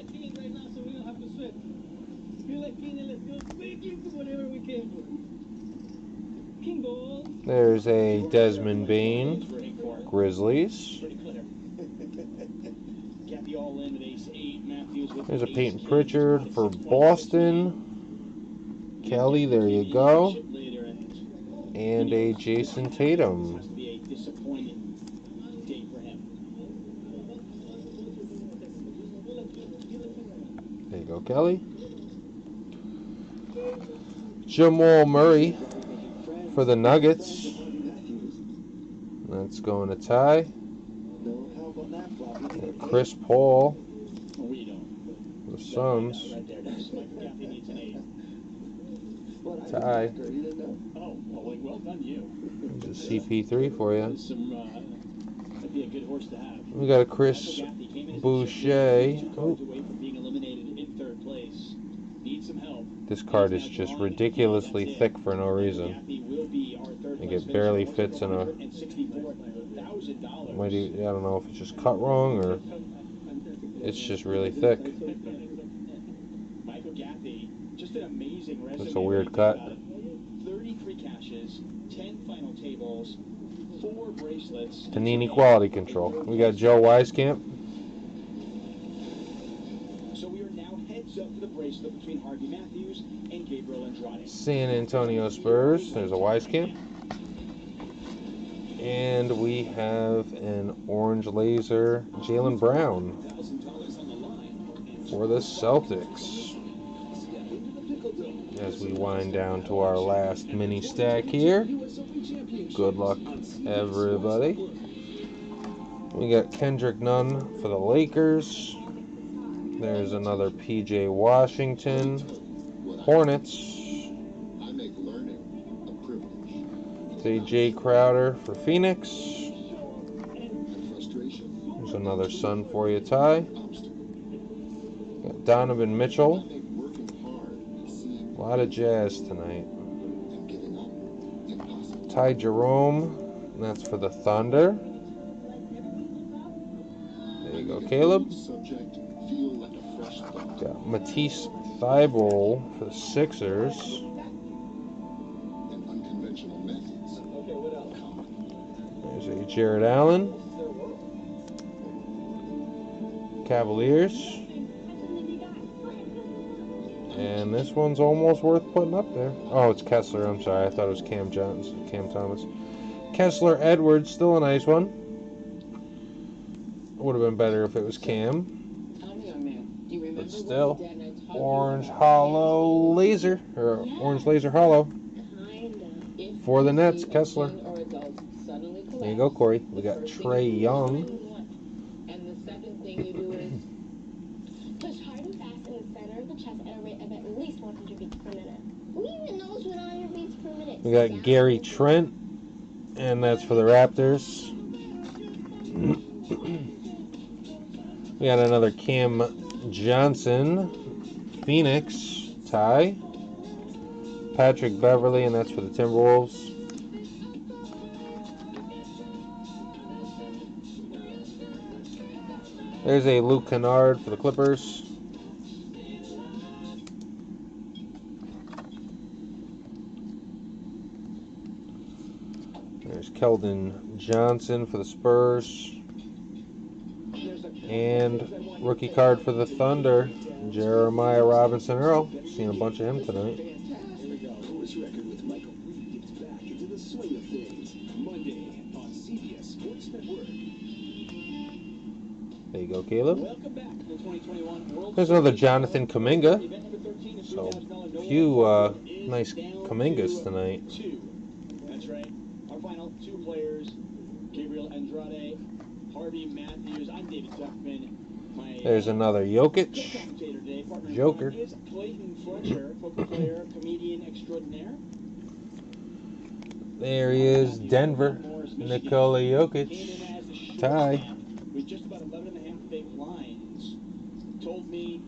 There's a Desmond Bain, Grizzlies. There's a Peyton Pritchard for Boston. Kelly, there you go. And a Jason Tatum. There you go, Kelly. Jamal Murray for the Nuggets. That's going to Ty. Chris Paul for the Suns. Ty. Oh, well done you. There's a CP3 for you. That'd be a good horse to have. We got a Chris Boucher. Oh. This card is just ridiculously thick for no reason. Like it barely fits in a... I don't know if it's just cut wrong or it's just really thick. It's a weird cut. 33 caches, 10 final tables, 4 bracelets. Panini quality control. We got Joe Wieskamp. So we are now heads up for the bracelet between Harvey Matthews and Gabriel Andrade. San Antonio Spurs. There's a Wieskamp. And we have an orange laser Jaylen Brown for the Celtics. As we wind down to our last mini stack here. Good luck, everybody. We got Kendrick Nunn for the Lakers. There's another PJ Washington. Hornets. There's a Jay Crowder for Phoenix. There's another Sun for you, Ty. Got Donovan Mitchell. A lot of Jazz tonight. Ty Jerome, and that's for the Thunder. There you go, Caleb. Got Matisse Thybulle for the Sixers. There's a Jared Allen. Cavaliers. And this one's almost worth putting up there. Oh, it's Kessler. I'm sorry. I thought it was Cam Thomas. Kessler Edwards, still a nice one. Would have been better if it was Cam. But still. orange holo laser, or orange laser holo for the Nets, Kessler. There you go, Corey. We got Trey Young. And the second thing you do is push hard and fast in the center of the chest at a rate of at least 100 beats per minute. Who even knows what 100 beats per minute? We got Gary Trent, and that's for the Raptors. We got another Cam Johnson, Phoenix, Ty. Patrick Beverly, and that's for the Timberwolves. There's a Luke Kennard for the Clippers. There's Keldon Johnson for the Spurs. And rookie card for the Thunder, Jeremiah Robinson Earl. Seen a bunch of him tonight. Here we go. This record with Michael Reed gets back into the swing of things. Monday on CBS Sports Network. There you go, Caleb. Welcome back to the 2021 World There's another Jonathan Kuminga. So, a few nice Kumingas tonight. That's right. Our final two players, Gabriel Andrade, Harvey Matthews. I'm David Tuckman. There's another Jokic. Joker. Is Clayton Fletcher, poker player, comedian extraordinaire. There he is, Denver. Nikola Jokic. Ty. With just about 11.5 big blinds. Told me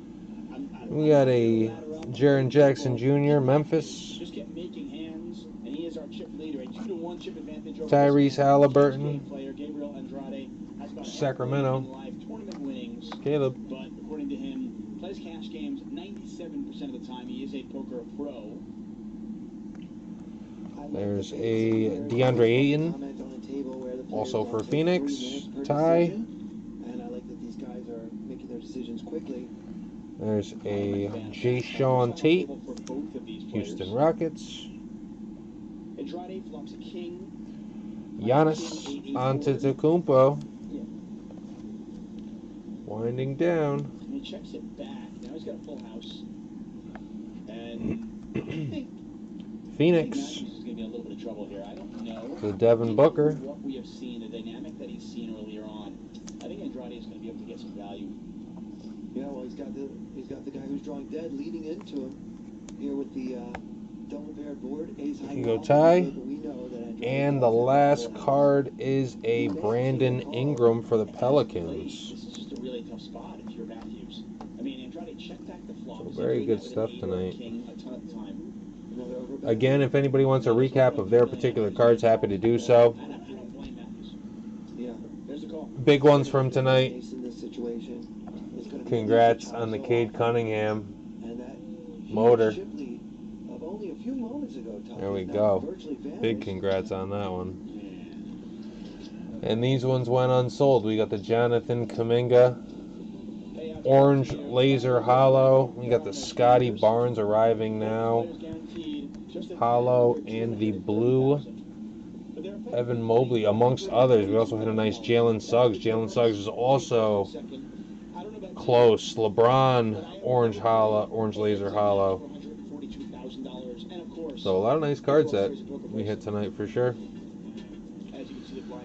We got a Jaren Jackson Jr., Memphis. just kept making hands, and he is our chip leader. A 2-to-1 chip advantage over Tyrese Halliburton. player Gabriel Andrade has about Sacramento. live tournament winnings. Caleb. But according to him, plays cash games 97% of the time. He is a poker pro. There's a DeAndre Ayton, also for Phoenix. Ty. And I like that these guys are making their decisions quickly. There's a Jay Sean Tate, Houston Rockets. Andrade flops a king. Giannis Antetokounmpo. Winding down. And he checks it back. Now he's got a full house. And I think Phoenix. Matthews is going to be in a little bit of trouble here. I don't know. To Devin Booker. What we have seen, the dynamic that he's seen earlier on. I think Andrade is going to be able to get some value. Yeah, well, he's got the guy who's drawing dead leading into him here with the double paired board. Ace high. You go, Ty. And the last card is a Brandon Ingram for the Pelicans. This is just a really tough spot if you're Matthews. I mean, Andrade checked back the flop. So very good stuff tonight. King a ton of the time. Again, if anybody wants a recap of their particular cards, happy to do so. Yeah. There's a call. Big ones from tonight. In this situation. Congrats on the Cade Cunningham And that motor. chip lead of only a few moments ago, Tom, There we is now go. virtually vanished. Big congrats on that one. And these ones went unsold. We got the Jonathan Kuminga orange laser holo. We got the Scotty Barnes arriving now. Holo and the blue Evan Mobley, amongst others. We also had a nice Jalen Suggs. Jalen Suggs is also close. LeBron orange holo, orange laser holo. So a lot of nice cards that we hit tonight for sure.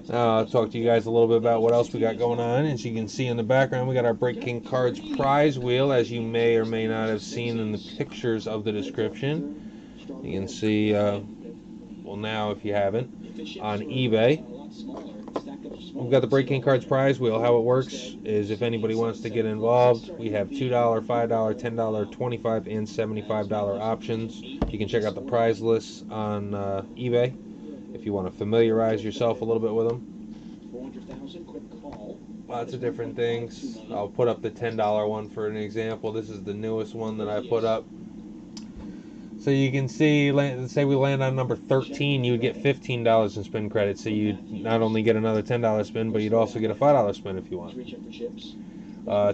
Now I'll talk to you guys a little bit about what else we got going on. As you can see in the background, we got our Breaking Cards prize wheel, as you may or may not have seen in the pictures of the description. You can see, well now if you haven't, on eBay. We've got the Breaking Cards prize wheel. How it works is if anybody wants to get involved, we have $2, $5, $10, $25, and $75 options. You can check out the prize lists on eBay if you want to familiarize yourself a little bit with them. Lots of different things. I'll put up the $10 one for an example. This is the newest one that I put up. So you can see, let's say we land on number 13, you would get $15 in spin credits. So you'd not only get another $10 spin, but you'd also get a $5 spin if you want.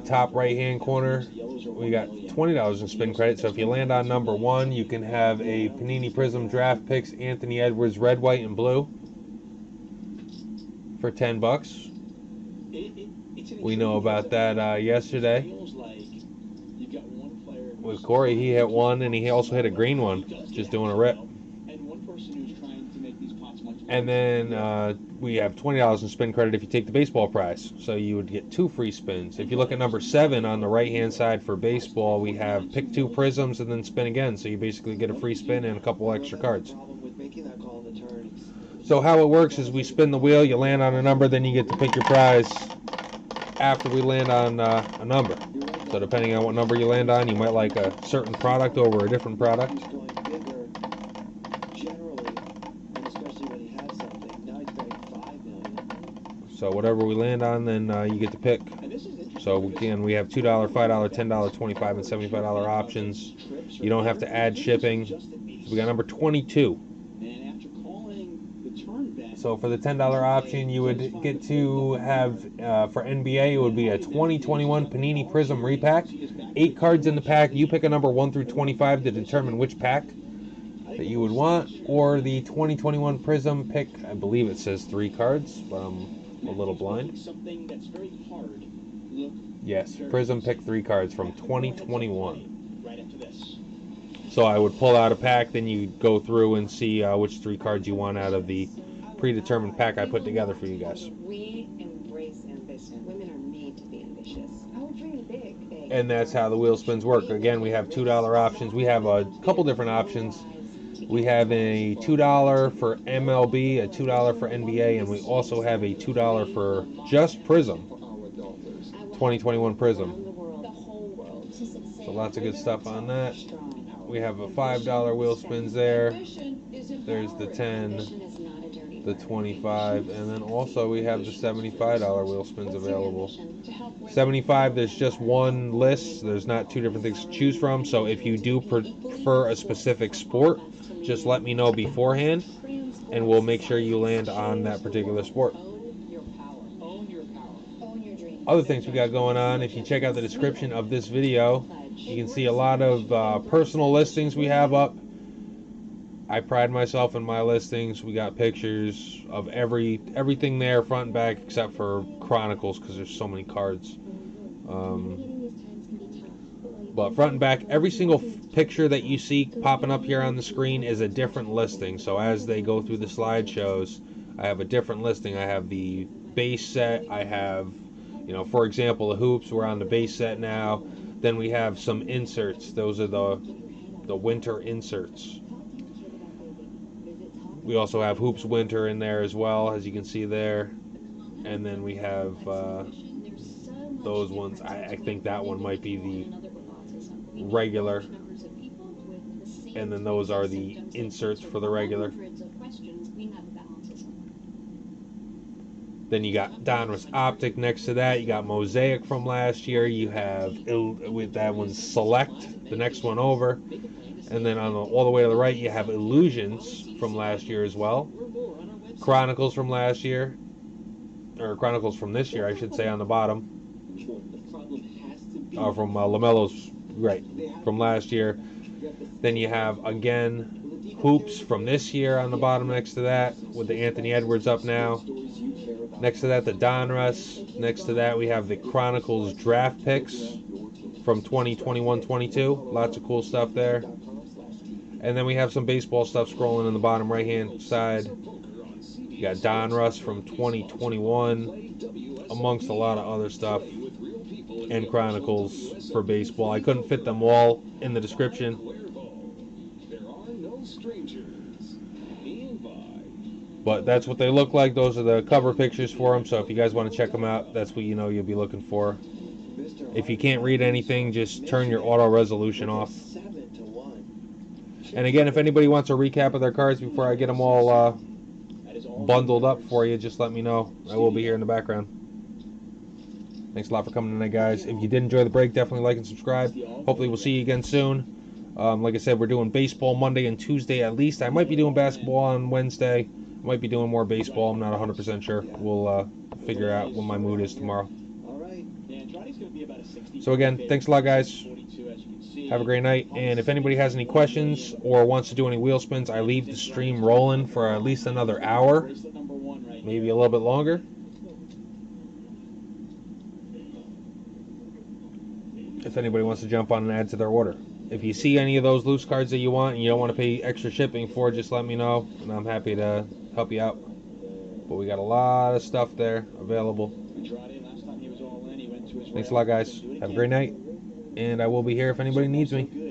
Top right-hand corner, we got $20 in spin credits. So if you land on number 1, you can have a Panini Prizm Draft Picks Anthony Edwards red, white, and blue for $10. We know about that yesterday. with Corey, he hit one, and he also hit a green one, just doing a rip. And one person who's trying to make these pots much And then we have $20 in spin credit if you take the baseball prize. So you would get 2 free spins. If you look at number 7 on the right-hand side for baseball, we have pick 2 Prizms and then spin again. So you basically get a free spin and a couple extra cards. So how it works is we spin the wheel, you land on a number, then you get to pick your prize after we land on a number. So depending on what number you land on, you might like a certain product over a different product. So whatever we land on, then you get to pick. So again, we have $2, $5, $10, $25, and $75 options. You don't have to add shipping. So we got number 22. So for the $10 option, you would get to have, for NBA, it would be a 2021 Panini Prizm repack. 8 cards in the pack. You pick a number 1 through 25 to determine which pack that you would want. Or the 2021 Prizm pick, I believe it says 3 cards, but I'm a little blind. Something that's very hard. Yes, Prizm pick 3 cards from 2021. Right after this. So I would pull out a pack, then you go through and see which 3 cards you want out of the predetermined pack I put together for you guys. We embrace ambition. Women are made to be ambitious. Oh, dream big. And that's how the wheel spins work. Again, we have $2 options. We have a couple different options. We have a $2 for MLB, a $2 for NBA, and we also have a $2 for just Prizm, 2021 Prizm. So lots of good stuff on that. We have a $5 wheel spins there. There's the 10, the 25, and then also we have the $75 wheel spins available. 75, there's just one list. There's not 2 different things to choose from. So if you do prefer a specific sport, just let me know beforehand, and we'll make sure you land on that particular sport. Other things we got going on, if you check out the description of this video, you can see a lot of personal listings we have up. I pride myself in my listings. We got pictures of everything there, front and back, except for Chronicles, because there's so many cards. But front and back, every single picture that you see popping up here on the screen is a different listing. So as they go through the slideshows, I have a different listing. I have the base set. I have, you know, for example, the hoops. We're on the base set now. Then we have some inserts. Those are the winter inserts. We also have hoops winter in there as well, as you can see there. And then we have those ones. I think that one might be the regular, and then those are the inserts for the regular. Then you got DONRUSS OPTIC next to that. You got MOSAIC from last year. You have, with that one, Select, the next one over. And then on all the way to the right, you have Illusions from last year as well. Chronicles from last year, or Chronicles from this year, I should say, on the bottom. From LaMelo's, right, from last year. Then you have, again, Hoops from this year on the bottom next to that, with the Anthony Edwards up now. Next to that, the DONRUSS. Next to that, we have the Chronicles draft picks from 2021-22. Lots of cool stuff there. And then we have some baseball stuff scrolling in the bottom right-hand side. You got DONRUSS from 2021, amongst a lot of other stuff, and Chronicles for baseball. I couldn't fit them all in the description. But that's what they look like. Those are the cover pictures for them. So if you guys want to check them out, that's what you know you'll be looking for. If you can't read anything, just turn your auto resolution off. And again, if anybody wants a recap of their cards before I get them all bundled up for you, just let me know. I will be here in the background. Thanks a lot for coming tonight, guys. If you did enjoy the break, definitely like and subscribe. Hopefully we'll see you again soon. Like I said, we're doing baseball Monday and Tuesday at least. I might be doing basketball on Wednesday. I might be doing more baseball. I'm not 100% sure. We'll figure out what my mood is tomorrow. So again, thanks a lot, guys. Have a great night. And if anybody has any questions or wants to do any wheel spins, I leave the stream rolling for at least another hour, maybe a little bit longer. If anybody wants to jump on and add to their order. If you see any of those loose cards that you want and you don't want to pay extra shipping for, just let me know, and I'm happy to help you out. But we got a lot of stuff there available. Thanks a lot, guys. Have a great night, and I will be here if anybody needs me.